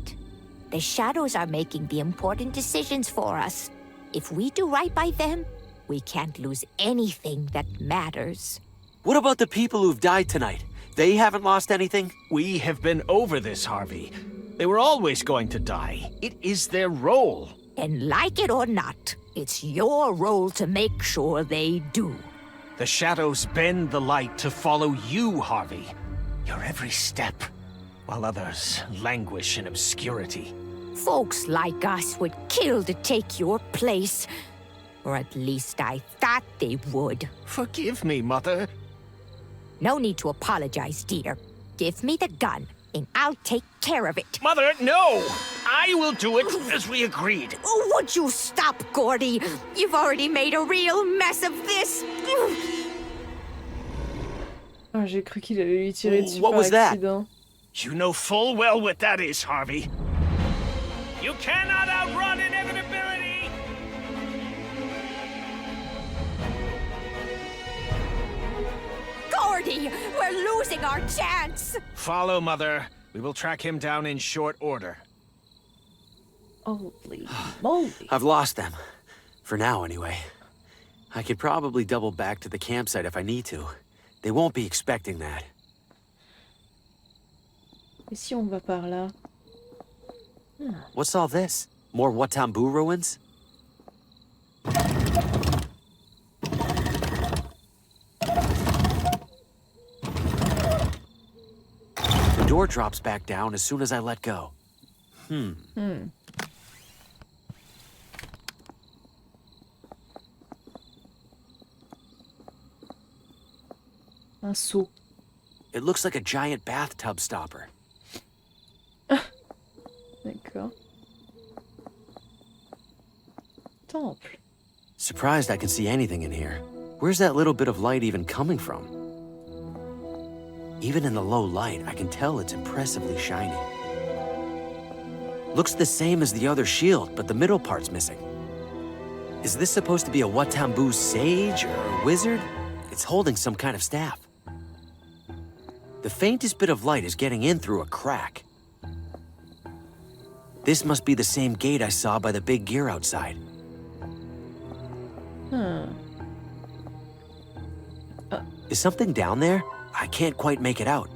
The shadows are making the important decisions for us. If we do right by them, we can't lose anything that matters. What about the people who've died tonight? They haven't lost anything? We have been over this, Harvey. They were always going to die. It is their role. And like it or not, it's your role to make sure they do. The shadows bend the light to follow you, Harvey. Your every step, while others languish in obscurity. Folks like us would kill to take your place. Or at least I thought they would. Forgive me, Mother. No need to apologize, dear. Give me the gun, and I'll take care of it. Mother, no! I will do it as we agreed. Would you stop, Gordy? You've already made a real mess of this. Ah, j'ai cru qu'il allait lui tirer dessus What par was that? accident. You know full well what that is, Harvey. You cannot outrun inevitability! Gordy, we're losing our chance. Follow, Mother. We will track him down in short order. Holy moly. I've lost them. For now, anyway. I could probably double back to the campsite if I need to. They won't be expecting that. Et si on va par là? What's all this? More Watambu ruins? The door drops back down as soon as I let go. Un seau. It looks like a giant bathtub stopper. D'accord. Temple. Surprised I can see anything in here. Where's that little bit of light even coming from? Even in the low light, I can tell it's impressively shiny. Looks the same as the other shield, but the middle part's missing. Is this supposed to be a Watambu sage or a wizard? It's holding some kind of staff. The faintest bit of light is getting in through a crack. This must be the same gate I saw by the big gear outside. Is something down there? I can't quite make it out.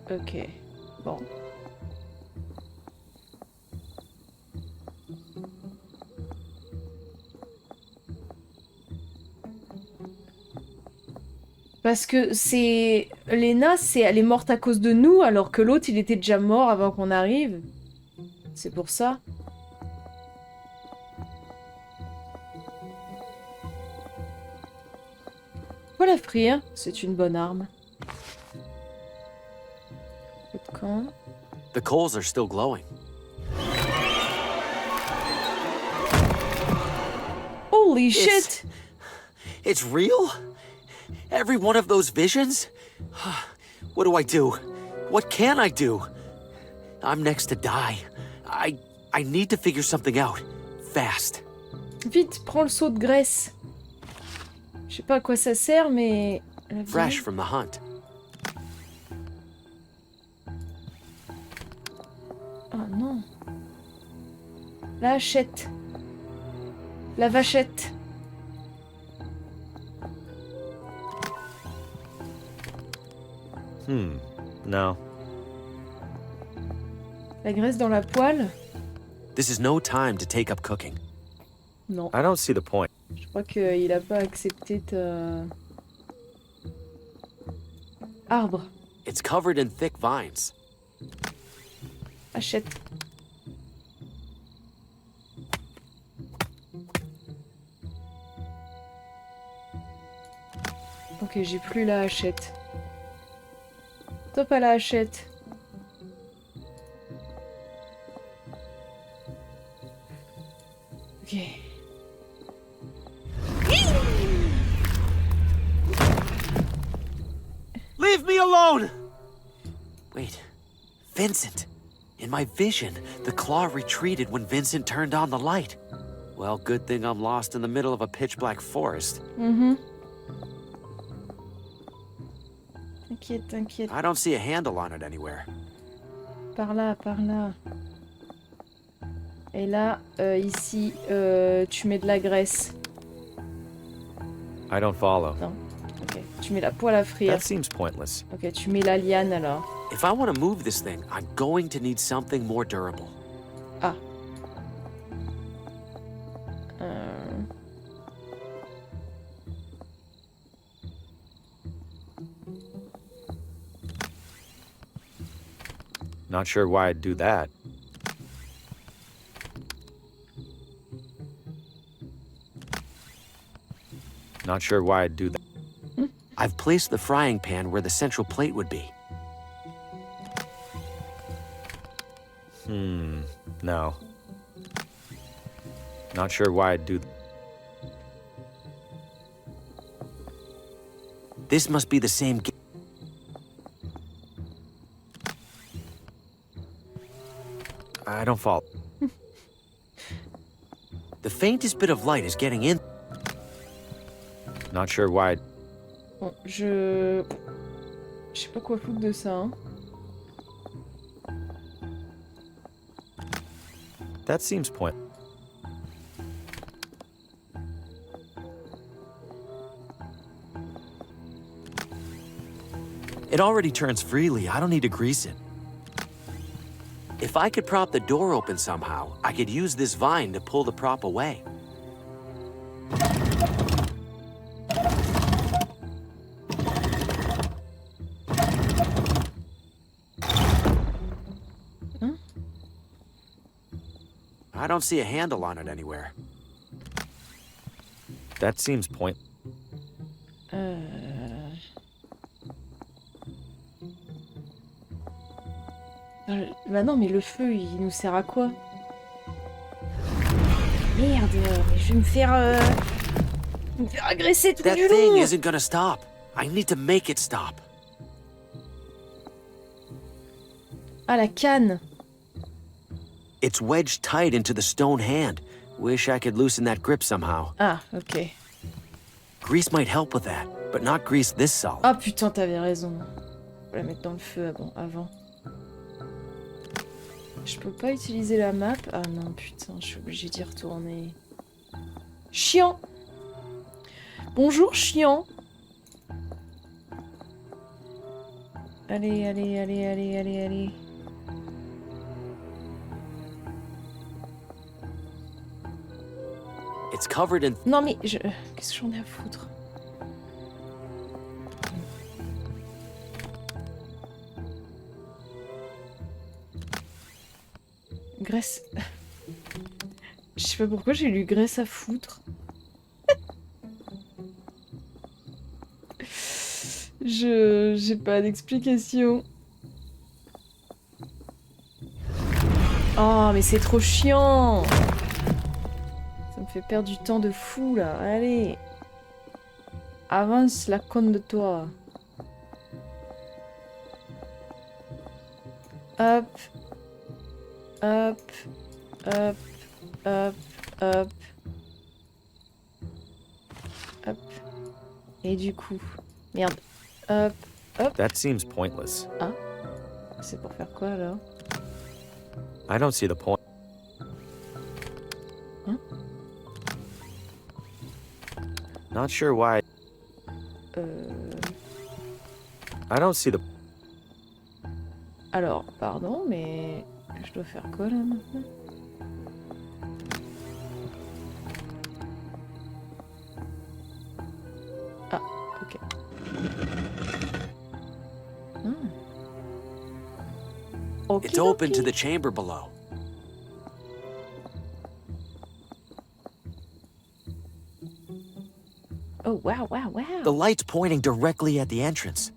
Ok. Bon. Parce que c'est... Lena, elle est morte à cause de nous, alors que l'autre, il était déjà mort avant qu'on arrive. C'est pour ça. Voilà, frire. C'est une bonne arme. Feu de camp. The coals are still glowing. Holy shit! It's real? Every one of those visions? What do I do? What can I do? I'm next to die. I need to figure something out. Fast. Vite, prends le seau de graisse. Je sais pas à quoi ça sert, mais... Fresh from the hunt. Oh non. La hachette. La vachette. No. La graisse dans la poêle? This is no time to take up cooking. Non. I don't see the point. Je crois qu'il a pas accepté ta... Arbre. It's covered in thick vines. Hachette. Ok, j'ai plus la hachette. Top à la hachette. Ok. Leave me alone! Wait, Vincent. In my vision, the claw retreated when Vincent turned on the light. Well, good thing I'm lost in the middle of a pitch-black forest. T'inquiète, t'inquiète. I don't see a handle on it anywhere. Par là, par là. Et là, ici, tu mets de la graisse. I don't follow. Non. Ok. Tu mets la poêle à frire. That seems pointless. Ok, tu mets la liane alors. If I want to move this thing, I'm going to need something more durable. Ah. Not sure why I'd do that. Not sure why I'd do that. I've placed the frying pan where the central plate would be. No. Not sure why I'd do that. This must be the same. I don't follow. The faintest bit of light is getting in. Not sure why. Bon, je sais pas quoi foutre de ça. Hein. That seems point. It already turns freely. I don't need to grease it. If I could prop the door open somehow, I could use this vine to pull the prop away. Hein? I don't see a handle on it anywhere. That seems point. Bah non, mais le feu, il nous sert à quoi? Merde, mais je vais me faire agresser tout That du thing long. isn't gonna stop. I need to make it stop. Ah, la canne. It's wedged tight into the stone hand. Wish I could loosen that grip somehow. Ah, ok. Grease might help with that, but not grease this solid. Ah putain, t'avais raison. Faut la mettre dans le feu avant. Je peux pas utiliser la map. Ah non, putain, je suis obligée d'y retourner. Chiant. Bonjour, chiant. Allez. It's covered in... Non mais qu'est-ce que j'en ai à foutre? Graisse... Je sais pas pourquoi j'ai lu graisse à foutre. J'ai pas d'explication. Oh mais c'est trop chiant. Ça me fait perdre du temps de fou là. Allez. Avance la conne de toi. Hop. Et du coup. Merde. Hop. That seems pointless. Ah. C'est pour faire quoi alors? I don't see the point. Hein? Not sure why. I don't see the... Alors, pardon, mais je dois faire quoi là maintenant? Ah, ok. It's open to the chamber below. Oh, wow. The light's pointing directly at the entrance.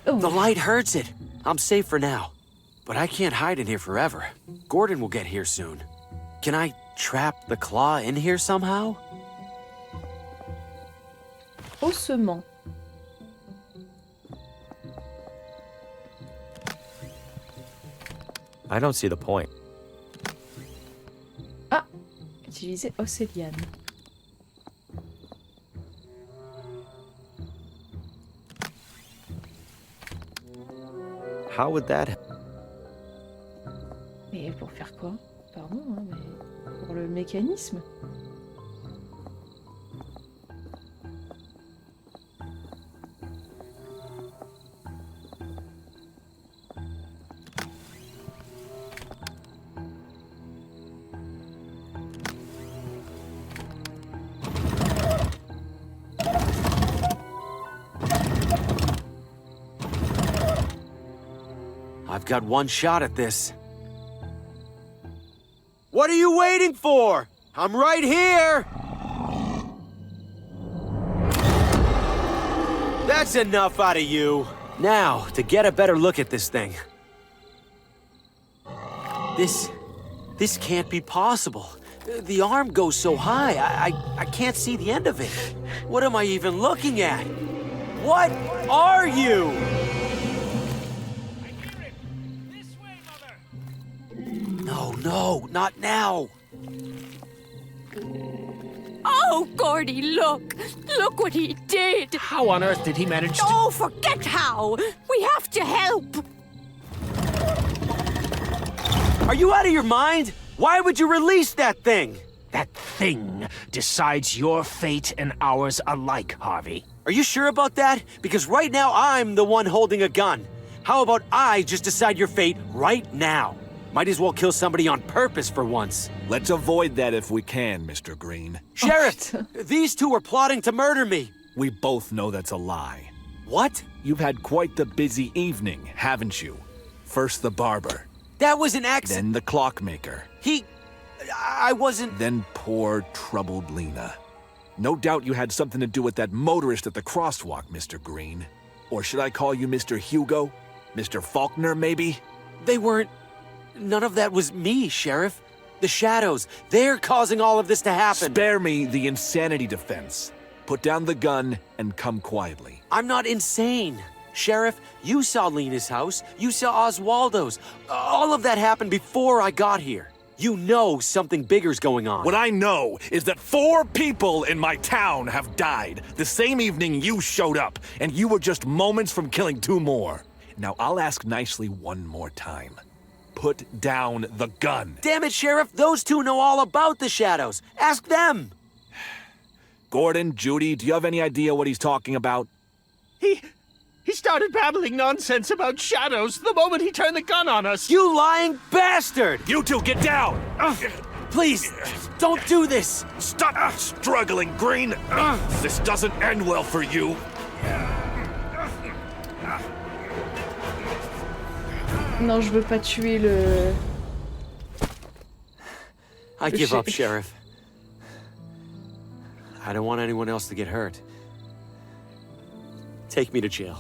Oh. The light hurts it. I'm safe for now. But I can't hide in here forever. Gordon will get here soon. Can I trap the claw in here somehow? Haussement. I don't see the point. Ah! Utiliser Océliane. How would that... Mais pour faire quoi? Pardon, hein, mais pour le mécanisme? I've got one shot at this. What are you waiting for? I'm right here! That's enough out of you. Now, to get a better look at this thing. This can't be possible. The arm goes so high, I can't see the end of it. What am I even looking at? What are you? No, not now. Oh, Gordy, look! Look what he did! How on earth did he manage to... Oh, forget how! We have to help! Are you out of your mind? Why would you release that thing? That thing decides your fate and ours alike, Harvey. Are you sure about that? Because right now I'm the one holding a gun. How about I just decide your fate right now? Might as well kill somebody on purpose for once. Let's avoid that if we can, Mr. Green. Sheriff, these two were plotting to murder me. We both know that's a lie. What? You've had quite the busy evening, haven't you? First the barber. That was an accident. Then the clockmaker. I wasn't... Then poor, troubled Lena. No doubt you had something to do with that motorist at the crosswalk, Mr. Green. Or should I call you Mr. Hugo? Mr. Faulkner, maybe? They weren't... None of that was me, Sheriff. The shadows, they're causing all of this to happen. Spare me the insanity defense. Put down the gun and come quietly. I'm not insane. Sheriff, you saw Lena's house. You saw Oswaldo's. All of that happened before I got here. You know something bigger's going on. What I know is that 4 people in my town have died the same evening you showed up, and you were just moments from killing 2 more. Now, I'll ask nicely one more time. Put down the gun. Damn it, Sheriff. Those 2 know all about the shadows. Ask them. Gordon, Judy, do you have any idea what he's talking about? He started babbling nonsense about shadows the moment he turned the gun on us. You lying bastard! You 2, get down! Please, don't do this! Stop struggling, Green! This doesn't end well for you. Non, je veux pas tuer le... I give up, Sheriff. I don't want anyone else to get hurt. Take me to jail.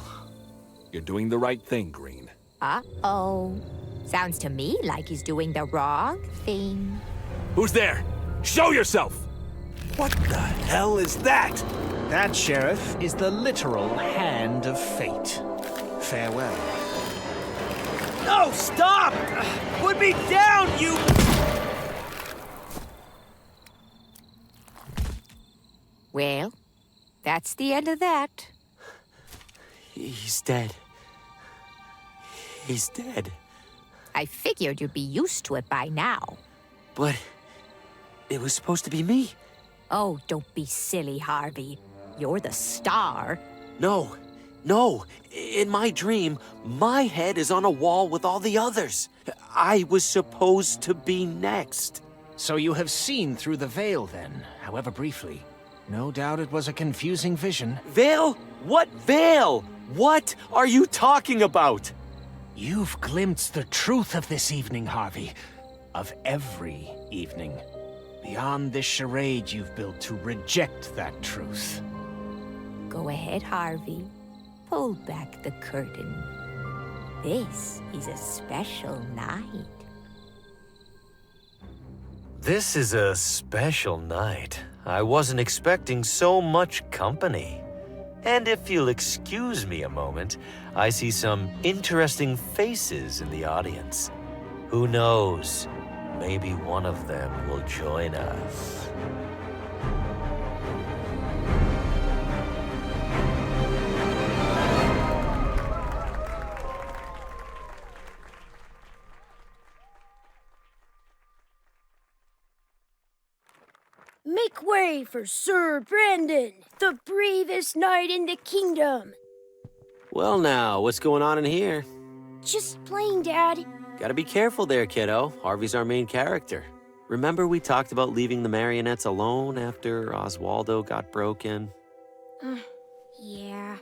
You're doing the right thing, Green. Uh-oh. Sounds to me like he's doing the wrong thing. Who's there? Show yourself! What the hell is that? That, Sheriff, is the literal hand of fate. Farewell. No, stop! Put me down, you... Well, that's the end of that. He's dead. He's dead. I figured you'd be used to it by now. But it was supposed to be me. Oh, don't be silly, Harvey. You're the star. No. In my dream, my head is on a wall with all the others. I was supposed to be next. So you have seen through the veil, then, however briefly. No doubt it was a confusing vision. Veil? What veil? What are you talking about? You've glimpsed the truth of this evening, Harvey. Of every evening. Beyond this charade you've built to reject that truth. Go ahead, Harvey. Pull back the curtain. This is a special night. This is a special night. I wasn't expecting so much company. And if you'll excuse me a moment, I see some interesting faces in the audience. Who knows? Maybe one of them will join us. Make way for Sir Brandon, the bravest knight in the kingdom. Well now, what's going on in here? Just playing, Dad. Gotta be careful there, kiddo. Harvey's our main character. Remember we talked about leaving the marionettes alone after Oswaldo got broken? Yeah.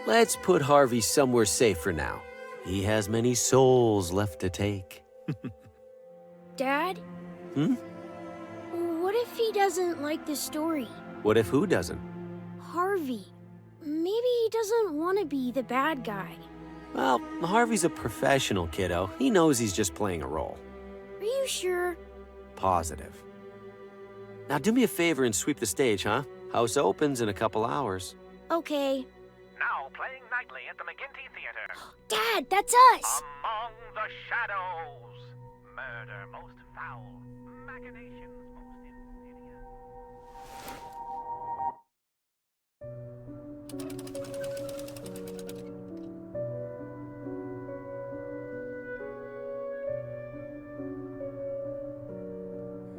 Let's put Harvey somewhere safe for now. He has many souls left to take. Dad? What if he doesn't like the story? What if who doesn't? Harvey. Maybe he doesn't want to be the bad guy. Well, Harvey's a professional, kiddo. He knows he's just playing a role. Are you sure? Positive. Now do me a favor and sweep the stage, huh? House opens in a couple hours. Okay. Now playing nightly at the McGinty Theater. Dad, that's us! Among the Shadows. Murder most foul. Machinations most insidious.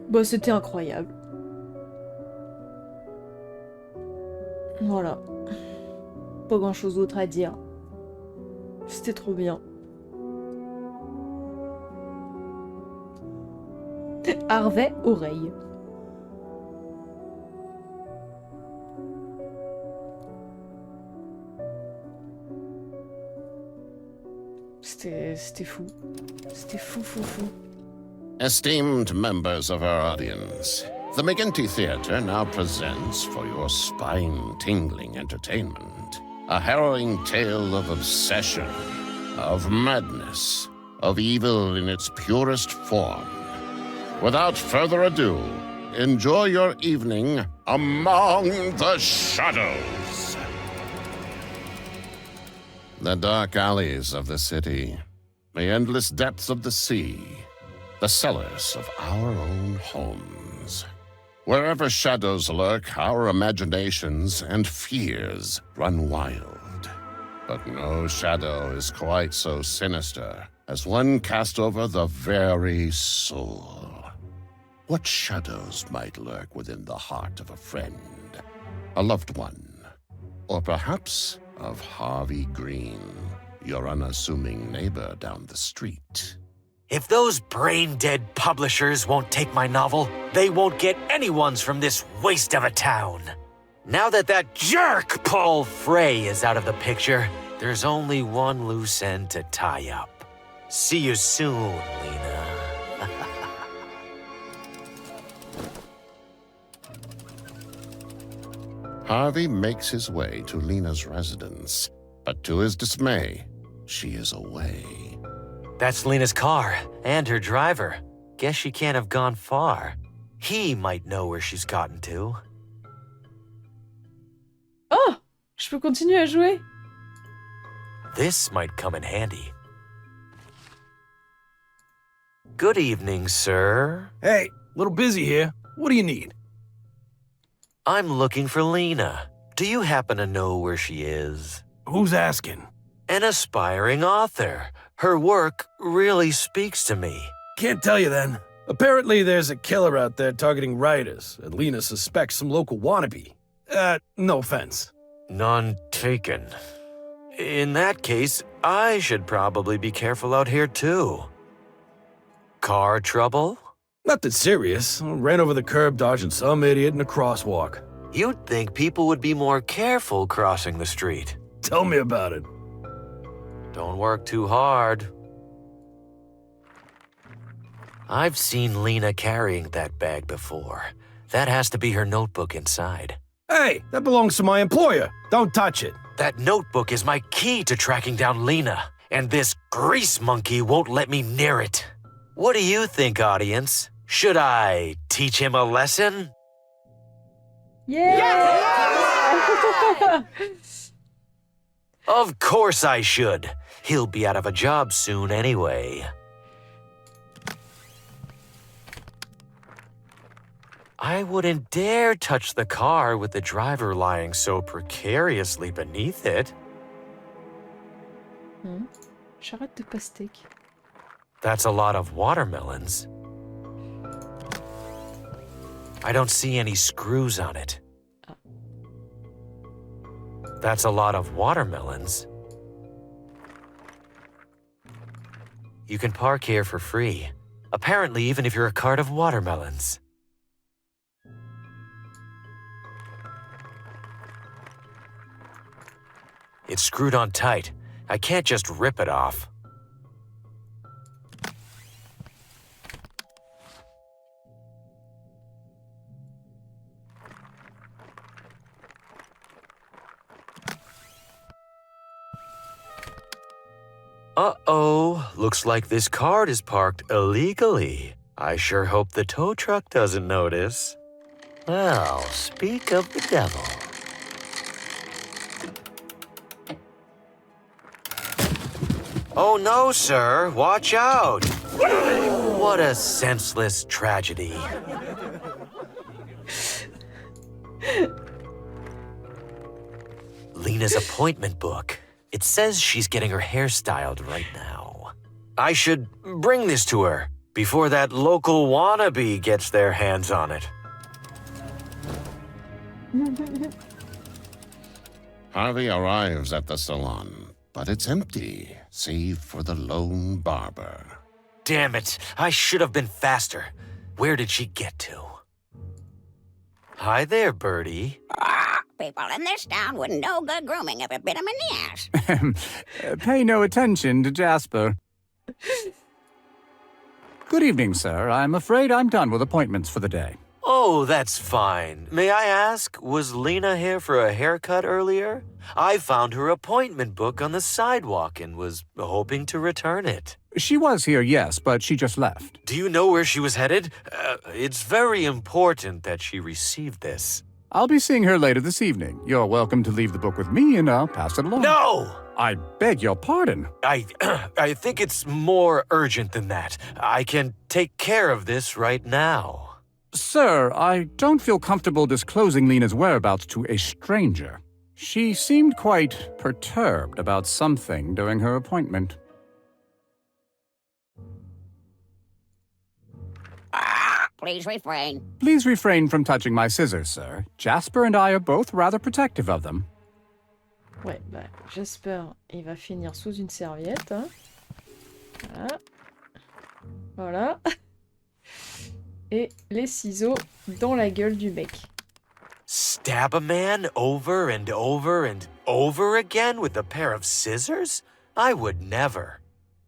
Bah, c'était incroyable. Voilà. Pas grand chose d'autre à dire. C'était trop bien. Harvey, oreille. C'était fou. C'était fou, fou, fou. Esteemed members of our audience, the McGinty Theater now presents for your spine-tingling entertainment a harrowing tale of obsession, of madness, of evil in its purest form. Without further ado, enjoy your evening among the shadows. The dark alleys of the city, the endless depths of the sea, the cellars of our own homes. Wherever shadows lurk, our imaginations and fears run wild. But no shadow is quite so sinister as one cast over the very soul. What shadows might lurk within the heart of a friend, a loved one, or perhaps of Harvey Green, your unassuming neighbor down the street? If those brain-dead publishers won't take my novel, they won't get anyone's from this waste of a town. Now that jerk Paul Frey is out of the picture, there's only one loose end to tie up. See you soon, Lena. Harvey makes his way to Lena's residence, but to his dismay, she is away. That's Lena's car, and her driver. Guess she can't have gone far. He might know where she's gotten to. Oh! Je peux continuer à jouer? This might come in handy. Good evening, sir. Hey, little busy here. What do you need? I'm looking for Lena. Do you happen to know where she is? Who's asking? An aspiring author. Her work really speaks to me. Can't tell you then. Apparently there's a killer out there targeting writers, and Lena suspects some local wannabe. No offense. None taken. In that case, I should probably be careful out here too. Car trouble? Nothing serious. Ran over the curb dodging some idiot in a crosswalk. You'd think people would be more careful crossing the street. Tell me about it. Don't work too hard. I've seen Lena carrying that bag before. That has to be her notebook inside. Hey, that belongs to my employer. Don't touch it. That notebook is my key to tracking down Lena, and this grease monkey won't let me near it. What do you think, audience? Should I teach him a lesson? Yeah! Of course I should. He'll be out of a job soon anyway. I wouldn't dare touch the car with the driver lying so precariously beneath it. J'arrête de pastèque. That's a lot of watermelons. I don't see any screws on it. That's a lot of watermelons. You can park here for free. Apparently, even if you're a cart of watermelons. It's screwed on tight. I can't just rip it off. Uh-oh, looks like this cart is parked illegally. I sure hope the tow truck doesn't notice. Well, speak of the devil. Oh no, sir, watch out! What a senseless tragedy. Lena's appointment book. It says she's getting her hair styled right now. I should bring this to her before that local wannabe gets their hands on it. Harvey arrives at the salon, but it's empty, save for the lone barber. Damn it, I should have been faster. Where did she get to? Hi there, Birdie. People in this town with no good grooming ever bit him in the ass. Pay no attention to Jasper. Good evening, sir. I'm afraid I'm done with appointments for the day. Oh, that's fine. May I ask, was Lena here for a haircut earlier? I found her appointment book on the sidewalk and was hoping to return it. She was here, yes, but she just left. Do you know where she was headed? It's very important that she received this. I'll be seeing her later this evening. You're welcome to leave the book with me and I'll pass it along. No! I beg your pardon. I think it's more urgent than that. I can take care of this right now. Sir, I don't feel comfortable disclosing Lena's whereabouts to a stranger. She seemed quite perturbed about something during her appointment. Please refrain. Please refrain from touching my scissors, sir. Jasper and I are both rather protective of them. Ouais, bah, Jasper, il va finir sous une serviette. Hein. Voilà. Voilà. Et les ciseaux dans la gueule du mec. Stab a man over and over and over again with a pair of scissors? I would never.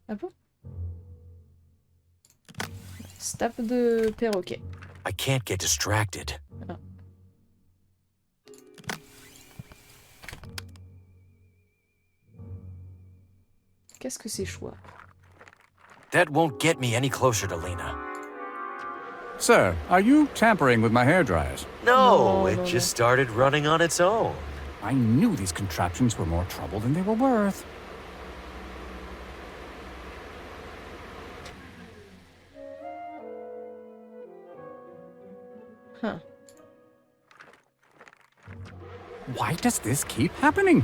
Ah bon? Stab de perroquet. I can't get distracted. Ah. Qu'est-ce que c'est chouette? That won't get me any closer to Lena. Sir, are you tampering with my hairdryers? No, it just started running on its own. I knew these contraptions were more trouble than they were worth. Huh. Why does this keep happening?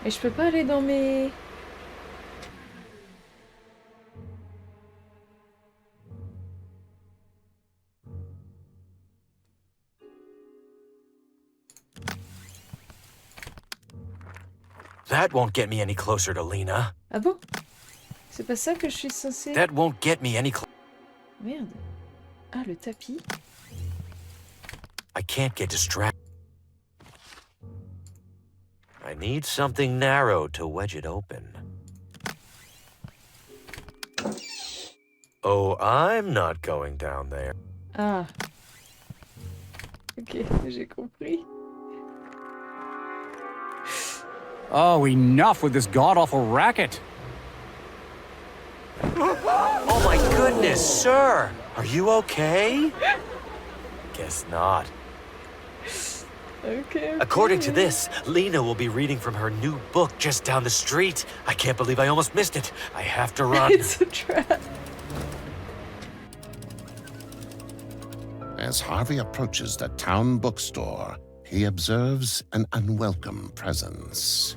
Et je peux pas aller dans mes... That won't get me any closer to Lena. Ah bon? C'est pas ça que je suis censée... That won't get me any closer. Merde. Ah, le tapis. I can't get distracted. I need something narrow to wedge it open. Oh, I'm not going down there. Ah. Ok, j'ai compris. Oh, enough with this god-awful racket. Oh my goodness, sir! Are you okay? Guess not. Okay. According to this, Lena will be reading from her new book just down the street. I can't believe I almost missed it. I have to run. It's a trap. As Harvey approaches the town bookstore, he observes an unwelcome presence.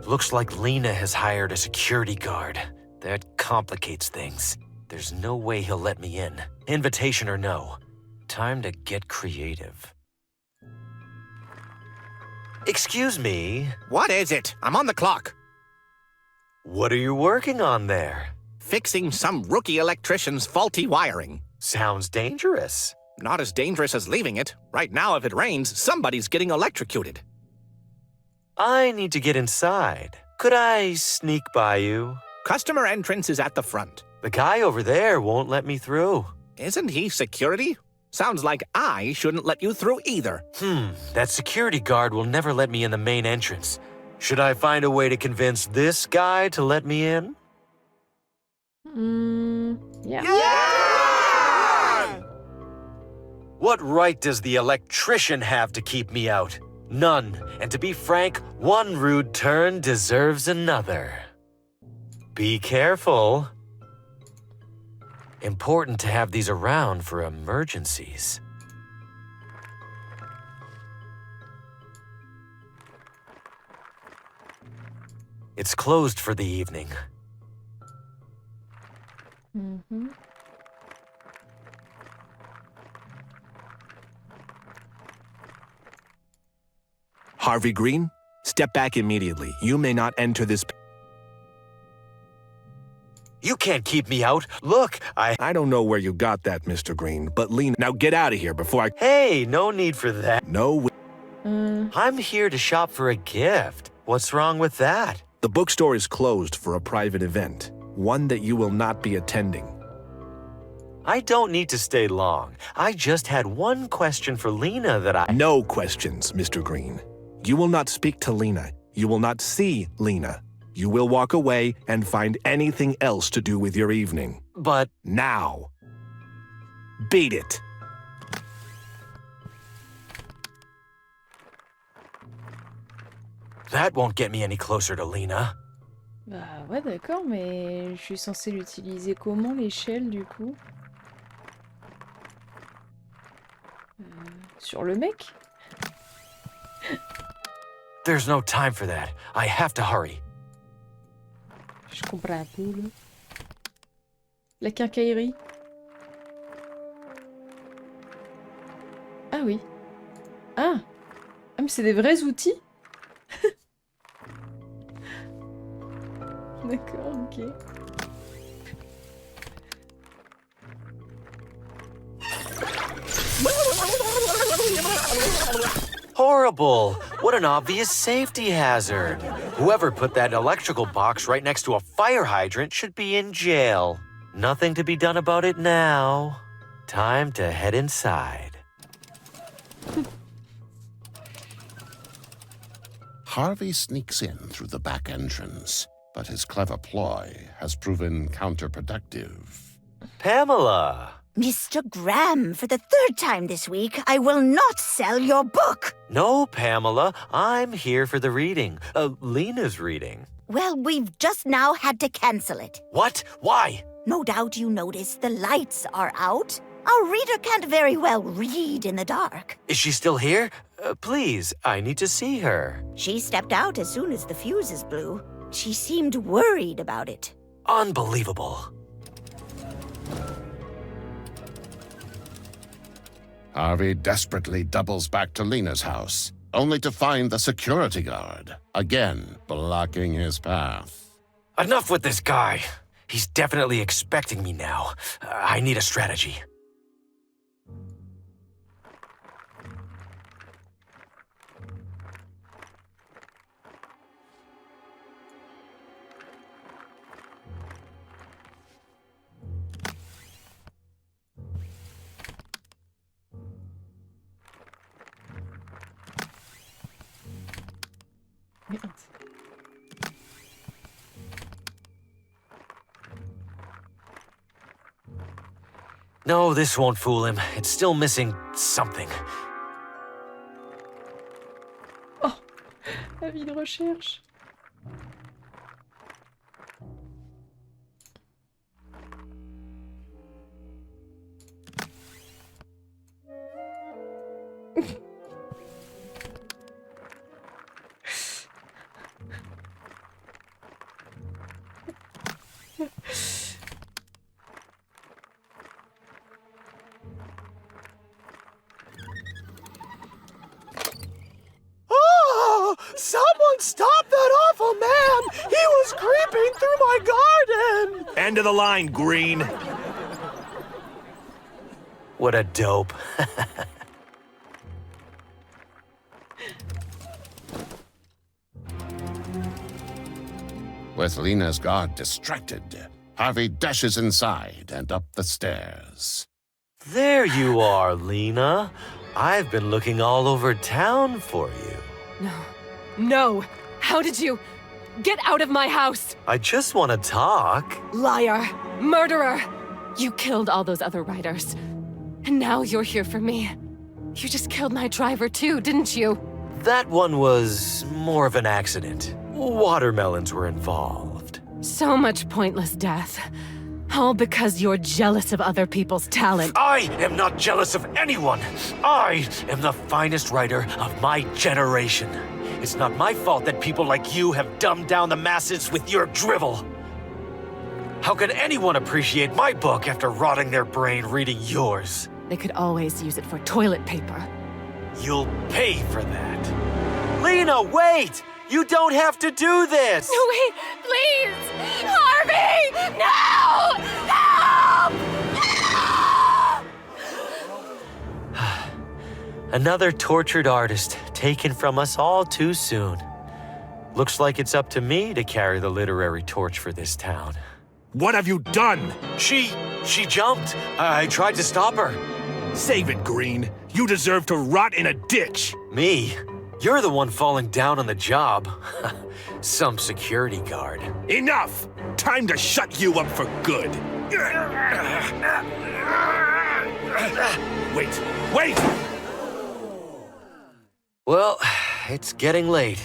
Looks like Lena has hired a security guard. That complicates things. There's no way he'll let me in. Invitation or no. time to get creative. Excuse me. What is it? I'm on the clock. What are you working on there? Fixing some rookie electrician's faulty wiring. Sounds dangerous. Not as dangerous as leaving it. Right now, if it rains, somebody's getting electrocuted. I need to get inside. Could I sneak by you? Customer entrance is at the front. The guy over there won't let me through. Isn't he security? Sounds like I shouldn't let you through either. That security guard will never let me in the main entrance. Should I find a way to convince this guy to let me in? Yeah. What right does the electrician have to keep me out? None. And to be frank, one rude turn deserves another. Be careful. Important to have these around for emergencies. It's closed for the evening. Harvey Green, step back immediately. You may not enter this... You can't keep me out. Look, I don't know where you got that, Mr. Green, but Lena... Now get out of here before I... Hey, no need for that. No... I'm here to shop for a gift. What's wrong with that? The bookstore is closed for a private event, one that you will not be attending. I don't need to stay long. I just had one question for Lena that I... No questions, Mr. Green. You will not speak to Lena. You will not see Lena. You will walk away and find anything else to do with your evening. But... Now. Beat it. That won't get me any closer to Lena. Bah ouais, d'accord, mais je suis censée l'utiliser comment, l'échelle, du coup? Sur le mec? There's no time for that. I have to hurry. Je comprends un peu, là. La quincaillerie. Ah oui. Ah! Ah, mais c'est des vrais outils? D'accord, ok. Horrible! What an obvious safety hazard. Whoever put that electrical box right next to a fire hydrant should be in jail. Nothing to be done about it now. Time to head inside. Harvey sneaks in through the back entrance, but his clever ploy has proven counterproductive. Pamela! Mr. Graham, for the third time this week, I will not sell your book. No, Pamela. I'm here for the reading. Lena's reading. Well, we've just now had to cancel it. What? Why? No doubt you noticed the lights are out. Our reader can't very well read in the dark. Is she still here? Please, I need to see her. She stepped out as soon as the fuses blew. She seemed worried about it. Unbelievable. Harvey desperately doubles back to Lena's house, only to find the security guard, again blocking his path. Enough with this guy. He's definitely expecting me now. I need a strategy. Merde. No, this won't fool him. It's still missing something. Oh, avis de recherche. Don't stop that awful man! He was creeping through my garden! End of the line, Green. What a dope. With Lena's guard distracted, Harvey dashes inside and up the stairs. There you are, Lena. I've been looking all over town for you. No. No! How did you... Get out of my house! I just want to talk. Liar! Murderer! You killed all those other riders. And now you're here for me. You just killed my driver too, didn't you? That one was more of an accident. Watermelons were involved. So much pointless death. All because you're jealous of other people's talent. I am not jealous of anyone. I am the finest writer of my generation. It's not my fault that people like you have dumbed down the masses with your drivel. How can anyone appreciate my book after rotting their brain reading yours? They could always use it for toilet paper. You'll pay for that. Lena, wait! You don't have to do this! No, wait! Please! Harvey! No! Help! Another tortured artist taken from us all too soon. Looks like it's up to me to carry the literary torch for this town. What have you done? She jumped. I tried to stop her. Save it, Green. You deserve to rot in a ditch. Me? You're the one falling down on the job. Some security guard. Enough! Time to shut you up for good. Wait! Well, it's getting late.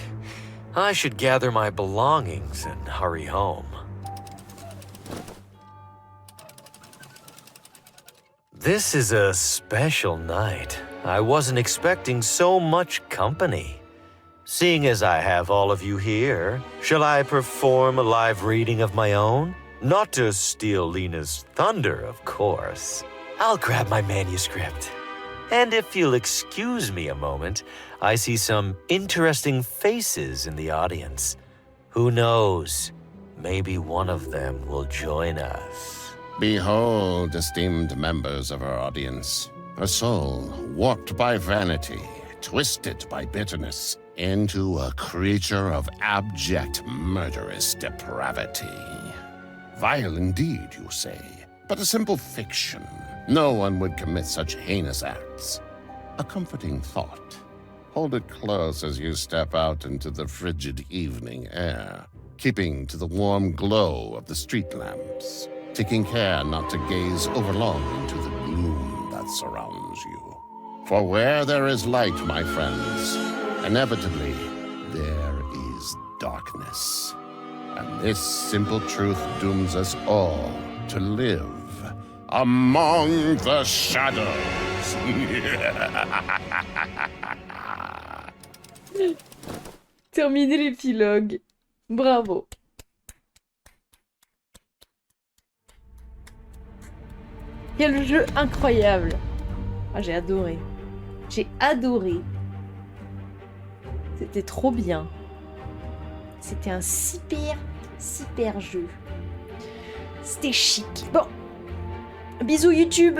I should gather my belongings and hurry home. This is a special night. I wasn't expecting so much company. Seeing as I have all of you here, shall I perform a live reading of my own? Not to steal Lena's thunder, of course. I'll grab my manuscript. And if you'll excuse me a moment, I see some interesting faces in the audience. Who knows? Maybe one of them will join us. Behold, esteemed members of our audience, a soul warped by vanity, twisted by bitterness, into a creature of abject, murderous depravity. Vile indeed, you say, but a simple fiction. No one would commit such heinous acts. A comforting thought. Hold it close as you step out into the frigid evening air, keeping to the warm glow of the street lamps, taking care not to gaze overlong into the gloom that surrounds you. For where there is light, my friends, inevitably there is darkness. And this simple truth dooms us all to live among the shadows. Terminer l'épilogue. Bravo. Quel jeu incroyable. Ah, j'ai adoré. J'ai adoré. C'était trop bien. C'était un super jeu. C'était chic. Bon. Bisous YouTube.